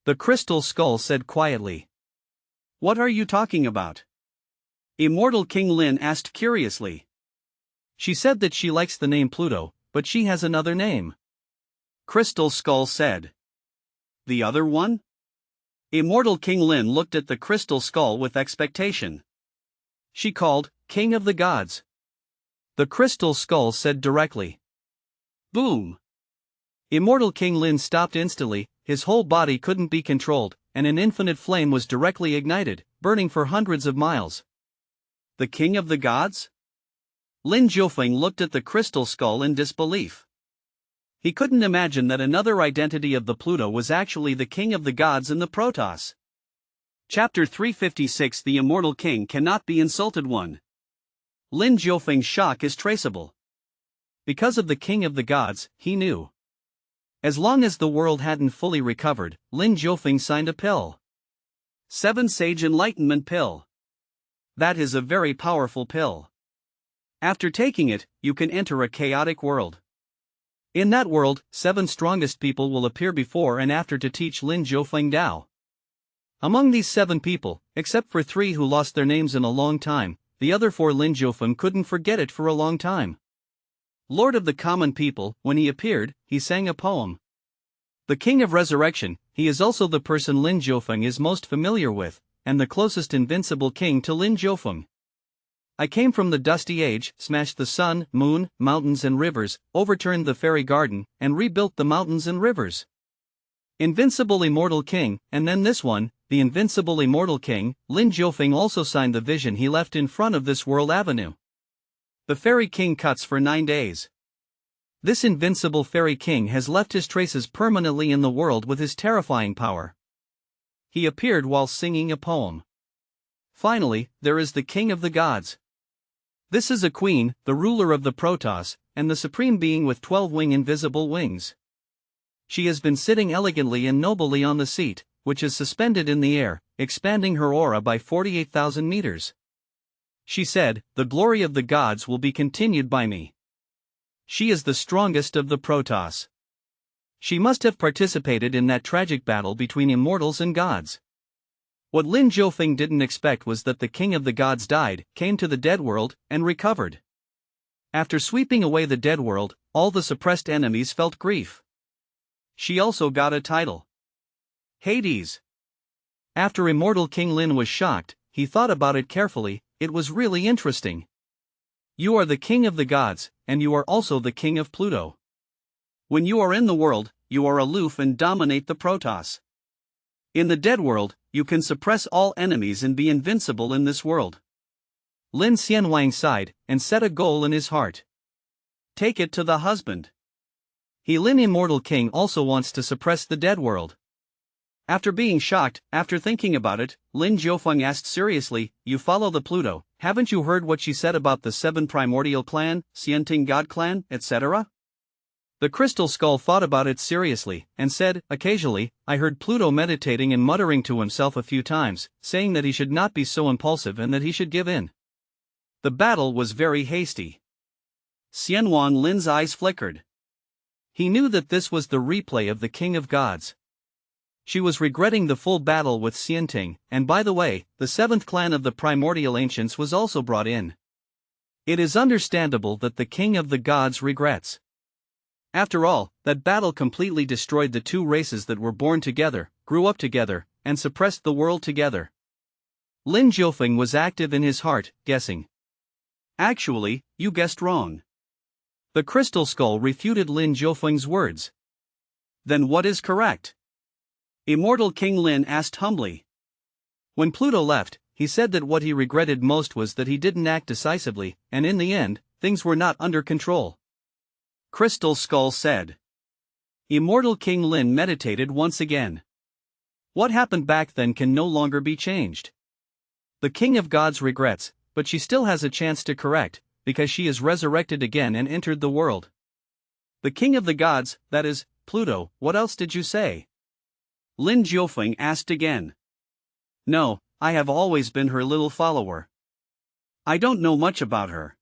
The crystal skull said quietly. "What are you talking about?" Immortal King Lin asked curiously. "She said that she likes the name Pluto, but she has another name." Crystal Skull said. "The other one?" Immortal King Lin looked at the crystal skull with expectation. "She called King of the Gods." The crystal skull said directly. Boom! Immortal King Lin stopped instantly. His whole body couldn't be controlled, and an infinite flame was directly ignited, burning for hundreds of miles. The King of the Gods? Lin Jiufeng looked at the crystal skull in disbelief. He couldn't imagine that another identity of the Pluto was actually the King of the Gods in the Protoss. Chapter 356 The Immortal King Cannot Be Insulted 1. Lin Jiufeng's shock is traceable. Because of the King of the Gods, he knew. As long as the world hadn't fully recovered, Lin Jiufeng signed a pill. 7 Sage Enlightenment Pill. That is a very powerful pill. After taking it, you can enter a chaotic world. In that world, 7 strongest people will appear before and after to teach Lin Jiufeng Dao. Among these 7 people, except for 3 who lost their names in a long time, the other 4 Lin Jiufeng couldn't forget it for a long time. Lord of the common people, when he appeared, he sang a poem. The King of Resurrection, he is also the person Lin Jiufeng is most familiar with, and the closest invincible king to Lin Jiufeng. I came from the dusty age, smashed the sun, moon, mountains and rivers, overturned the fairy garden, and rebuilt the mountains and rivers. Invincible Immortal King, and then this one, the Invincible Immortal King. Lin Jiufeng also signed the vision he left in front of this world avenue. The Fairy King cuts for 9 days. This invincible Fairy King has left his traces permanently in the world with his terrifying power. He appeared while singing a poem. Finally, there is the King of the Gods. This is a queen, the ruler of the Protoss, and the supreme being with 12 invisible wings. She has been sitting elegantly and nobly on the seat, which is suspended in the air, expanding her aura by 48,000 meters. She said, "The glory of the gods will be continued by me." She is the strongest of the Protoss. She must have participated in that tragic battle between immortals and gods. What Lin Jiufeng didn't expect was that the king of the gods died, came to the dead world, and recovered. After sweeping away the dead world, all the suppressed enemies felt grief. She also got a title. Hades. After Immortal King Lin was shocked, he thought about it carefully. It was really interesting. You are the king of the gods, and you are also the king of Pluto. When you are in the world, you are aloof and dominate the Protoss. In the dead world, you can suppress all enemies and be invincible in this world. Lin Xuanhuang sighed, and set a goal in his heart. Take it to the husband. Lin Immortal King also wants to suppress the dead world. After being shocked, after thinking about it, Lin Jiufeng asked seriously, "You follow the Pluto, haven't you heard what she said about the 7 primordial clan, Feathering God clan, etc.? The Crystal Skull thought about it seriously, and said, "Occasionally, I heard Pluto meditating and muttering to himself a few times, saying that he should not be so impulsive and that he should give in." The battle was very hasty. Xuanhuang Lin's eyes flickered. He knew that this was the replay of the King of Gods. She was regretting the full battle with Xianting, and by the way, the 7th clan of the primordial ancients was also brought in. It is understandable that the King of the Gods regrets. After all, that battle completely destroyed the 2 races that were born together, grew up together, and suppressed the world together. Lin Jiufeng was active in his heart, guessing. Actually, you guessed wrong. The Crystal Skull refuted Lin Jiufeng's words. Then what is correct? Immortal King Lin asked humbly. When Pluto left, he said that what he regretted most was that he didn't act decisively, and in the end, things were not under control. Crystal Skull said. Immortal King Lin meditated once again. What happened back then can no longer be changed. The King of Gods regrets, but she still has a chance to correct, because she is resurrected again and entered the world. The King of the Gods, that is, Pluto. What else did you say? Lin Jiufeng asked again. No, I have always been her little follower. I don't know much about her.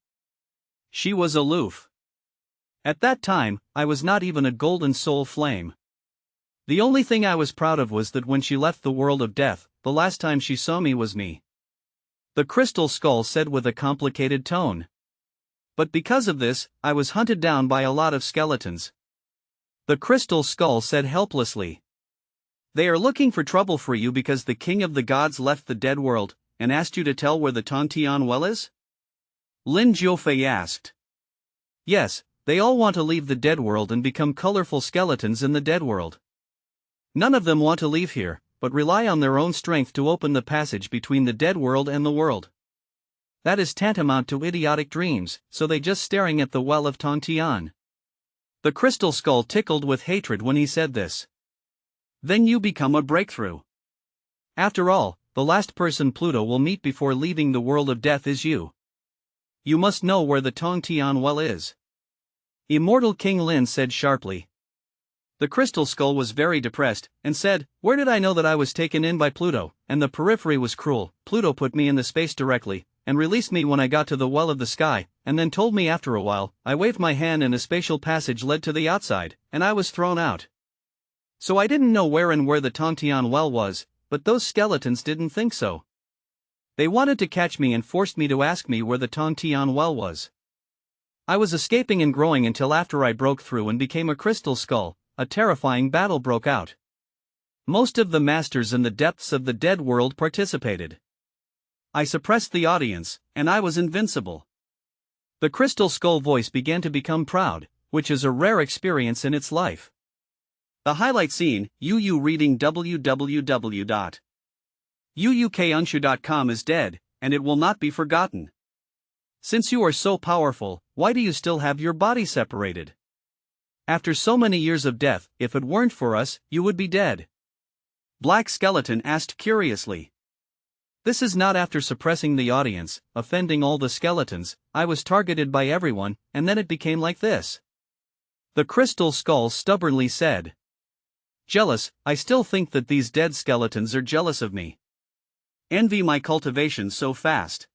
She was aloof. At that time, I was not even a golden soul flame. The only thing I was proud of was that when she left the world of death, the last time she saw me was me. The Crystal Skull said with a complicated tone. But because of this, I was hunted down by a lot of skeletons. The Crystal Skull said helplessly. They are looking for trouble for you because the King of the Gods left the dead world, and asked you to tell where the Tongtian well is? Lin Jiufeng asked. Yes, they all want to leave the dead world and become colorful skeletons in the dead world. None of them want to leave here, but rely on their own strength to open the passage between the dead world and the world. That is tantamount to idiotic dreams, so they just staring at the well of Tongtian. The Crystal Skull tickled with hatred when he said this. Then you become a breakthrough. After all, the last person Pluto will meet before leaving the world of death is you. You must know where the Tongtian well is. Immortal King Lin said sharply. The Crystal Skull was very depressed, and said, "Where did I know that I was taken in by Pluto, and the periphery was cruel? Pluto put me in the space directly, and released me when I got to the well of the sky, and then told me after a while. I waved my hand and a spatial passage led to the outside, and I was thrown out. So I didn't know where the Tongtian well was, but those skeletons didn't think so. They wanted to catch me and forced me to ask me where the Tongtian well was. I was escaping and growing until after I broke through and became a Crystal Skull, a terrifying battle broke out. Most of the masters in the depths of the dead world participated. I suppressed the audience, and I was invincible." The Crystal Skull voice began to become proud, which is a rare experience in its life.
The highlight scene, UU reading www.uukunshu.com is dead, and it will not be forgotten. Since you are so powerful, why do you still have your body separated? After so many years of death, if it weren't for us, you would be dead. Black Skeleton asked curiously. This is not after suppressing the audience, offending all the skeletons. I was targeted by everyone, and then it became like this. The Crystal Skull stubbornly said. Jealous, I still think that these dead skeletons are jealous of me. Envy my cultivation so fast.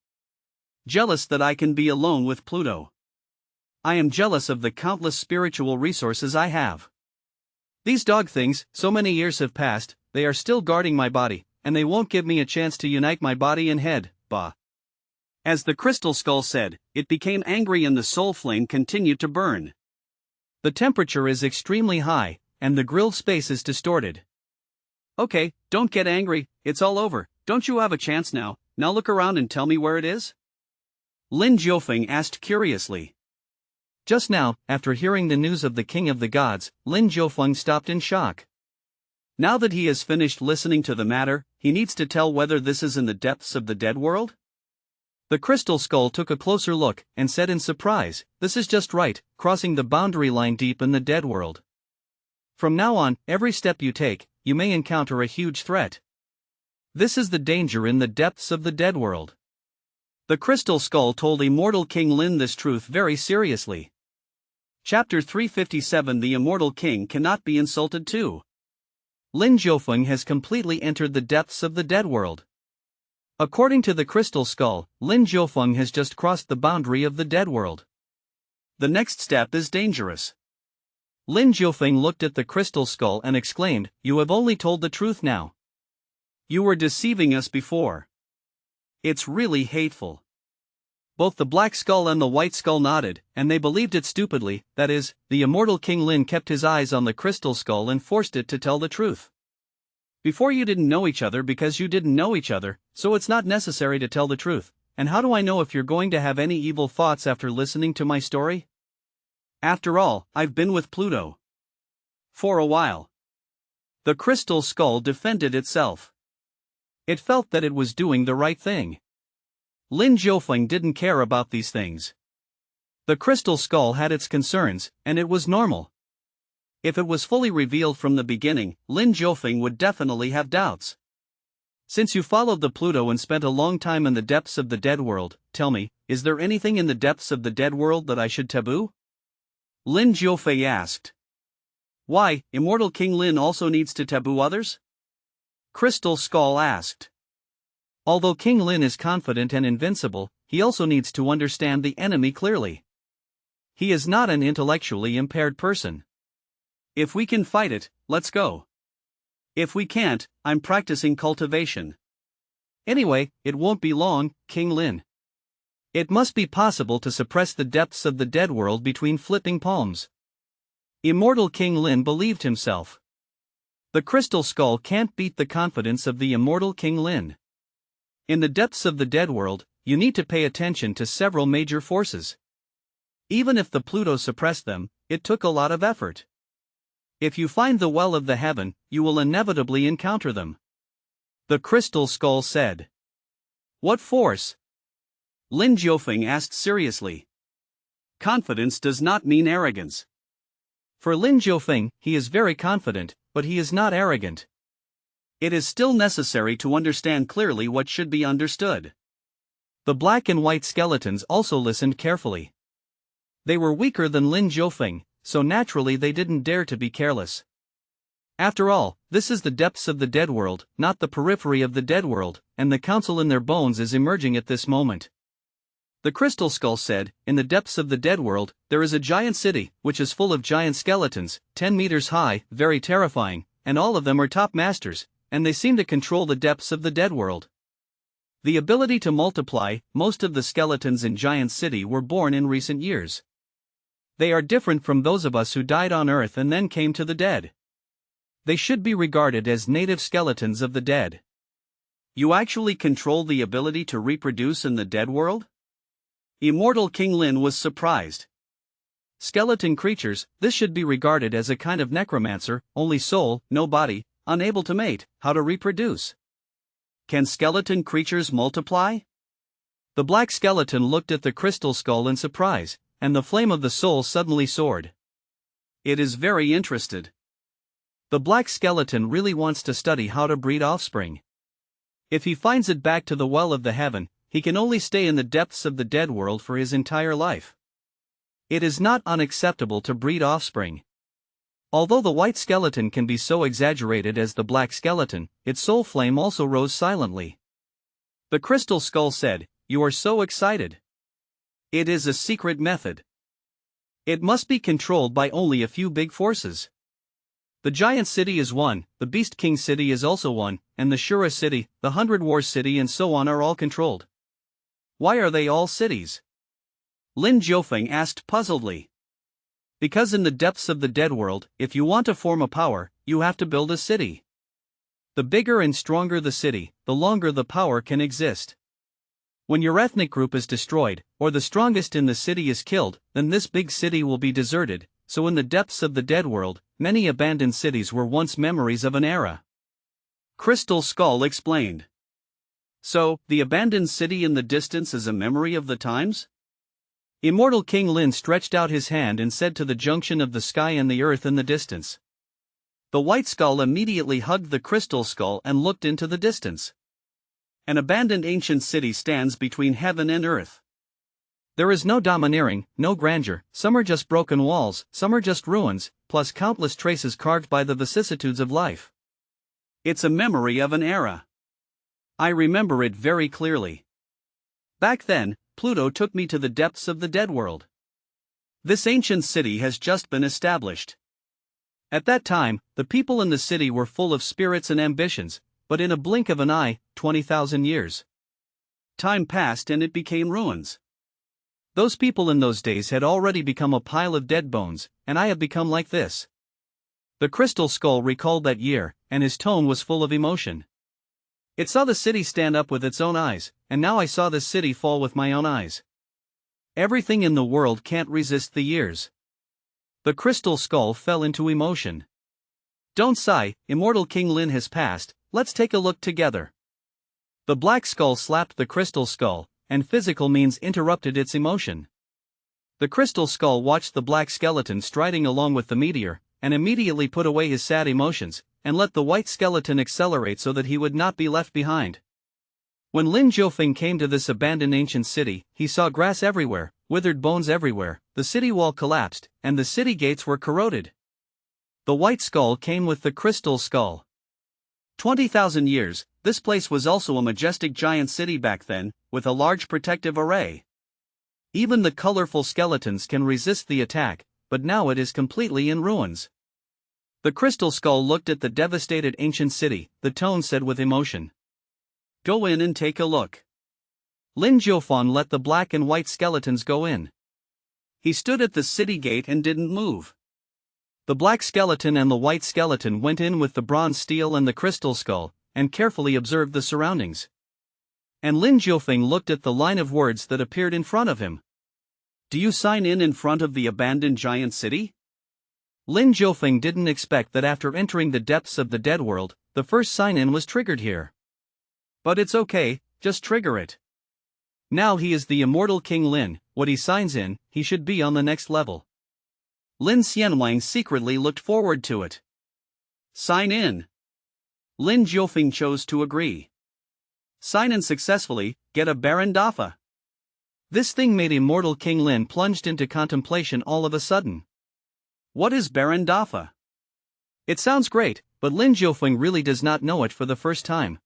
Jealous that I can be alone with Pluto. I am jealous of the countless spiritual resources I have. These dog things, so many years have passed, they are still guarding my body, and they won't give me a chance to unite my body and head, bah. As the Crystal Skull said, it became angry and the soul flame continued to burn. The temperature is extremely high, and the grilled space is distorted. Okay, don't get angry, it's all over, don't you have a chance now? Now look around and tell me where it is? Lin Jiufeng asked curiously. Just now, after hearing the news of the King of the Gods, Lin Jiufeng stopped in shock. Now that he has finished listening to the matter, he needs to tell whether this is in the depths of the dead world? The Crystal Skull took a closer look, and said in surprise, this is just right, crossing the boundary line deep in the dead world. From now on, every step you take, you may encounter a huge threat. This is the danger in the depths of the dead world. The Crystal Skull told Immortal King Lin this truth very seriously. Chapter 357 The Immortal King Cannot Be Insulted Too. Lin Jiufeng has completely entered the depths of the dead world. According to the Crystal Skull, Lin Jiufeng has just crossed the boundary of the dead world. The next step is dangerous. Lin Jiufeng looked at the Crystal Skull and exclaimed, you have only told the truth now. You were deceiving us before. It's really hateful. Both the Black Skull and the White Skull nodded, and they believed it stupidly, that is, the immortal King Lin kept his eyes on the Crystal Skull and forced it to tell the truth. Before you didn't know each other because you didn't know each other, so it's not necessary to tell the truth, and how do I know if you're going to have any evil thoughts after listening to my story? After all, I've been with Pluto. For a while. The Crystal Skull defended itself. It felt that it was doing the right thing. Lin Jiufeng didn't care about these things. The Crystal Skull had its concerns, and it was normal. If it was fully revealed from the beginning, Lin Jiufeng would definitely have doubts. Since you followed the Pluto and spent a long time in the depths of the dead world, tell me, is there anything in the depths of the dead world that I should taboo? Lin Jiufeng asked. Why, Immortal King Lin also needs to taboo others? Crystal Skull asked. Although King Lin is confident and invincible, he also needs to understand the enemy clearly. He is not an intellectually impaired person. If we can fight it, let's go. If we can't, I'm practicing cultivation. Anyway, it won't be long, King Lin. It must be possible to suppress the depths of the dead world between flipping palms. Immortal King Lin believed himself. The Crystal Skull can't beat the confidence of the Immortal King Lin. In the depths of the dead world, you need to pay attention to several major forces. Even if the Pluto suppressed them, it took a lot of effort. If you find the well of the heaven, you will inevitably encounter them. The Crystal Skull said. What force? Lin Jiufeng asked seriously. Confidence does not mean arrogance. For Lin Jiufeng, he is very confident, but he is not arrogant. It is still necessary to understand clearly what should be understood. The black and white skeletons also listened carefully. They were weaker than Lin Jiufeng, so naturally they didn't dare to be careless. After all, this is the depths of the dead world, not the periphery of the dead world, and the council in their bones is emerging at this moment. The Crystal Skull said, in the depths of the dead world, there is a giant city, which is full of giant skeletons, 10 meters high, very terrifying, and all of them are top masters, and they seem to control the depths of the dead world. The ability to multiply, most of the skeletons in Giant City were born in recent years. They are different from those of us who died on Earth and then came to the dead. They should be regarded as native skeletons of the dead. You actually control the ability to reproduce in the dead world? Immortal King Lin was surprised.
Skeleton creatures, this should be regarded as a kind of necromancer, only soul, no body, unable to mate, how to reproduce. Can skeleton creatures multiply? The black skeleton looked at the crystal skull in surprise, and the flame of the soul suddenly soared. It is very interested. The black skeleton really wants to study how to breed offspring. If he finds it back to the well of the heaven, he can only stay in the depths of the dead world for his entire life. It is not unacceptable to breed offspring. Although the white skeleton can be so exaggerated as the black skeleton, its soul flame also rose silently. The crystal skull said, "You are so excited. It is a secret method. It must be controlled by only a few big forces. The giant city is one, the beast king city is also one, and the Shura city, the 100 Wars city and so on are all controlled." Why are they all cities? Lin Jiufeng asked puzzledly. Because in the depths of the dead world, if you want to form a power, you have to build a city. The bigger and stronger the city, the longer the power can exist. When your ethnic group is destroyed, or the strongest in the city is killed, then this big city will be deserted. So in the depths of the dead world, many abandoned cities were once memories of an era. Crystal Skull explained. So, the abandoned city in the distance is a memory of the times? Immortal King Lin stretched out his hand and said to the junction of the sky and the earth in the distance. The white skull immediately hugged the crystal skull and looked into the distance. An abandoned ancient city stands between heaven and earth. There is no domineering, no grandeur, some are just broken walls, some are just ruins, plus countless traces carved by the vicissitudes of life. It's a memory of an era. I remember it very clearly. Back then, Pluto took me to the depths of the dead world. This ancient city has just been established. At that time, the people in the city were full of spirits and ambitions, but in a blink of an eye, 20,000 years. Time passed and it became ruins. Those people in those days had already become a pile of dead bones, and I have become like this. The crystal skull recalled that year, and his tone was full of emotion. It saw the city stand up with its own eyes, and now I saw this city fall with my own eyes. Everything in the world can't resist the years. The crystal skull fell into emotion. Don't sigh, Immortal King Lin has passed, let's take a look together. The black skull slapped the crystal skull, and physical means interrupted its emotion. The crystal skull watched the black skeleton striding along with the meteor, and immediately put away his sad emotions, and let the white skeleton accelerate so that he would not be left behind. When Lin Jiufeng came to this abandoned ancient city, he saw grass everywhere, withered bones everywhere, the city wall collapsed, and the city gates were corroded. The white skull came with the crystal skull. 20,000 years, this place was also a majestic giant city back then, with a large protective array. Even the colorful skeletons can resist the attack, but now it is completely in ruins. The crystal skull looked at the devastated ancient city, the tone said with emotion. Go in and take a look. Lin Jiufeng let the black and white skeletons go in. He stood at the city gate and didn't move. The black skeleton and the white skeleton went in with the bronze steel and the crystal skull, and carefully observed the surroundings. And Lin Jiufeng looked at the line of words that appeared in front of him. Do you sign in front of the abandoned giant city? Lin Jiufeng didn't expect that after entering the depths of the dead world, the first sign-in was triggered here. But it's okay, just trigger it. Now he is the immortal King Lin, what he signs in, he should be on the next level. Lin Xuanhuang secretly looked forward to it. Sign in. Lin Jiufeng chose to agree. Sign in successfully, get a Baron Dafa. This thing made immortal King Lin plunged into contemplation all of a sudden. What is Baron Dafa? It sounds great, but Lin Jiufeng really does not know it for the first time.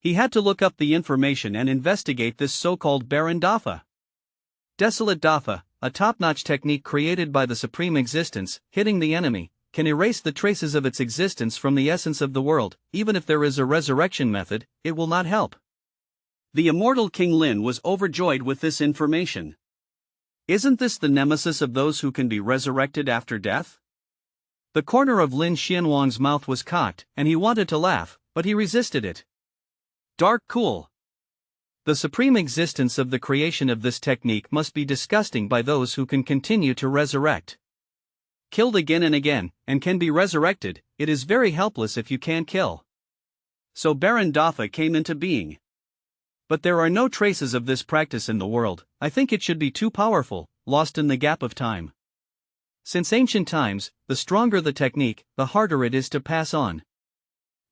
He had to look up the information and investigate this so-called Baron Dafa. Desolate Dafa, a top-notch technique created by the Supreme Existence, hitting the enemy, can erase the traces of its existence from the essence of the world. Even if there is a resurrection method, it will not help. The immortal King Lin was overjoyed with this information. Isn't this the nemesis of those who can be resurrected after death? The corner of Lin Xuanhuang's mouth was cocked, and he wanted to laugh, but he resisted it. Dark cool. The supreme existence of the creation of this technique must be disgusting by those who can continue to resurrect. Killed again and again, and can be resurrected, it is very helpless if you can't kill. So Baron Dafa came into being. But there are no traces of this practice in the world. I think it should be too powerful, lost in the gap of time. Since ancient times, the stronger the technique, the harder it is to pass on.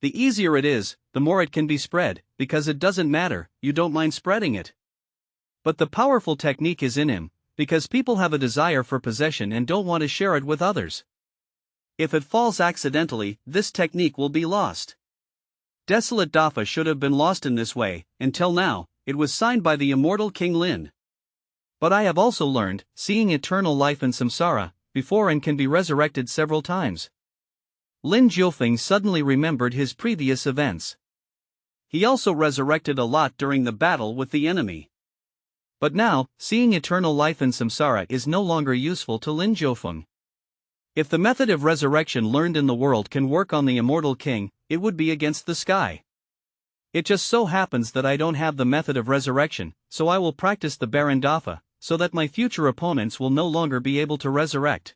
The easier it is, the more it can be spread, because it doesn't matter, you don't mind spreading it. But the powerful technique is in him, because people have a desire for possession and don't want to share it with others. If it falls accidentally, this technique will be lost. Desolate Dafa should have been lost in this way. Until now, it was signed by the immortal King Lin. But I have also learned, seeing eternal life in samsara, before and can be resurrected several times. Lin Jiufeng suddenly remembered his previous events. He also resurrected a lot during the battle with the enemy. But now, seeing eternal life in samsara is no longer useful to Lin Jiufeng. If the method of resurrection learned in the world can work on the immortal king, it would be against the sky. It just so happens that I don't have the method of resurrection, so I will practice the Baron Dafa, so that my future opponents will no longer be able to resurrect.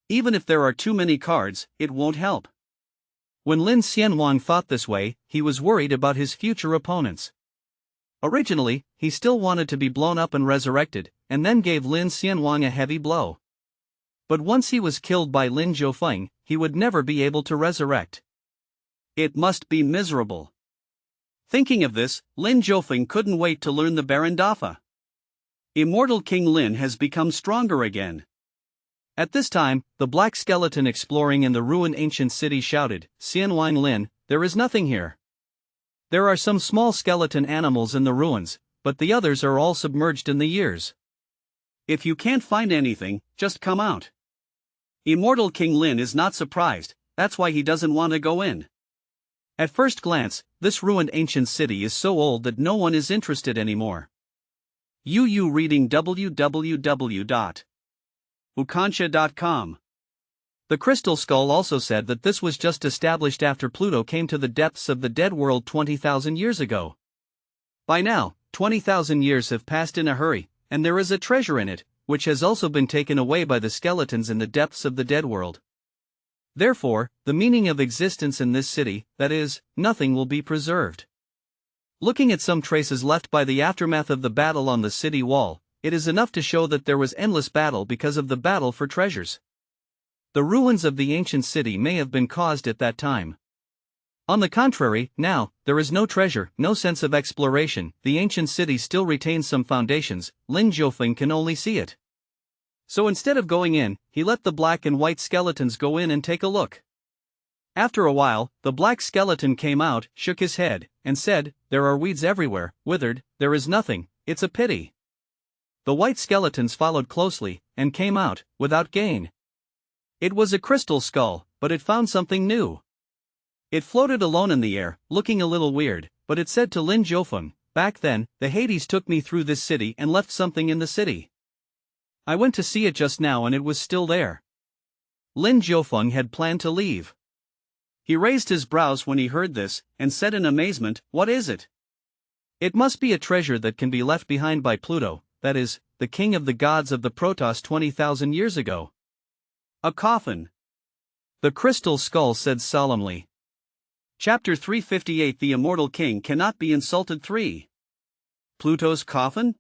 Even if there are too many cards, it won't help. When Lin Xuanhuang thought this way, he was worried about his future opponents. Originally, he still wanted to be blown up and resurrected, and then gave Lin Xuanhuang a heavy blow. But once he was killed by Lin Jiufeng, he would never be able to resurrect. It must be miserable. Thinking of this, Lin Jiufeng couldn't wait to learn the Baron Dafa. Immortal King Lin has become stronger again. At this time, the black skeleton exploring in the ruined ancient city shouted, "Xuanhuang Lin, there is nothing here. There are some small skeleton animals in the ruins, but the others are all submerged in the years. If you can't find anything, just come out." Immortal King Lin is not surprised, that's why he doesn't want to go in. At first glance, this ruined ancient city is so old that no one is interested anymore. UU reading www.ukansha.com. The Crystal Skull also said that this was just established after Pluto came to the depths of the dead world 20,000 years ago. By now, 20,000 years have passed in a hurry, and there is a treasure in it, which has also been taken away by the skeletons in the depths of the dead world. Therefore, the meaning of existence in this city, that is, nothing will be preserved. Looking at some traces left by the aftermath of the battle on the city wall, it is enough to show that there was endless battle because of the battle for treasures. The ruins of the ancient city may have been caused at that time. On the contrary, now, there is no treasure, no sense of exploration, the ancient city still retains some foundations, Lin Jiufeng can only see it. So instead of going in, he let the black and white skeletons go in and take a look. After a while, the black skeleton came out, shook his head, and said, "There are weeds everywhere, withered, there is nothing, it's a pity." The white skeletons followed closely, and came out, without gain. It was a crystal skull, but it found something new. It floated alone in the air, looking a little weird, but it said to Lin Jiufeng, "Back then, the Hades took me through this city and left something in the city. I went to see it just now and it was still there." Lin Jiufeng had planned to leave. He raised his brows when he heard this, and said in amazement, "What is it?" "It must be a treasure that can be left behind by Pluto, that is, the king of the gods of the Protoss 20,000 years ago." "A coffin," the crystal skull said solemnly. Chapter 358 The Immortal King Cannot Be Insulted 3. Pluto's coffin?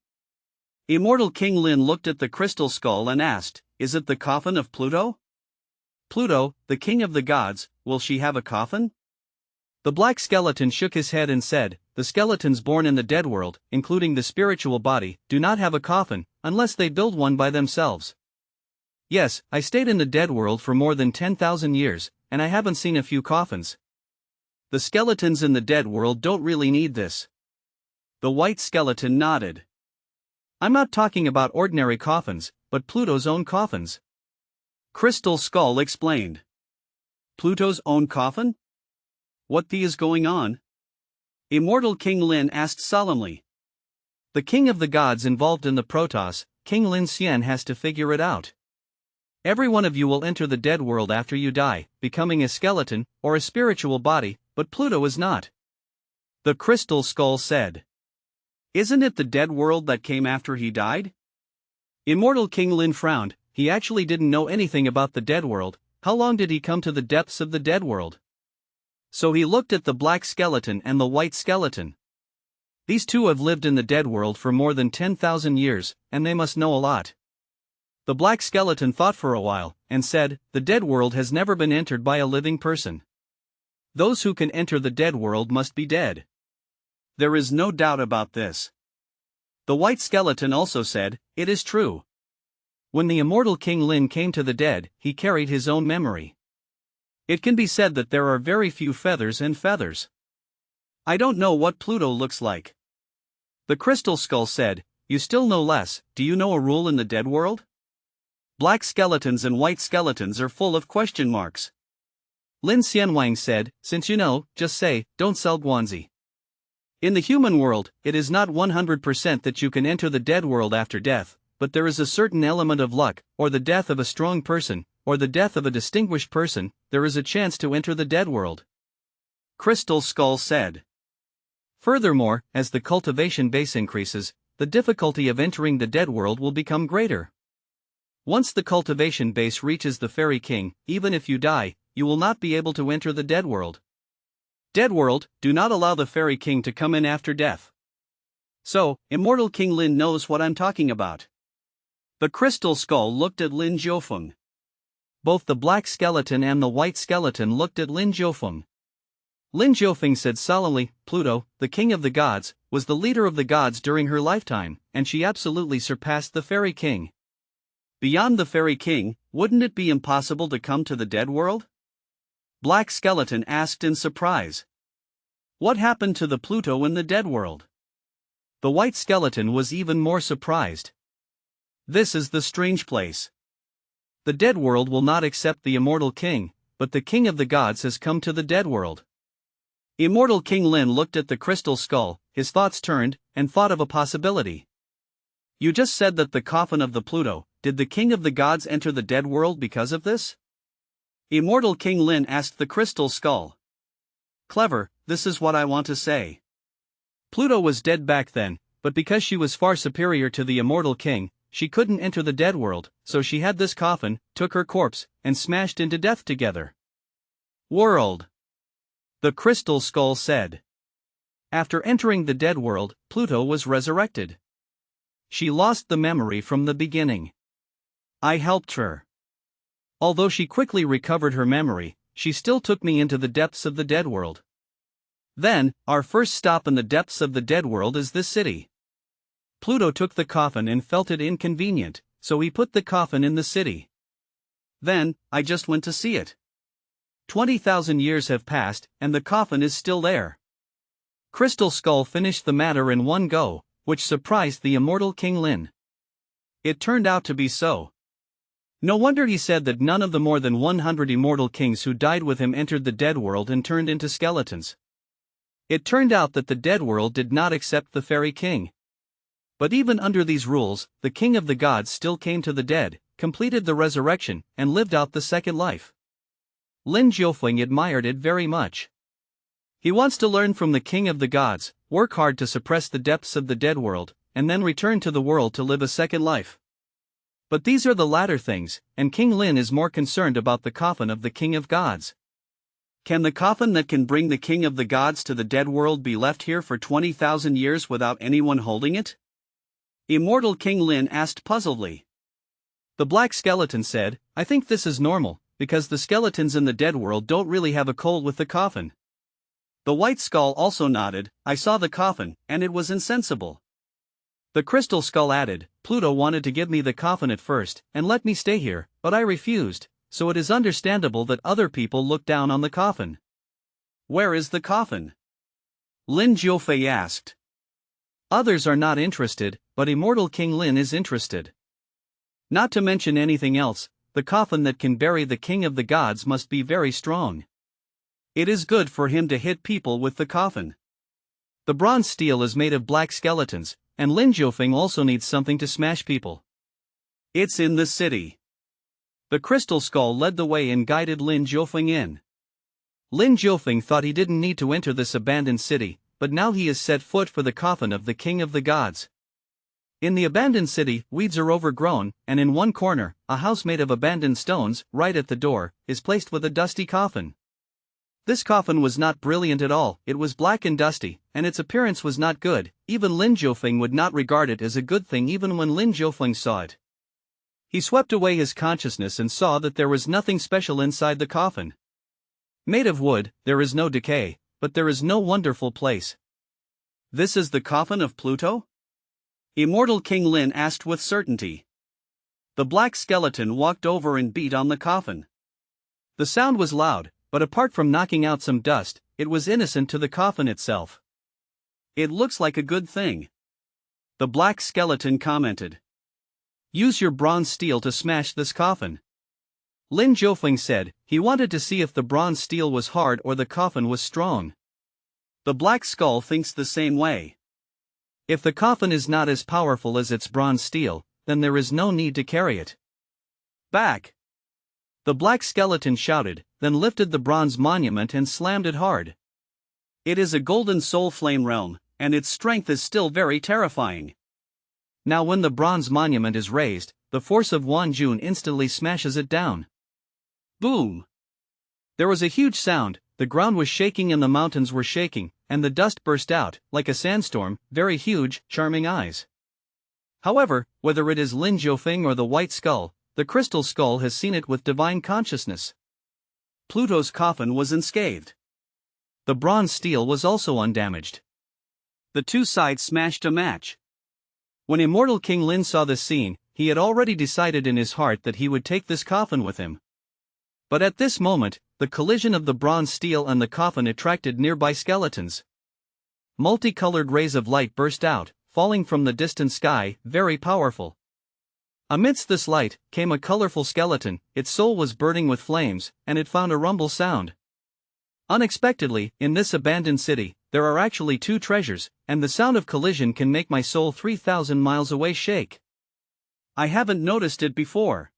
Immortal King Lin looked at the crystal skull and asked, "Is it the coffin of Pluto?" "Pluto, the king of the gods, will she have a coffin?" The black skeleton shook his head and said, "The skeletons born in the dead world, including the spiritual body, do not have a coffin, unless they build one by themselves. Yes, I stayed in the dead world for more than 10,000 years, and I haven't seen a few coffins. The skeletons in the dead world don't really need this." The white skeleton nodded. "I'm not talking about ordinary coffins, but Pluto's own coffins." Crystal Skull explained. "Pluto's own coffin? What is going on?" Immortal King Lin asked solemnly. "The king of the gods involved in the Protoss, King Lin Xian, has to figure it out. Every one of you will enter the dead world after you die, becoming a skeleton, or a spiritual body, but Pluto is not." The Crystal Skull said.
Isn't it the dead world that came after he died? Immortal King Lin frowned. He actually didn't know anything about the dead world. How long did he come to the depths of the dead world? So he looked at the black skeleton and the white skeleton. These two have lived in the dead world for more than 10,000 years, and they must know a lot. The black skeleton thought for a while, and said, "The dead world has never been entered by a living person. Those who can enter the dead world must be dead. There is no doubt about this." The white skeleton also said, "It is true. When the immortal King Lin came to the dead, he carried his own memory. It can be said that there are very few feathers and feathers. I don't know what Pluto looks like." The crystal skull said, "You still know less. Do you know a rule in the dead world? Black skeletons and white skeletons are full of question marks." Lin Xuanhuang said, "Since you know, just say, don't sell Guanzi. In the human world, it is not 100% that you can enter the dead world after death, but there is a certain element of luck, or the death of a strong person, or the death of a distinguished person, there is a chance to enter the dead world." Crystal Skull said. Furthermore, as the cultivation base increases, the difficulty of entering the dead world will become greater. Once the cultivation base reaches the Fairy King, even if you die, you will not be able to enter the dead world. Dead world, do not allow the Fairy King to come in after death. So, Immortal King Lin knows what I'm talking about. The crystal skull looked at Lin Jiufeng. Both the black skeleton and the white skeleton looked at Lin Jiufeng. Lin Jiufeng said solemnly, "Pluto, the king of the gods, was the leader of the gods during her lifetime, and she absolutely surpassed the Fairy King. Beyond the Fairy King, wouldn't it be impossible to come to the dead world?" Black skeleton asked in surprise. "What happened to the Pluto in the dead world?" The white skeleton was even more surprised. "This is the strange place. The dead world will not accept the immortal king, but the king of the gods has come to the dead world." Immortal King Lin looked at the crystal skull, his thoughts turned, and thought of a possibility. "You just said that the coffin of the Pluto, did the king of the gods enter the dead world because of this?" Immortal King Lin asked the crystal skull. "Clever, this is what I want to say. Pluto was dead back then, but because she was far superior to the immortal king, she couldn't enter the dead world, so she had this coffin, took her corpse, and smashed into death together. World. The crystal skull said. After entering the dead world, Pluto was resurrected. She lost the memory from the beginning. I helped her. Although she quickly recovered her memory, she still took me into the depths of the dead world. Then, our first stop in the depths of the dead world is this city. Pluto took the coffin and felt it inconvenient, so he put the coffin in the city. Then, I just went to see it. 20,000 years have passed, and the coffin is still there." Crystal Skull finished the matter in one go, which surprised the immortal King Lin. It turned out to be so. No wonder he said that none of the more than 100 immortal kings who died with him entered the dead world and turned into skeletons. It turned out that the dead world did not accept the Fairy King. But even under these rules, the king of the gods still came to the dead, completed the resurrection, and lived out the second life. Lin Jiufeng admired it very much. He wants to learn from the king of the gods, work hard to suppress the depths of the dead world, and then return to the world to live a second life. But these are the latter things, and King Lin is more concerned about the coffin of the king of gods. Can the coffin that can bring the king of the gods to the dead world be left here for 20,000 years without anyone holding it? Immortal King Lin asked puzzledly. The black skeleton said, "I think this is normal, because the skeletons in the dead world don't really have a cold with the coffin." The white skull also nodded, "I saw the coffin, and it was insensible." The crystal skull added, "Pluto wanted to give me the coffin at first, and let me stay here, but I refused, so it is understandable that other people look down on the coffin." "Where is the coffin?" Lin Jiufeng asked. Others are not interested, but immortal King Lin is interested. Not to mention anything else, the coffin that can bury the king of the gods must be very strong. It is good for him to hit people with the coffin. The bronze steel is made of black skeletons, and Lin Jiufeng also needs something to smash people. It's in the city. The crystal skull led the way and guided Lin Jiufeng in. Lin Jiufeng thought he didn't need to enter this abandoned city,
but now he has set foot for the coffin of the king of the gods. In the abandoned city, weeds are overgrown, and in one corner, a house made of abandoned stones, right at the door, is placed with a dusty coffin. This coffin was not brilliant at all, it was black and dusty, and its appearance was not good. Even Lin Jiufeng would not regard it as a good thing even when Lin Jiufeng saw it. He swept away his consciousness and saw that there was nothing special inside the coffin. Made of wood, there is no decay, but there is no wonderful place.
This is the coffin of Pluto? Immortal King Lin asked with certainty. The black skeleton walked over and beat on the coffin.
The sound was loud, but apart from knocking out some dust, it was innocent to the coffin itself.
It looks like a good thing. The black skeleton commented.
Use your bronze steel to smash this coffin. Lin Jiufeng said. He wanted to see if the bronze steel was hard or the coffin was strong.
The black skull thinks the same way.
If the coffin is not as powerful as its bronze steel, then there is no need to carry it.
Back!
The black skeleton shouted, then lifted the bronze monument and slammed it hard.
It is a golden soul flame realm, and its strength is still very terrifying.
Now when the bronze monument is raised, the force of Xuanhuang instantly smashes it down.
Boom!
There was a huge sound, the ground was shaking and the mountains were shaking, and the dust burst out, like a sandstorm, very huge, charming eyes. However, whether it is Lin Jiufeng or the white skull, the crystal skull has seen it with divine consciousness.
Pluto's coffin was unscathed.
The bronze steel was also undamaged.
The two sides smashed a match.
When Immortal King Lin saw this scene, he had already decided in his heart that he would take this coffin with him. But at this moment, the collision of the bronze steel and the coffin attracted nearby skeletons. Multicolored rays of light burst out, falling from the distant sky, very powerful. Amidst this light, came a colorful skeleton, its soul was burning with flames, and it found a rumble sound. Unexpectedly, in this abandoned city, there are actually two treasures, and the sound of collision can make my soul 3,000 miles away shake.
I haven't noticed it before.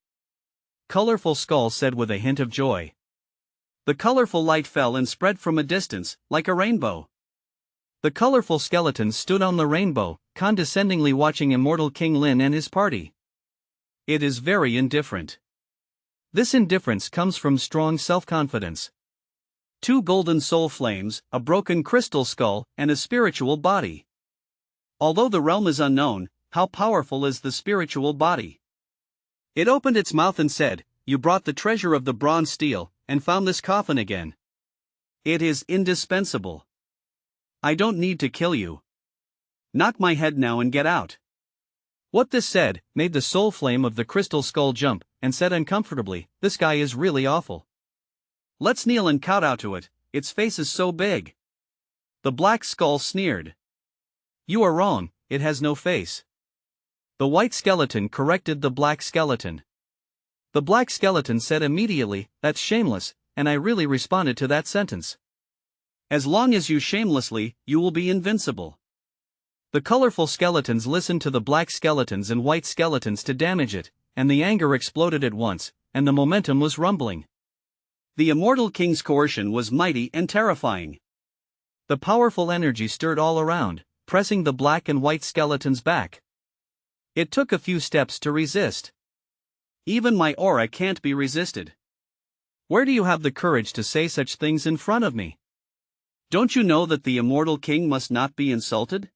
Colorful Skull said with a hint of joy.
The colorful light fell and spread from a distance, like a rainbow.
The colorful skeleton stood on the rainbow, condescendingly watching Immortal King Lin and his party. It is very indifferent. This indifference comes from strong self-confidence.
Two golden soul flames, a broken crystal skull, and a spiritual body. Although the realm is unknown, how powerful is the spiritual body? It opened its mouth and said, "You brought the treasure of the bronze steel, and found this coffin again. It is indispensable. I don't need to kill you. Knock my head now and get out."
What this said, made the soul flame of the crystal skull jump, and said uncomfortably, "This guy is really awful.
Let's kneel and kowtow to it, its face is so big." The black skull sneered.
"You are wrong, it has no face." The white skeleton corrected the black skeleton. The black skeleton said immediately, "That's shameless," and I really responded to that sentence.
"As long as you shamelessly, you will be invincible."
The colorful skeletons listened to the black skeletons and white skeletons to damage it, and the anger exploded at once, and the momentum was rumbling.
The Immortal King's coercion was mighty and terrifying.
The powerful energy stirred all around, pressing the black and white skeletons back. It took a few steps to resist.
Even my aura can't be resisted.
Where do you have the courage to say such things in front of me?
Don't you know that the Immortal King must not be insulted?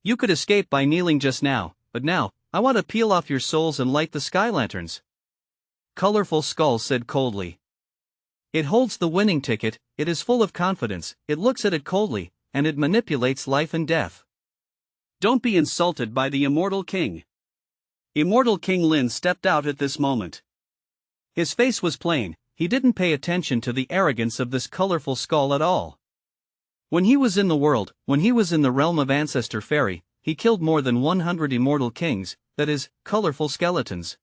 You could escape by kneeling just now, but now, I want to peel off your souls and light the sky lanterns. Colorful Skull said coldly. It holds the winning ticket, it is full of confidence, it looks at it coldly, and it manipulates life and death.
Don't be insulted by the Immortal King. Immortal King Lin stepped out at this moment.
His face was plain, he didn't pay attention to the arrogance of this colorful skull at all. When he was in the world, when he was in the realm of Ancestor Fairy, he killed more than 100 immortal kings, that is, colorful skeletons.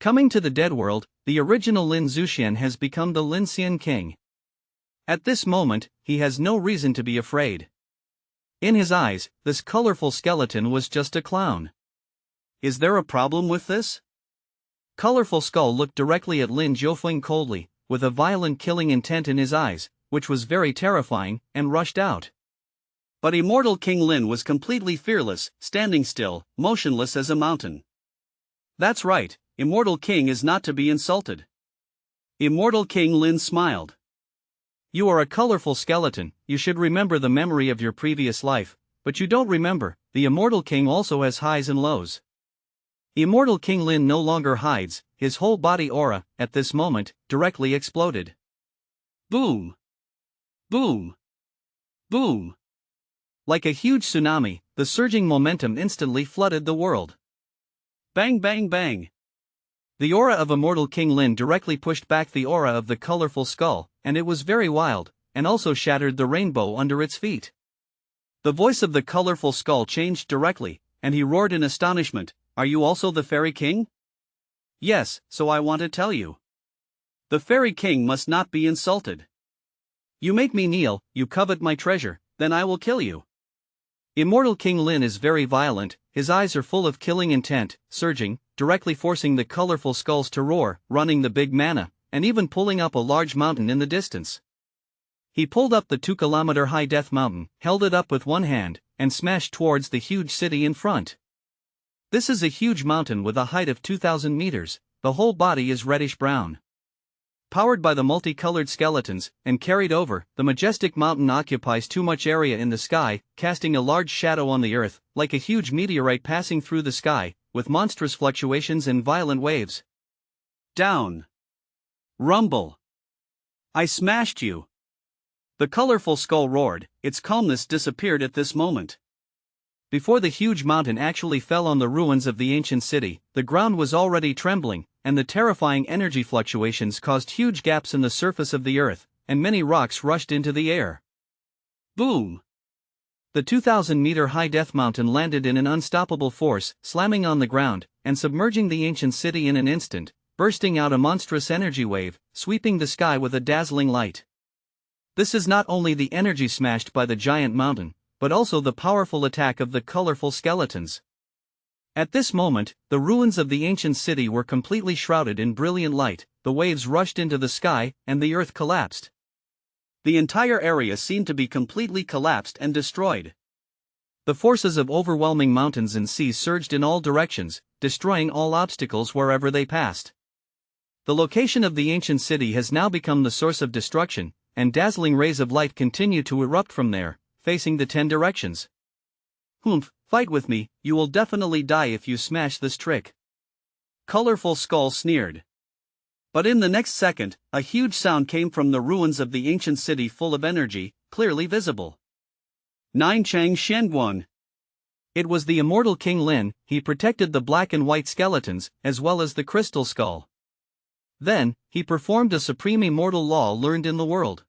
Coming to the dead world, the original Lin Zuxian has become the Lin Xian King. At this moment, he has no reason to be afraid. In his eyes, this colorful skeleton was just a clown.
Is there a problem with this?
Colorful Skull looked directly at Lin Jiufeng coldly, with a violent killing intent in his eyes, which was very terrifying, and rushed out.
But immortal King Lin was completely fearless, standing still, motionless as a mountain. That's right, immortal king is not to be insulted. Immortal King Lin smiled. You are a colorful skeleton, you should remember the memory of your previous life, but you don't remember, the immortal king also has highs and lows. Immortal King Lin no longer hides, his whole body aura, at this moment, directly exploded. Boom! Boom! Boom! Like a huge tsunami, the surging momentum instantly flooded the world. Bang bang bang! The aura of immortal King Lin directly pushed back the aura of the colorful skull, and it was very wild, and also shattered the rainbow under its feet. The voice of the colorful skull changed directly, and he roared in astonishment, "Are you also the Fairy King?" "Yes, so I want to tell you. The Fairy King must not be insulted. You make me kneel, you covet my treasure, then I will kill you." Immortal King Lin is very violent, his eyes are full of killing intent, surging, directly forcing the colorful skulls to roar, running the big mana, and even pulling up a large mountain in the distance. He pulled up the 2-kilometer-high Death Mountain, held it up with one hand, and smashed towards the huge city in front. This is a huge mountain with a height of 2,000 meters, the whole body is reddish-brown. Powered by the multicolored skeletons, and carried over, the majestic mountain occupies too much area in the sky, casting a large shadow on the earth, like a huge meteorite passing through the sky, with monstrous fluctuations and violent waves. Down! Rumble! I smashed you! The colorful skull roared, its calmness disappeared at this moment. Before the huge mountain actually fell on the ruins of the ancient city, the ground was already trembling, and the terrifying energy fluctuations caused huge gaps in the surface of the earth, and many rocks rushed into the air. Boom! The 2,000-meter-high Death Mountain landed in an unstoppable force, slamming on the ground, and submerging the ancient city in an instant, bursting out a monstrous energy wave, sweeping the sky with a dazzling light. This is not only the energy smashed by the giant mountain, but also the powerful attack of the colorful skeletons. At this moment, the ruins of the ancient city were completely shrouded in brilliant light, the waves rushed into the sky, and the earth collapsed. The entire area seemed to be completely collapsed and destroyed. The forces of overwhelming mountains and seas surged in all directions, destroying all obstacles wherever they passed. The location of the ancient city has now become the source of destruction, and dazzling rays of light continue to erupt from there, facing the 10 directions. Humph, fight with me, you will definitely die if you smash this trick. Colorful Skull sneered. But in the next second, a huge sound came from the ruins of the ancient city full of energy, clearly visible. Nine Chang Xuanhuang. It was the immortal King Lin. He protected the black and white skeletons, as well as the crystal skull. Then, he performed a supreme immortal law learned in the world.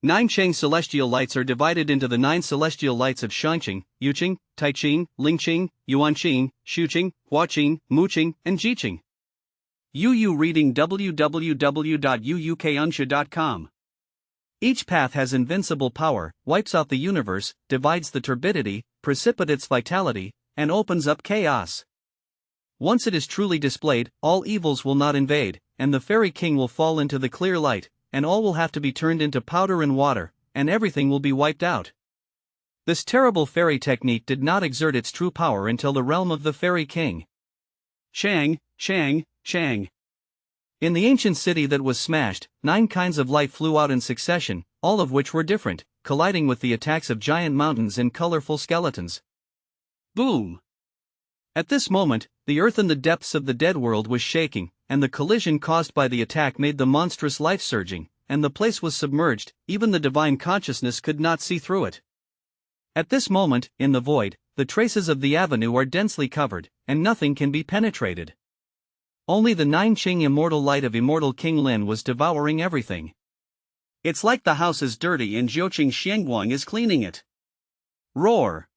9 Chang celestial lights are divided into the 9 celestial lights of Shangqing, Yuqing, Taiqing, Lingqing, Yuanqing, Shuqing, Huaqing, Muqing, and Jiqing. UU reading www.uukunsha.com. Each path has invincible power, wipes out the universe, divides the turbidity, precipitates vitality, and opens up chaos. Once it is truly displayed, all evils will not invade, and the Fairy King will fall into the clear light, and all will have to be turned into powder and water, and everything will be wiped out. This terrible fairy technique did not exert its true power until the realm of the Fairy King. Chang, Chang, Chang. In the ancient city that was smashed, 9 kinds of light flew out in succession, all of which were different, colliding with the attacks of giant mountains and colorful skeletons. Boom! At this moment, the earth in the depths of the dead world was shaking, and the collision caused by the attack made the monstrous life surging, and the place was submerged, even the divine consciousness could not see through it. At this moment, in the void, the traces of the avenue are densely covered, and nothing can be penetrated. Only the 9 Qing immortal light of immortal King Lin was devouring everything. It's like the house is dirty and Zhouqing Xuanhuang is cleaning it. Roar!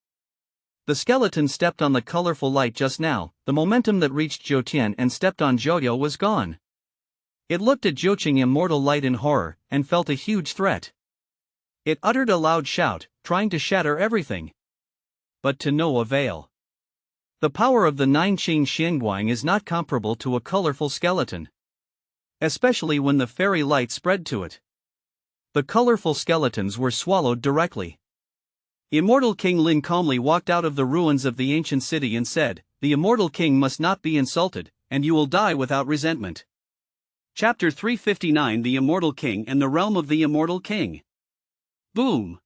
The skeleton stepped on the colorful light just now. The momentum that reached Zhou Tian and stepped on Zhouyo was gone. It looked at Zhouqing immortal light in horror, and felt a huge threat. It uttered a loud shout, trying to shatter everything. But to no avail. The power of the 9 Qing Xuanhuang is not comparable to a colorful skeleton. Especially when the fairy light spread to it. The colorful skeletons were swallowed directly. Immortal King Lin calmly walked out of the ruins of the ancient city and said, "The immortal king must not be insulted, and you will die without resentment." Chapter 359: The Immortal King and the Realm of the Immortal King. Boom!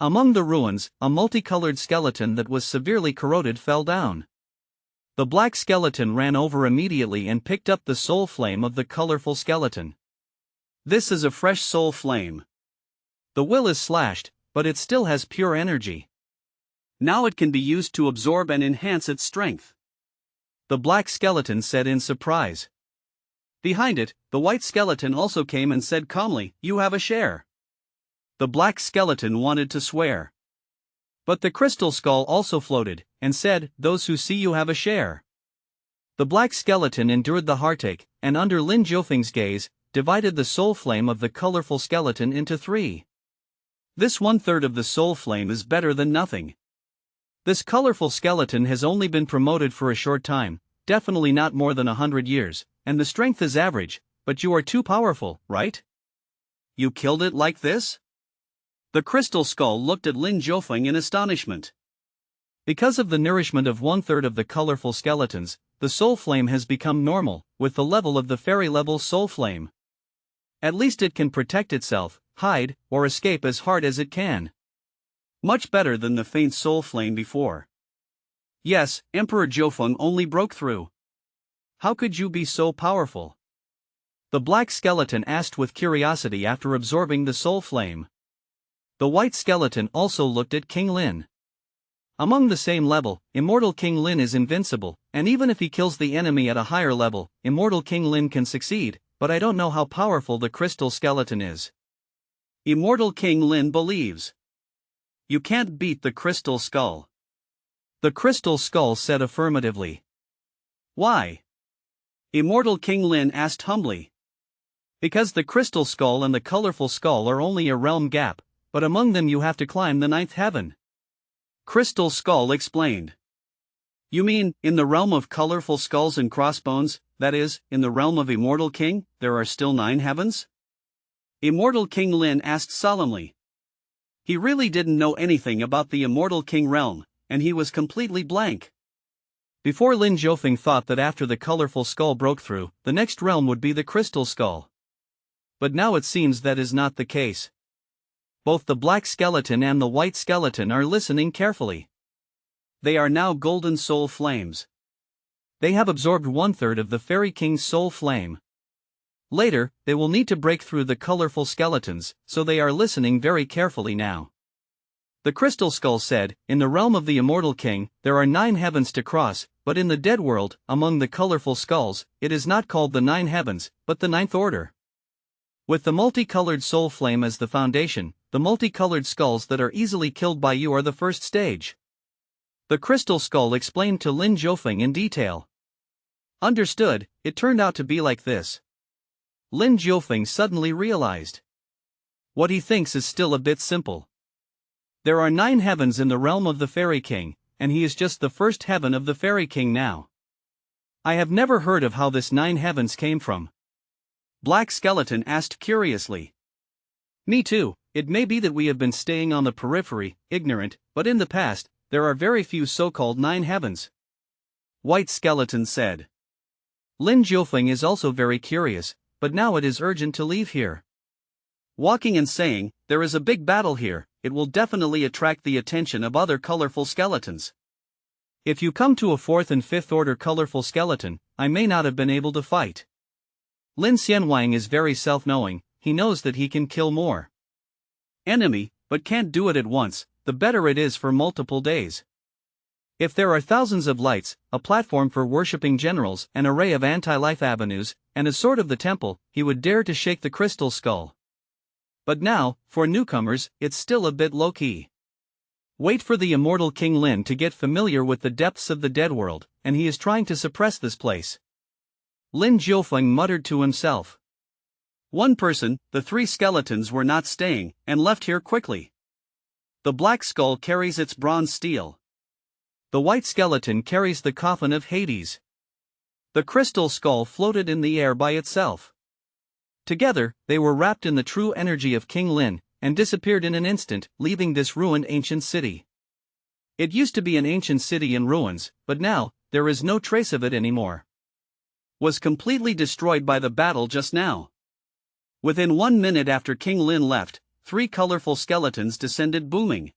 Among the ruins, a multicolored skeleton that was severely corroded fell down. The black skeleton ran over immediately and picked up the soul flame of the colorful skeleton. This is a fresh soul flame. The will is slashed, but it still has pure energy. Now it can be used to absorb and enhance its strength. The black skeleton said in surprise. Behind it, the white skeleton also came and said calmly, "You have a share." The black skeleton wanted to swear. But the crystal skull also floated, and said, "Those who see you have a share." The black skeleton endured the heartache, and under Lin Jiufeng's gaze, divided the soul flame of the colorful skeleton into three. This 1/3 of the soul flame is better than nothing. This colorful skeleton has only been promoted for a short time, definitely not more than 100 years, and the strength is average, but you are too powerful, right? You killed it like this? The crystal skull looked at Lin Jiufeng in astonishment. Because of the nourishment of 1/3 of the colorful skeletons, the soul flame has become normal, with the level of the fairy level soul flame. At least it can protect itself, hide, or escape as hard as it can. Much better than the faint soul flame before. Yes, Emperor Jiufeng only broke through. How could you be so powerful? The black skeleton asked with curiosity after absorbing the soul flame. The white skeleton also looked at King Lin. Among the same level, Immortal King Lin is invincible, and even if he kills the enemy at a higher level, Immortal King Lin can succeed, but I don't know how powerful the crystal skeleton is. Immortal King Lin believes. You can't beat the crystal skull. The crystal skull said affirmatively. Why? Immortal King Lin asked humbly. Because the crystal skull and the colorful skull are only a realm gap, but among them you have to climb the 9th heaven. Crystal Skull explained. You mean, in the realm of colorful skulls and crossbones, that is, in the realm of Immortal King, there are still 9 heavens? Immortal King Lin asked solemnly. He really didn't know anything about the Immortal King realm, and he was completely blank. Before Lin Jiufeng thought that after the colorful skull broke through, the next realm would be the crystal skull. But now it seems that is not the case. Both the black skeleton and the white skeleton are listening carefully. They are now golden soul flames. They have absorbed 1/3 of the Fairy King's soul flame. Later, they will need to break through the colorful skeletons, so they are listening very carefully now. The crystal skull said, in the realm of the Immortal King, there are 9 heavens to cross, but in the dead world, among the colorful skulls, it is not called the 9 heavens, but the 9th order. With the multicolored soul flame as the foundation, the multicolored skulls that are easily killed by you are the first stage. The crystal skull explained to Lin Jiufeng in detail. Understood, it turned out to be like this. Lin Jiufeng suddenly realized. What he thinks is still a bit simple. There are 9 heavens in the realm of the Fairy King, and he is just the first heaven of the Fairy King now. I have never heard of how this 9 heavens came from. Black Skeleton asked curiously. Me too, it may be that we have been staying on the periphery, ignorant, but in the past, there are very few so-called 9 heavens. White Skeleton said. Lin Jiufeng is also very curious, but now it is urgent to leave here. Walking and saying, there is a big battle here, it will definitely attract the attention of other colorful skeletons. If you come to a 4th and 5th order colorful skeleton, I may not have been able to fight. Lin Xuanhuang is very self-knowing, he knows that he can kill more enemy, but can't do it at once, the better it is for multiple days. If there are thousands of lights, a platform for worshipping generals, an array of anti-life avenues, and a sword of the temple, he would dare to shake the crystal skull. But now, for newcomers, it's still a bit low-key. Wait for the Immortal King Lin to get familiar with the depths of the dead world, and he is trying to suppress this place. Lin Jiufeng muttered to himself. One person, the 3 skeletons were not staying, and left here quickly. The black skull carries its bronze steel. The white skeleton carries the coffin of Hades. The crystal skull floated in the air by itself. Together, they were wrapped in the true energy of King Lin,
and disappeared in an instant, leaving this ruined ancient city. It used to be an ancient city in ruins, but now, there is no trace of it anymore. Was completely destroyed by the battle just now. Within 1 minute after King Lin left, 3 colorful skeletons descended booming.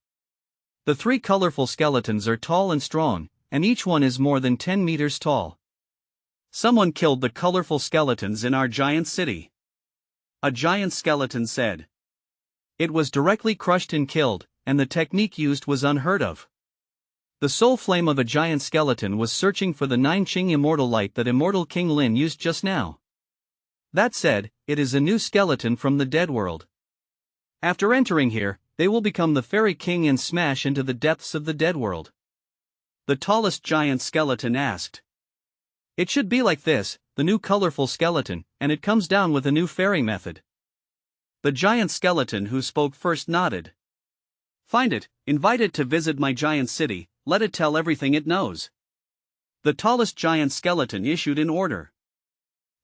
The 3 colorful skeletons are tall and strong, and each one is more than 10 meters tall. Someone killed the colorful skeletons in our giant city. A giant skeleton said. It was directly crushed and killed, and the technique used was unheard of. The soul flame of a giant skeleton was searching for the 9 Qing immortal light that immortal King Lin used just now. That said, it is a new skeleton from the dead world. After entering here, they will become the fairy king and smash into the depths of the dead world. The tallest giant skeleton asked. It should be like this, the new colorful skeleton, and it comes down with a new fairy method. The giant skeleton who spoke first nodded. Find it, invite it to visit my giant city, let it tell everything it knows. The tallest giant skeleton issued an order.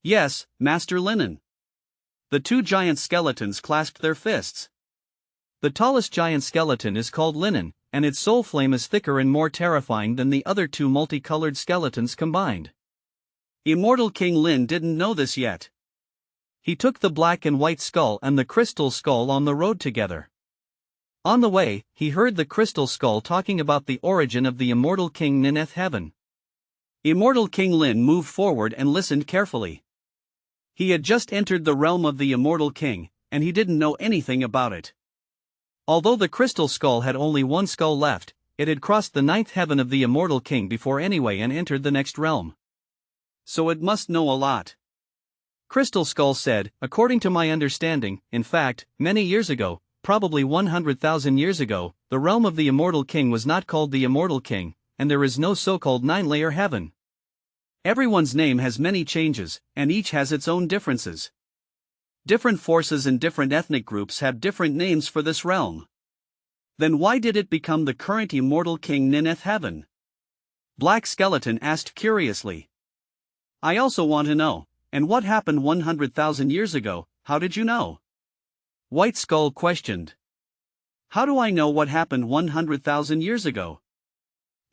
Yes, Master Linen. The 2 giant skeletons clasped their fists. The tallest giant skeleton is called Linen, and its soul flame is thicker and more terrifying than the other 2 multicolored skeletons combined. Immortal King Lin didn't know this yet. He took the black and white skull and the crystal skull on the road together. On the way, he heard the crystal skull talking about the origin of the immortal King Nineth Heaven. Immortal King Lin moved forward and listened carefully. He had just entered the realm of the immortal king, and he didn't know anything about it. Although the crystal skull had only 1 skull left, it had crossed the 9th heaven of the immortal king before anyway and entered the next realm. So it must know a lot. Crystal Skull said, according to my understanding, in fact, many years ago, probably 100,000 years ago, the realm of the immortal king was not called the immortal king, and there is no so-called 9-layer heaven. Everyone's name has many changes, and each has its own differences. Different forces and different ethnic groups have different names for this realm. Then why did it become the current immortal King Nineth Heaven? Black Skeleton asked curiously. I also want to know, and what happened 100,000 years ago, how did you know? White Skull questioned. How do I know what happened 100,000 years ago?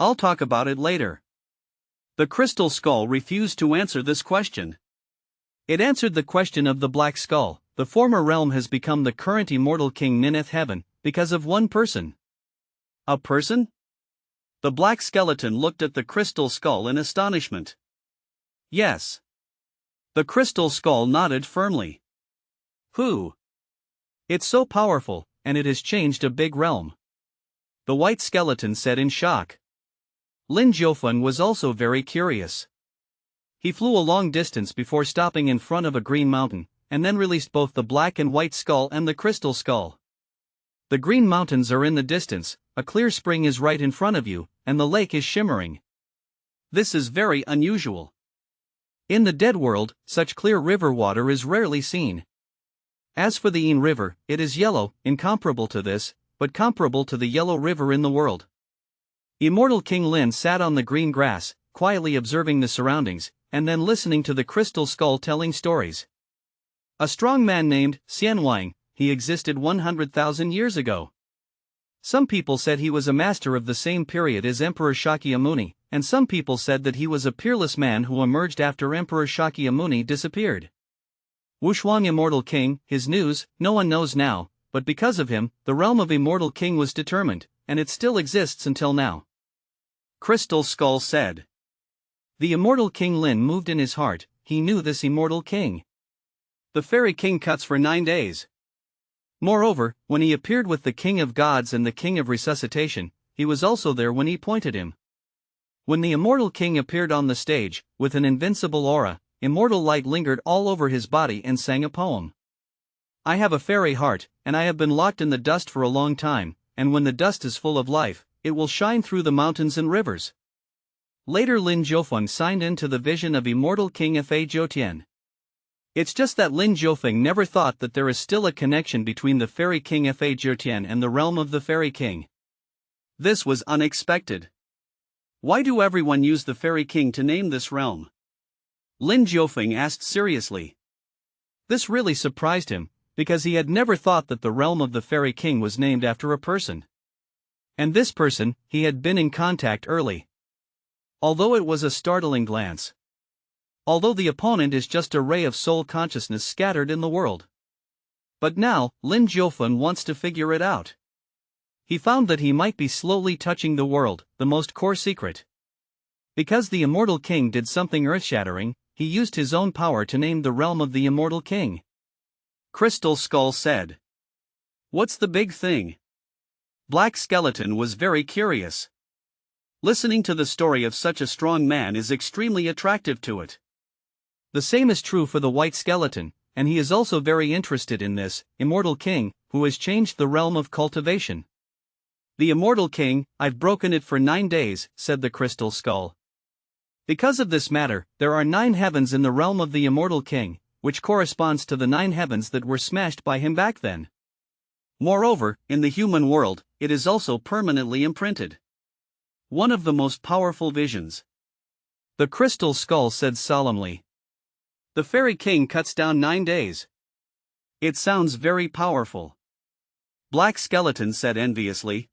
I'll talk about it later. The Crystal Skull refused to answer this question. It answered the question of the Black Skull. The former realm has become the current immortal King Nineth Heaven, because of one person. A person? The Black Skeleton looked at the Crystal Skull in astonishment. Yes. The Crystal Skull nodded firmly. Who? It's so powerful, and it has changed a big realm. The White Skeleton said in shock. Lin Jiufeng was also very curious. He flew a long distance before stopping in front of a green mountain, and then released both the Black and White Skull and the Crystal Skull. The green mountains are in the distance, a clear spring is right in front of you, and the lake is shimmering. This is very unusual. In the dead world, such clear river water is rarely seen. As for the Yin River, it is yellow, incomparable to this, but comparable to the yellow river in the world. Immortal King Lin sat on the green grass, quietly observing the surroundings, and then listening to the Crystal Skull telling stories. A strong man named Xuanhuang, he existed 100,000 years ago. Some people said he was a master of the same period as Emperor Shakyamuni, and some people said that he was a peerless man who emerged after Emperor Shakyamuni disappeared. Xuanhuang Immortal King, his news, no one knows now, but because of him, the realm of Immortal King was determined, and it still exists until now. Crystal Skull said. The Immortal King Lin moved in his heart, he knew this Immortal King. The Fairy King cuts for 9 days. Moreover, when he appeared with the King of Gods and the King of Resuscitation, he was also there when he pointed him. When the Immortal King appeared on the stage, with an invincible aura, immortal light lingered all over his body and sang a poem. I have a fairy heart, and I have been locked in the dust for a long time, and when the dust is full of life, it will shine through the mountains and rivers. Later Lin Jiufeng signed into the vision of Immortal King Fa Jiutian. It's just that Lin Jiufeng never thought that there is still a connection between the Fairy King Fa Jiutian and the realm of the Fairy King. This was unexpected. Why do everyone use the Fairy King to name this realm? Lin Jiufeng asked seriously. This really surprised him, because he had never thought that the realm of the Fairy King was named after a person. And this person, he had been in contact early. Although it was a startling glance. Although the opponent is just a ray of soul consciousness scattered in the world. But now, Lin Jiufeng wants to figure it out. He found that he might be slowly touching the world, the most core secret. Because the Immortal King did something earth-shattering, he used his own power to name the realm of the Immortal King. Crystal Skull said. What's the big thing? Black Skeleton was very curious. Listening to the story of such a strong man is extremely attractive to it. The same is true for the White Skeleton, and he is also very interested in this Immortal King, who has changed the realm of cultivation. The Immortal King, I've broken it for 9 days, said the Crystal Skull. Because of this matter, there are 9 heavens in the realm of the Immortal King, which corresponds to the 9 heavens that were smashed by him back then. Moreover, in the human world, it is also permanently imprinted. One of the most powerful visions. The Crystal Skull said solemnly. The Fairy King cuts down 9 days. It sounds very powerful. Black Skeleton said enviously.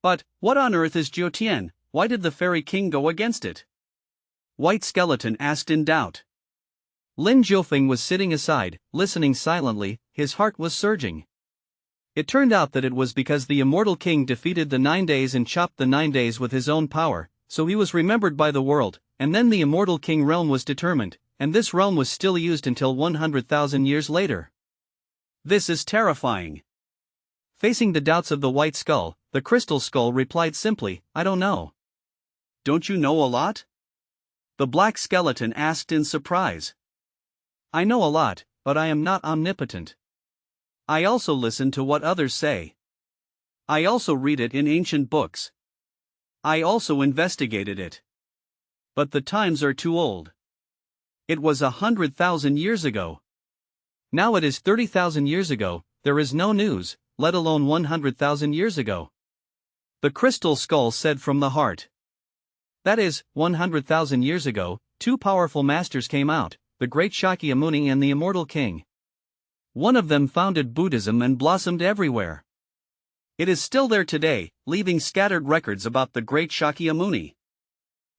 But, what on earth is Jiutian? Why did the Fairy King go against it? White Skeleton asked in doubt. Lin Jiufeng was sitting aside, listening silently, his heart was surging. It turned out that it was because the Immortal King defeated the 9 days and chopped the 9 days with his own power, so he was remembered by the world, and then the Immortal King realm was determined, and this realm was still used until 100,000 years later. This is terrifying. Facing the doubts of the White Skull, the Crystal Skull replied simply, I don't know. Don't you know a lot? The Black Skeleton asked in surprise. I know a lot, but I am not omnipotent. I also listen to what others say. I also read it in ancient books. I also investigated it. But the times are too old. It was 100,000 years ago. Now it is 30,000 years ago, there is no news, let alone 100,000 years ago. The Crystal Skull said from the heart. That is, 100,000 years ago, 2 powerful masters came out, the great Shakyamuni and the Immortal King. One of them founded Buddhism and blossomed everywhere. It is still there today, leaving scattered records about the great Shakyamuni.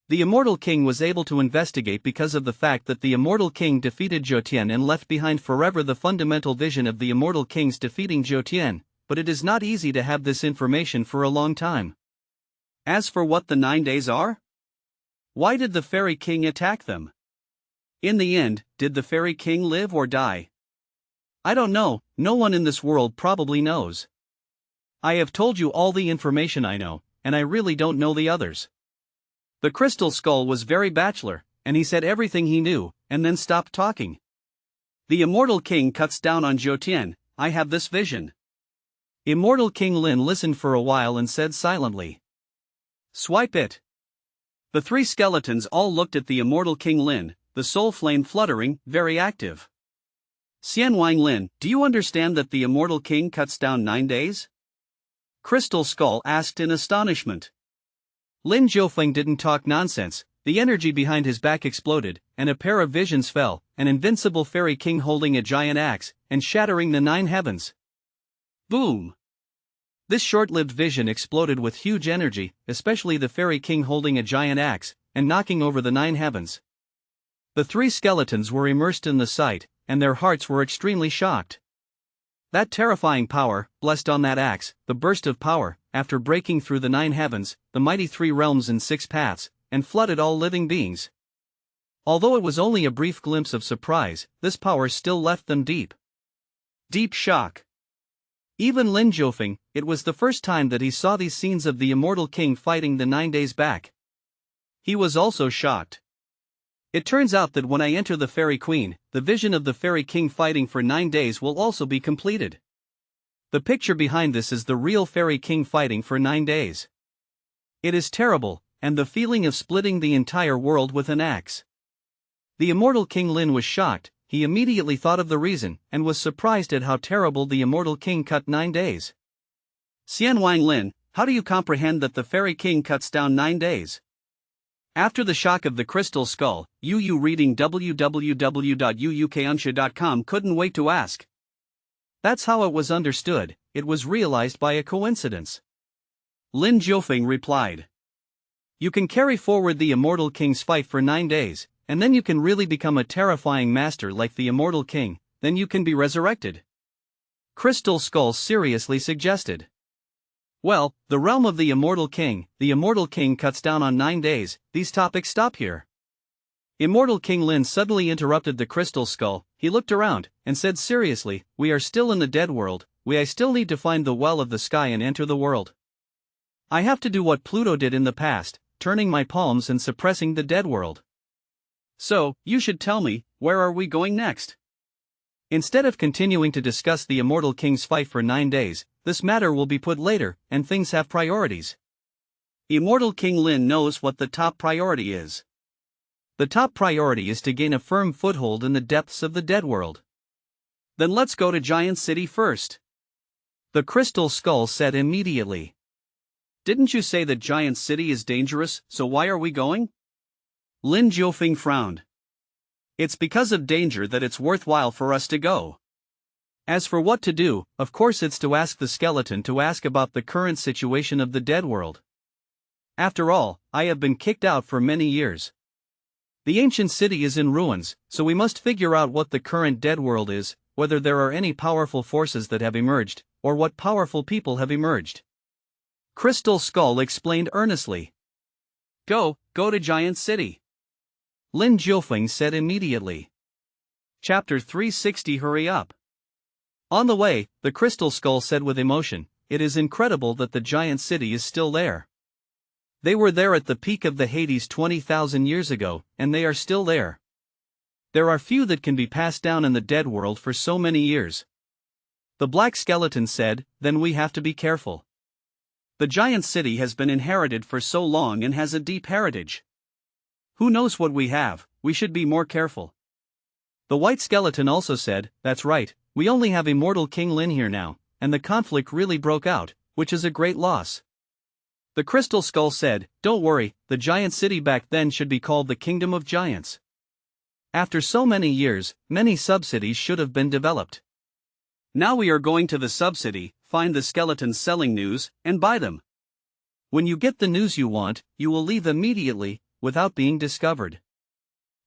The Immortal King was able to investigate because of the fact that the Immortal King defeated Jiutian and left behind forever the fundamental vision of the Immortal Kings defeating Jiutian, but it is not easy to have this information for a long time. As for what the 9 days are? Why did the Fairy King attack them? In the end, did the Fairy King live or die? I don't know, no one in this world probably knows. I have told you all the information I know, and I really don't know the others. The Crystal Skull was very bachelor, and he said everything he knew, and then stopped talking. The Immortal King cuts down on Jiutian, I have this vision. Immortal King Lin listened for a while and said silently. Swipe it. The 3 skeletons all looked at the Immortal King Lin, the soul flame fluttering, very active. Xuanhuang Lin, do you understand that the Immortal King cuts down 9 days? Crystal Skull asked in astonishment. Lin Jiufeng didn't talk nonsense, the energy behind his back exploded, and a pair of visions fell, an invincible Fairy King holding a giant axe, and shattering the 9 heavens. Boom! This short-lived vision exploded with huge energy, especially the Fairy King holding a giant axe, and knocking over the 9 heavens. The 3 skeletons were immersed in the sight, and their hearts were extremely shocked. That terrifying power, blessed on that axe, the burst of power, after breaking through the 9 heavens, the mighty 3 realms and 6 paths, and flooded all living beings. Although it was only a brief glimpse of surprise, this power still left them deep shock. Even Lin Jiufeng, it was the first time that he saw these scenes of the Immortal King fighting the 9 days back. He was also shocked. It turns out that when I enter the Fairy Queen, the vision of the Fairy King fighting for 9 days will also be completed. The picture behind this is the real Fairy King fighting for 9 days. It is terrible, and the feeling of splitting the entire world with an axe. The Immortal King Lin was shocked. He immediately thought of the reason, and was surprised at how terrible the Immortal King cut 9 days. Xuanhuang Lin, how do you comprehend that the Fairy King cuts down 9 days? After the shock of the Crystal Skull, Yu reading www.uukunsha.com couldn't wait to ask. That's how it was understood, it was realized by a coincidence. Lin Jiufeng replied. You can carry forward the Immortal King's fight for 9 days, and then you can really become a terrifying master like the Immortal King, then you can be resurrected. Crystal Skull seriously suggested. Well, the realm of the Immortal King cuts down on 9 days, these topics stop here. Immortal King Lin suddenly interrupted the Crystal Skull. He looked around, and said seriously, we are still in the dead world, I still need to find the well of the sky and enter the world. I have to do what Pluto did in the past, turning my palms and suppressing the dead world. So, you should tell me, where are we going next? Instead of continuing to discuss the Immortal King's fight for 9 days, this matter will be put later, and things have priorities. Immortal King Lin knows what the top priority is. The top priority is to gain a firm foothold in the depths of the dead world. Then let's go to Giant City first. The Crystal Skull said immediately. Didn't you say that Giant City is dangerous, so why are we going? Lin Jiufeng frowned. It's because of danger that it's worthwhile for us to go. As for what to do, of course it's to ask the skeleton to ask about the current situation of the dead world. After all, I have been kicked out for many years. The ancient city is in ruins, so we must figure out what the current dead world is, whether there are any powerful forces that have emerged, or what powerful people have emerged. Crystal Skull explained earnestly. Go to Giant City. Lin Jiufeng said immediately. Chapter 360. Hurry up. On the way, the Crystal Skull said with emotion, it is incredible that the Giant City is still there. They were there at the peak of the Hades 20,000 years ago, and they are still there. There are few that can be passed down in the dead world for so many years. The Black Skeleton said, then we have to be careful. The Giant City has been inherited for so long and has a deep heritage. Who knows what we have, we should be more careful. The White Skeleton also said, that's right, we only have Immortal King Lin here now, and the conflict really broke out, which is a great loss. The Crystal Skull said, don't worry, the Giant City back then should be called the Kingdom of Giants. After so many years, many subcities should have been developed. Now we are going to the subcity, find the skeletons selling news, and buy them. When you get the news you want, you will leave immediately, without being discovered.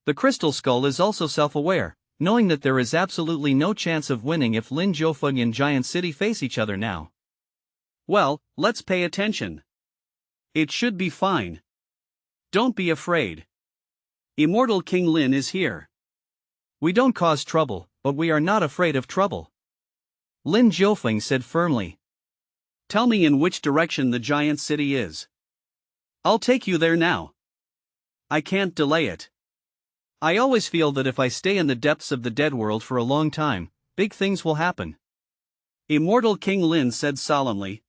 The Crystal Skull is also self-aware, knowing that there is absolutely no chance of winning if Lin Jiufeng and Giant City face each other now. Well, let's pay attention. It should be fine. Don't be afraid. Immortal King Lin is here. We don't cause trouble, but we are not afraid of trouble. Lin Jiufeng said firmly. Tell me in which direction the Giant City is. I'll take you there now. I can't delay it. I always feel that if I stay in the depths of the dead world for a long time, big things will happen. Immortal King Lin said solemnly.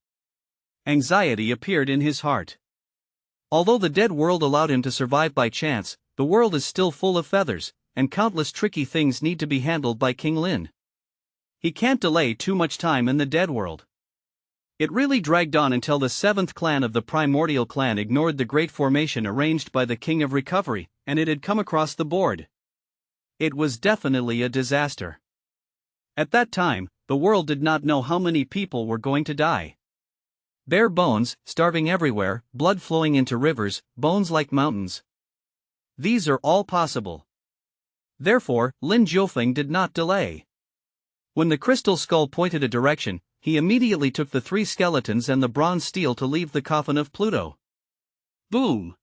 Anxiety appeared in his heart. Although the dead world allowed him to survive by chance, the world is still full of feathers, and countless tricky things need to be handled by King Lin. He can't delay too much time in the dead world. It really dragged on until the 7th clan of the Primordial Clan ignored the great formation arranged by the King of Recovery, and it had come across the board. It was definitely a disaster. At that time, the world did not know how many people were going to die. Bare bones, starving everywhere, blood flowing into rivers, bones like mountains. These are all possible. Therefore, Lin Jiufeng did not delay. When the Crystal Skull pointed a direction, he immediately took the 3 skeletons and the bronze steel to leave the coffin of Pluto. Boom!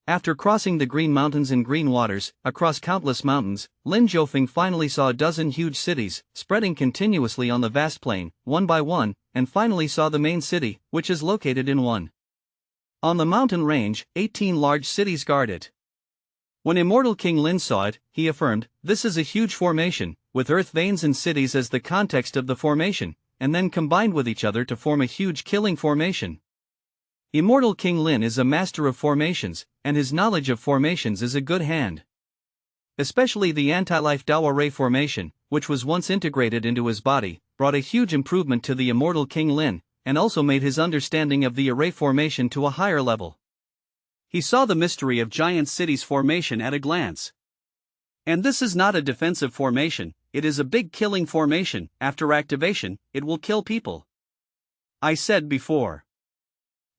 After crossing the green mountains and green waters, across countless mountains, Lin Jiufeng finally saw a dozen huge cities, spreading continuously on the vast plain, one by one, and finally saw the main city, which is located in one. On the mountain range, 18 large cities guard it. When Immortal King Lin saw it, he affirmed, this is a huge formation, with earth veins and cities as the context of the formation, and then combined with each other to form a huge killing formation. Immortal King Lin is a master of formations, and his knowledge of formations is a good hand. Especially the anti-life Dao Array formation, which was once integrated into his body, brought a huge improvement to the Immortal King Lin, and also made his understanding of the array formation to a higher level. He saw the mystery of Giant City's formation at a glance. And this is not a defensive formation,
it is a big killing formation. After activation, it will kill people. I said before.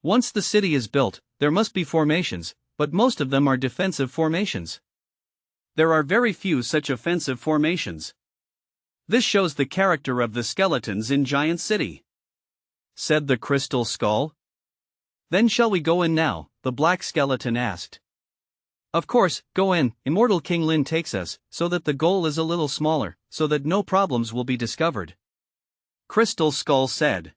Once the city is built, there must be formations, but most of them are defensive formations. There are very few such offensive formations. This shows the character of the skeletons in Giant City," said the crystal skull. "Then shall we go in now?" the black skeleton asked. "Of course, go in. Immortal King Lin takes us, so that the goal is a little smaller, so that no problems will be discovered," Crystal Skull said.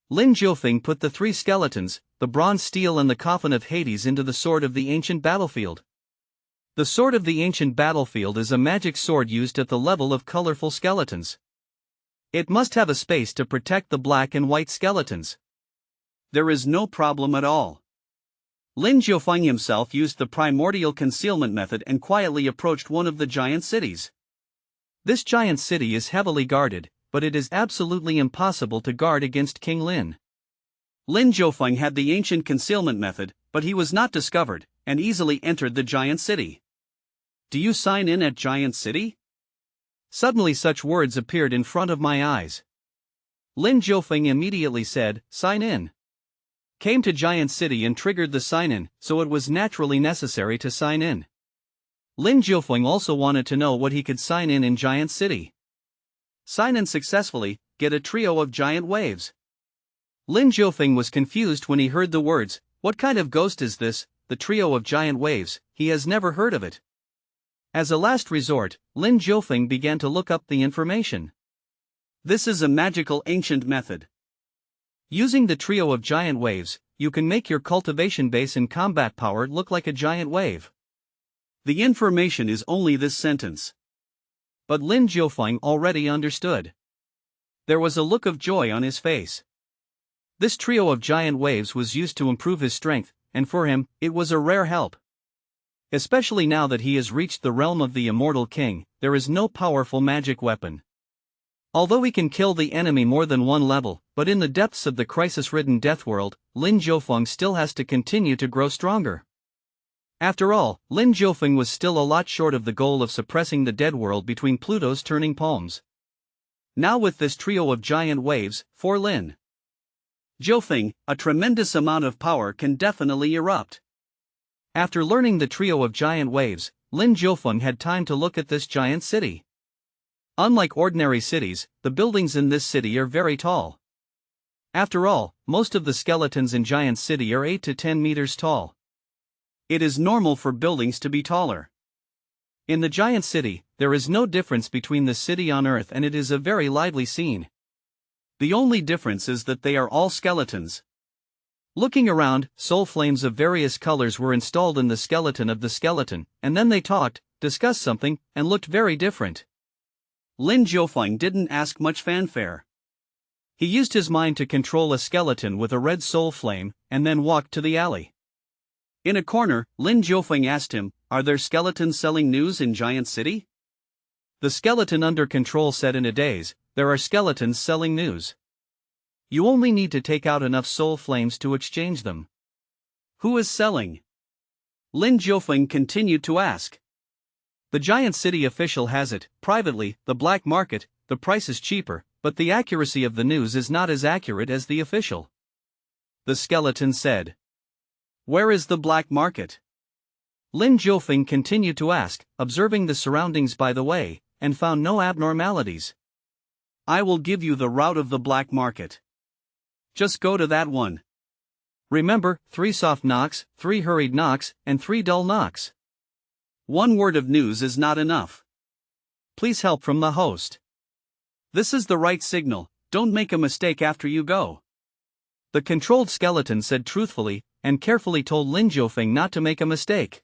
Lin Jiufeng put the 3 skeletons, the bronze steel and the coffin of Hades, into the sword of the ancient battlefield. The sword of the ancient battlefield is a magic sword used at the level of colorful skeletons. It must have a space to protect the black and white skeletons. There is no problem at all. Lin Jiufeng himself used the primordial concealment method and quietly approached one of the giant cities. This giant city is heavily guarded, but it is absolutely impossible to guard against King Lin. Lin Jiufeng had the ancient concealment method, but he was not discovered, and easily entered the giant city. "Do you sign in at Giant City?" Suddenly such words appeared in front of my eyes. Lin Jiufeng immediately said, "Sign in." Came to Giant City and triggered the sign-in, so it was naturally necessary to sign in. Lin Jiufeng also wanted to know what he could sign in Giant City. Sign in successfully, get a trio of giant waves. Lin Jiufeng was confused when he heard the words, "What kind of ghost is this, the trio of giant waves?" He has never heard of it. As a last resort, Lin Jiufeng began to look up the information. This is a magical ancient method. Using the trio of giant waves, you can make your cultivation base and combat power look like a giant wave. The information is only this sentence. But Lin Jiufeng already understood. There was a look of joy on his face. This trio of giant waves was used to improve his strength, and for him, it was a rare help. Especially now that he has reached the realm of the Immortal King, there is no powerful magic weapon. Although he can kill the enemy more than one level, but in the depths of the crisis-ridden death world, Lin Jiufeng still has to continue to grow stronger. After all, Lin Jiufeng was still a lot short of the goal of suppressing the dead world between Pluto's turning palms. Now with this trio of giant waves, for Lin Jiufeng, a tremendous amount of power can definitely erupt. After learning the trio of giant waves, Lin Jiufeng had time to look at this giant city. Unlike ordinary cities, the buildings in this city are very tall. After all, most of the skeletons in Giant City are 8 to 10 meters tall. It is normal for buildings to be taller. In the Giant City, there is no difference between the city on Earth, and it is a very lively scene. The only difference is that they are all skeletons. Looking around, soul flames of various colors were installed in the skeleton of the skeleton, and then they talked, discussed something, and looked very different. Lin Jiufeng didn't ask much fanfare. He used his mind to control a skeleton with a red soul flame, and then walked to the alley. In a corner, Lin Jiufeng asked him, "Are there skeletons selling news in Giant City?" The skeleton under control said in a daze, "There are skeletons selling news. You only need to take out enough soul flames to exchange them." "Who is selling?" Lin Jiufeng continued to ask. "The Giant City official has it, privately, the black market, the price is cheaper, but the accuracy of the news is not as accurate as the official," the skeleton said. "Where is the black market?" Lin Jiufeng continued to ask, observing the surroundings by the way, and found no abnormalities. "I will give you the route of the black market. Just go to that one. Remember, 3 soft knocks, 3 hurried knocks, and 3 dull knocks. 1 word of news is not enough. Please help from the host. This is the right signal, don't make a mistake after you go." The controlled skeleton said truthfully, and carefully told Lin Jiufeng not to make a mistake.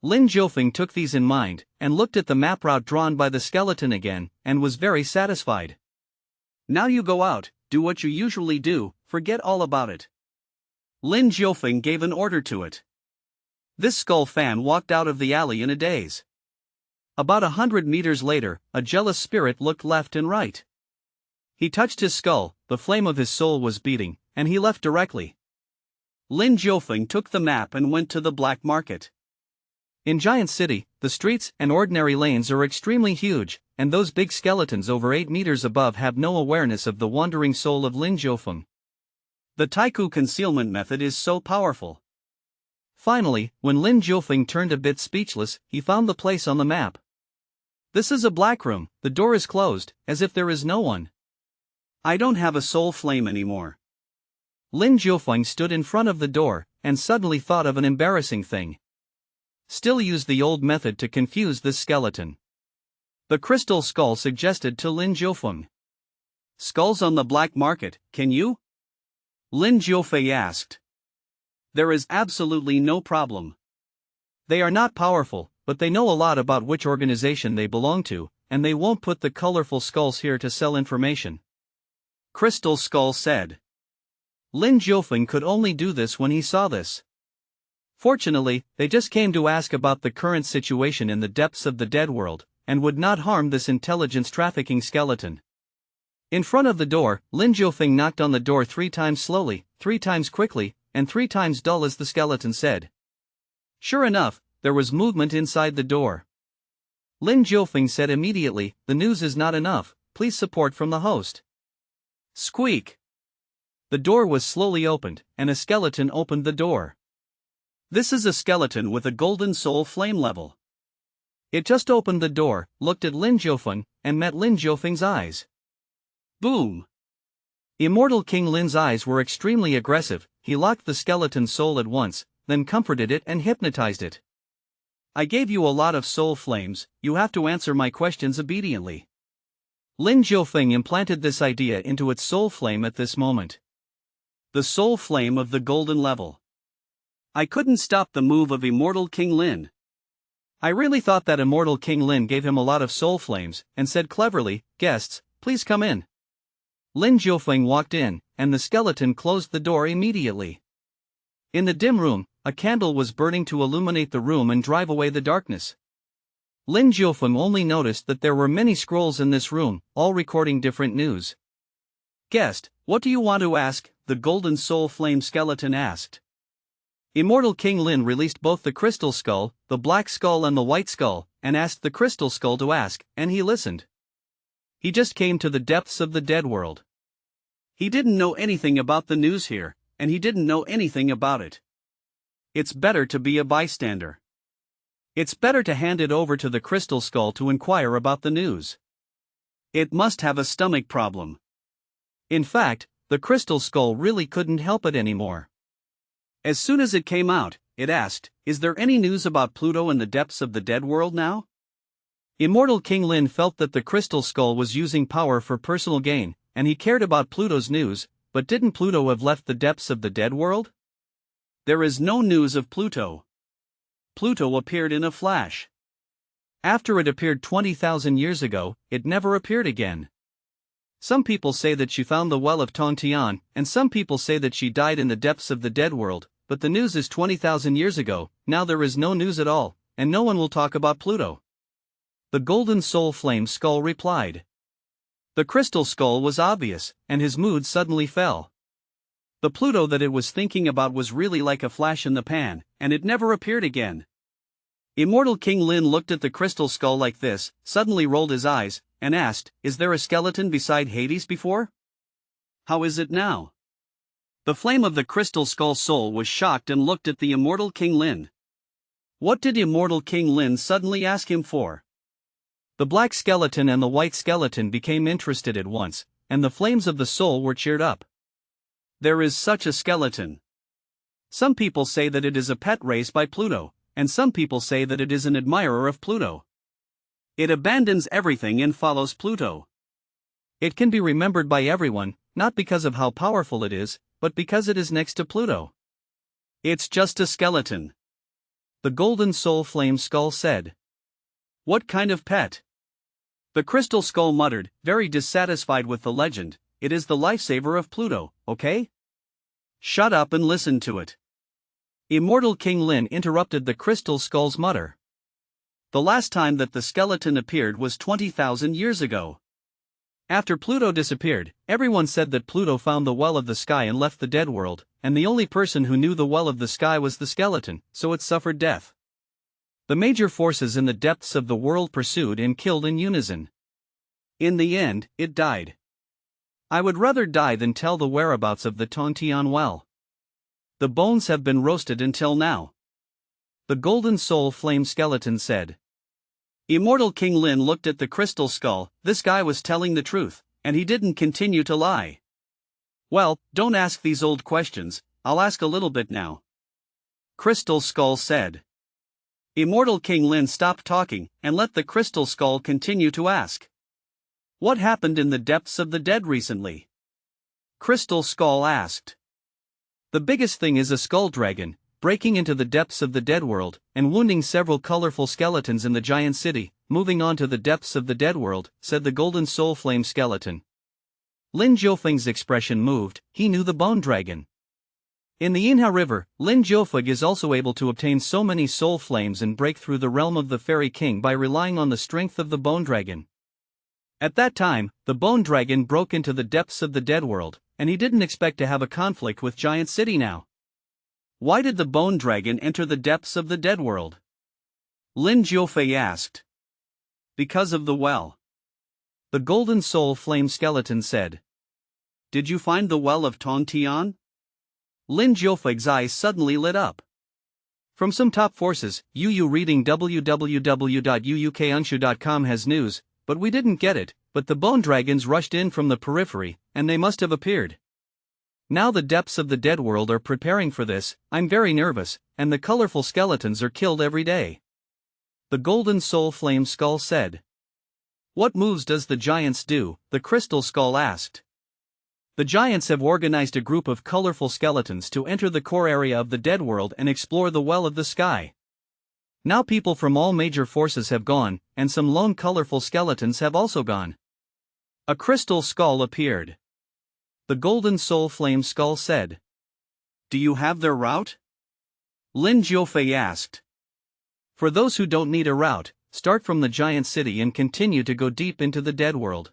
Lin Jiufeng took these in mind, and looked at the map route drawn by the skeleton again, and was very satisfied. "Now you go out, do what you usually do, forget all about it." Lin Jiufeng gave an order to it. This skull fan walked out of the alley in a daze. About 100 meters later, a jealous spirit looked left and right. He touched his skull, the flame of his soul was beating, and he left directly. Lin Jiufeng took the map and went to the black market. In Giant City, the streets and ordinary lanes are extremely huge,
and those big skeletons over 8 meters above have no awareness of the wandering soul of Lin Jiufeng.
The Taiku concealment method is so powerful.
Finally, when Lin Jiufeng turned a bit speechless, he found the place on the map. This is a black room, the door is closed, as if there is no one.
I don't have a soul flame anymore.
Lin Jiufeng stood in front of the door, and suddenly thought of an embarrassing thing. Still use the old method to confuse this skeleton. The crystal skull suggested to Lin Jiufeng.
Skulls on the black market, can you? Lin Jiufeng asked. There is absolutely no problem.
They are not powerful, but they know a lot about which organization they belong to, and they won't put the colorful skulls here to sell information.
Crystal Skull said.
Lin Jiufeng could only do this when he saw this. Fortunately, they just came to ask about the current situation in the depths of the dead world, and would not harm this intelligence trafficking skeleton. In front of the door, Lin Jiufeng knocked on the door 3 times slowly, 3 times quickly, and 3 times dull as the skeleton said. Sure enough, there was movement inside the door. Lin Jiufeng said immediately, "The news is not enough, please support from the host." Squeak! The door was slowly opened, and a skeleton opened the door.
This is a skeleton with a golden soul flame level.
It just opened the door, looked at Lin Jiufeng, and met Lin Jiufeng's eyes.
Boom!
Immortal King Lin's eyes were extremely aggressive. He locked the skeleton's soul at once, then comforted it and hypnotized it.
I gave you a lot of soul flames, you have to answer my questions obediently.
Lin Jiufeng implanted this idea into its soul flame at this moment.
The soul flame of the golden level. I couldn't stop the move of Immortal King Lin.
I really thought that Immortal King Lin gave him a lot of soul flames, and said cleverly, "Guests, please come in." Lin Jiufeng walked in, and the skeleton closed the door immediately. In the dim room, a candle was burning to illuminate the room and drive away the darkness. Lin Jiufeng only noticed that there were many scrolls in this room, all recording different news.
"Guest, what do you want to ask?" the golden soul flame skeleton asked.
Immortal King Lin released both the crystal skull, the black skull and the white skull, and asked the crystal skull to ask, and he listened. He just came to the depths of the dead world.
He didn't know anything about the news here, and he didn't know anything about it. It's better to be a bystander.
It's better to hand it over to the crystal skull to inquire about the news.
It must have a stomach problem.
In fact, the crystal skull really couldn't help it anymore.
As soon as it came out, it asked, "Is there any news about Pluto in the depths of the dead world now?"
Immortal King Lin felt that the crystal skull was using power for personal gain, and he cared about Pluto's news, but didn't Pluto have left the depths of the dead world?
There is no news of Pluto. Pluto appeared in a flash.
After it appeared 20,000 years ago, it never appeared again. Some people say that she found the well of Tongtian, and some people say that she died in the depths of the dead world, but the news is 20,000 years ago. Now there is no news at all, and no one will talk about Pluto. The golden soul flame skull replied. The crystal skull was obvious, and his mood suddenly fell. The Pluto that it was thinking about was really like a flash in the pan, and it never appeared again. Immortal King Lin looked at the crystal skull like this, suddenly rolled his eyes, and asked, "Is there a skeleton beside Hades before? How is it now?" The flame of the crystal skull soul was shocked and looked at the Immortal King Lin. What did Immortal King Lin suddenly ask him for? The black skeleton and the white skeleton became interested at once, and the flames of the soul were cheered up. There is such a skeleton. Some people say that it is a pet race by Pluto, and some people say that it is an admirer of Pluto. It abandons everything and follows Pluto. It can be remembered by everyone, not because of how powerful it is, but because it is next to Pluto. It's just a skeleton. The golden soul flame skull said. What kind of pet? The crystal skull muttered, very dissatisfied with the legend, "It is the lifesaver of Pluto, okay? Shut up and listen to it." Immortal King Lin interrupted the crystal skull's mutter. The last time that the skeleton appeared was 20,000 years ago. After Pluto disappeared, everyone said that Pluto found the well of the sky and left the dead world, and the only person who knew the well of the sky was the skeleton, so it suffered death. The major forces in the depths of the world pursued and killed in unison. In the end, it died. I would rather die than tell the whereabouts of the Tontian well. The bones have been roasted until now. The golden soul flame skeleton said. Immortal King Lin looked at the crystal skull. This guy was telling the truth, and he didn't continue to lie. Well, don't ask these old questions, I'll ask a little bit now. Crystal Skull said. Immortal King Lin stopped talking and let the crystal skull continue to ask. What happened in the depths of the dead recently? Crystal Skull asked. The biggest thing is a skull dragon, breaking into the depths of the dead world, and wounding several colorful skeletons in the giant city. Moving on to the depths of the dead world, said the golden soul flame skeleton. Lin Jiufeng's expression moved. He knew the bone dragon. In the Inha River, Lin Jiufeng is also able to obtain so many soul flames and break through the realm of the fairy king by relying on the strength of the bone dragon. At that time, the bone dragon broke into the depths of the dead world, and he didn't expect to have a conflict with giant city now. Why did the bone dragon enter the depths of the dead world? Lin Jiufeng asked. Because of the well. The golden soul flame skeleton said. Did you find the well of Tongtian? Lin Jiufeng's eyes suddenly lit up. From some top forces, Yu reading www.uukunshu.com has news, but we didn't get it, but the bone dragons rushed in from the periphery, and they must have appeared. Now the depths of the dead world are preparing for this. I'm very nervous, and the colorful skeletons are killed every day. The golden soul flame skull said. What moves does the giants do? The crystal skull asked. The giants have organized a group of colorful skeletons to enter the core area of the dead world and explore the well of the sky. Now people from all major forces have gone, and some lone colorful skeletons have also gone. A crystal skull appeared. The golden soul flame skull said. Do you have their route? Lin Jiufeng asked. For those who don't need a route, start from the giant city and continue to go deep into the dead world.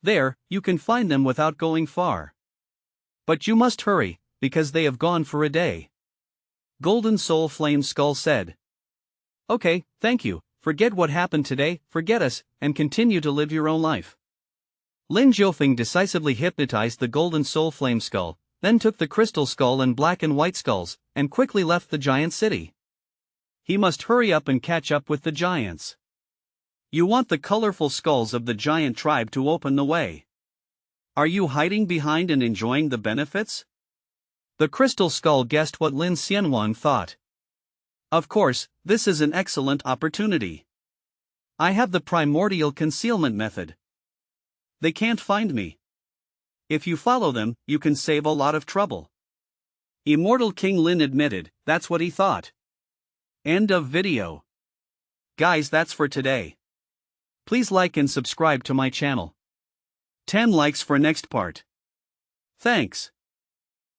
There, you can find them without going far. But you must hurry, because they have gone for a day. Golden Soul Flame Skull said. Okay, thank you, forget what happened today, forget us, and continue to live your own life. Lin Jiufeng decisively hypnotized the Golden Soul Flame Skull, then took the Crystal Skull and Black and White Skulls, and quickly left the giant city. He must hurry up and catch up with the giants. You want the colorful skulls of the giant tribe to open the way. Are you hiding behind and enjoying the benefits? The Crystal Skull guessed what Lin Xuanhuang thought. Of course, this is an excellent opportunity. I have the primordial concealment method. They can't find me. If you follow them, you can save a lot of trouble. Immortal King Lin admitted, that's what he thought. End of video. Guys, that's for today. Please like and subscribe to my channel. 10 likes for next part. Thanks.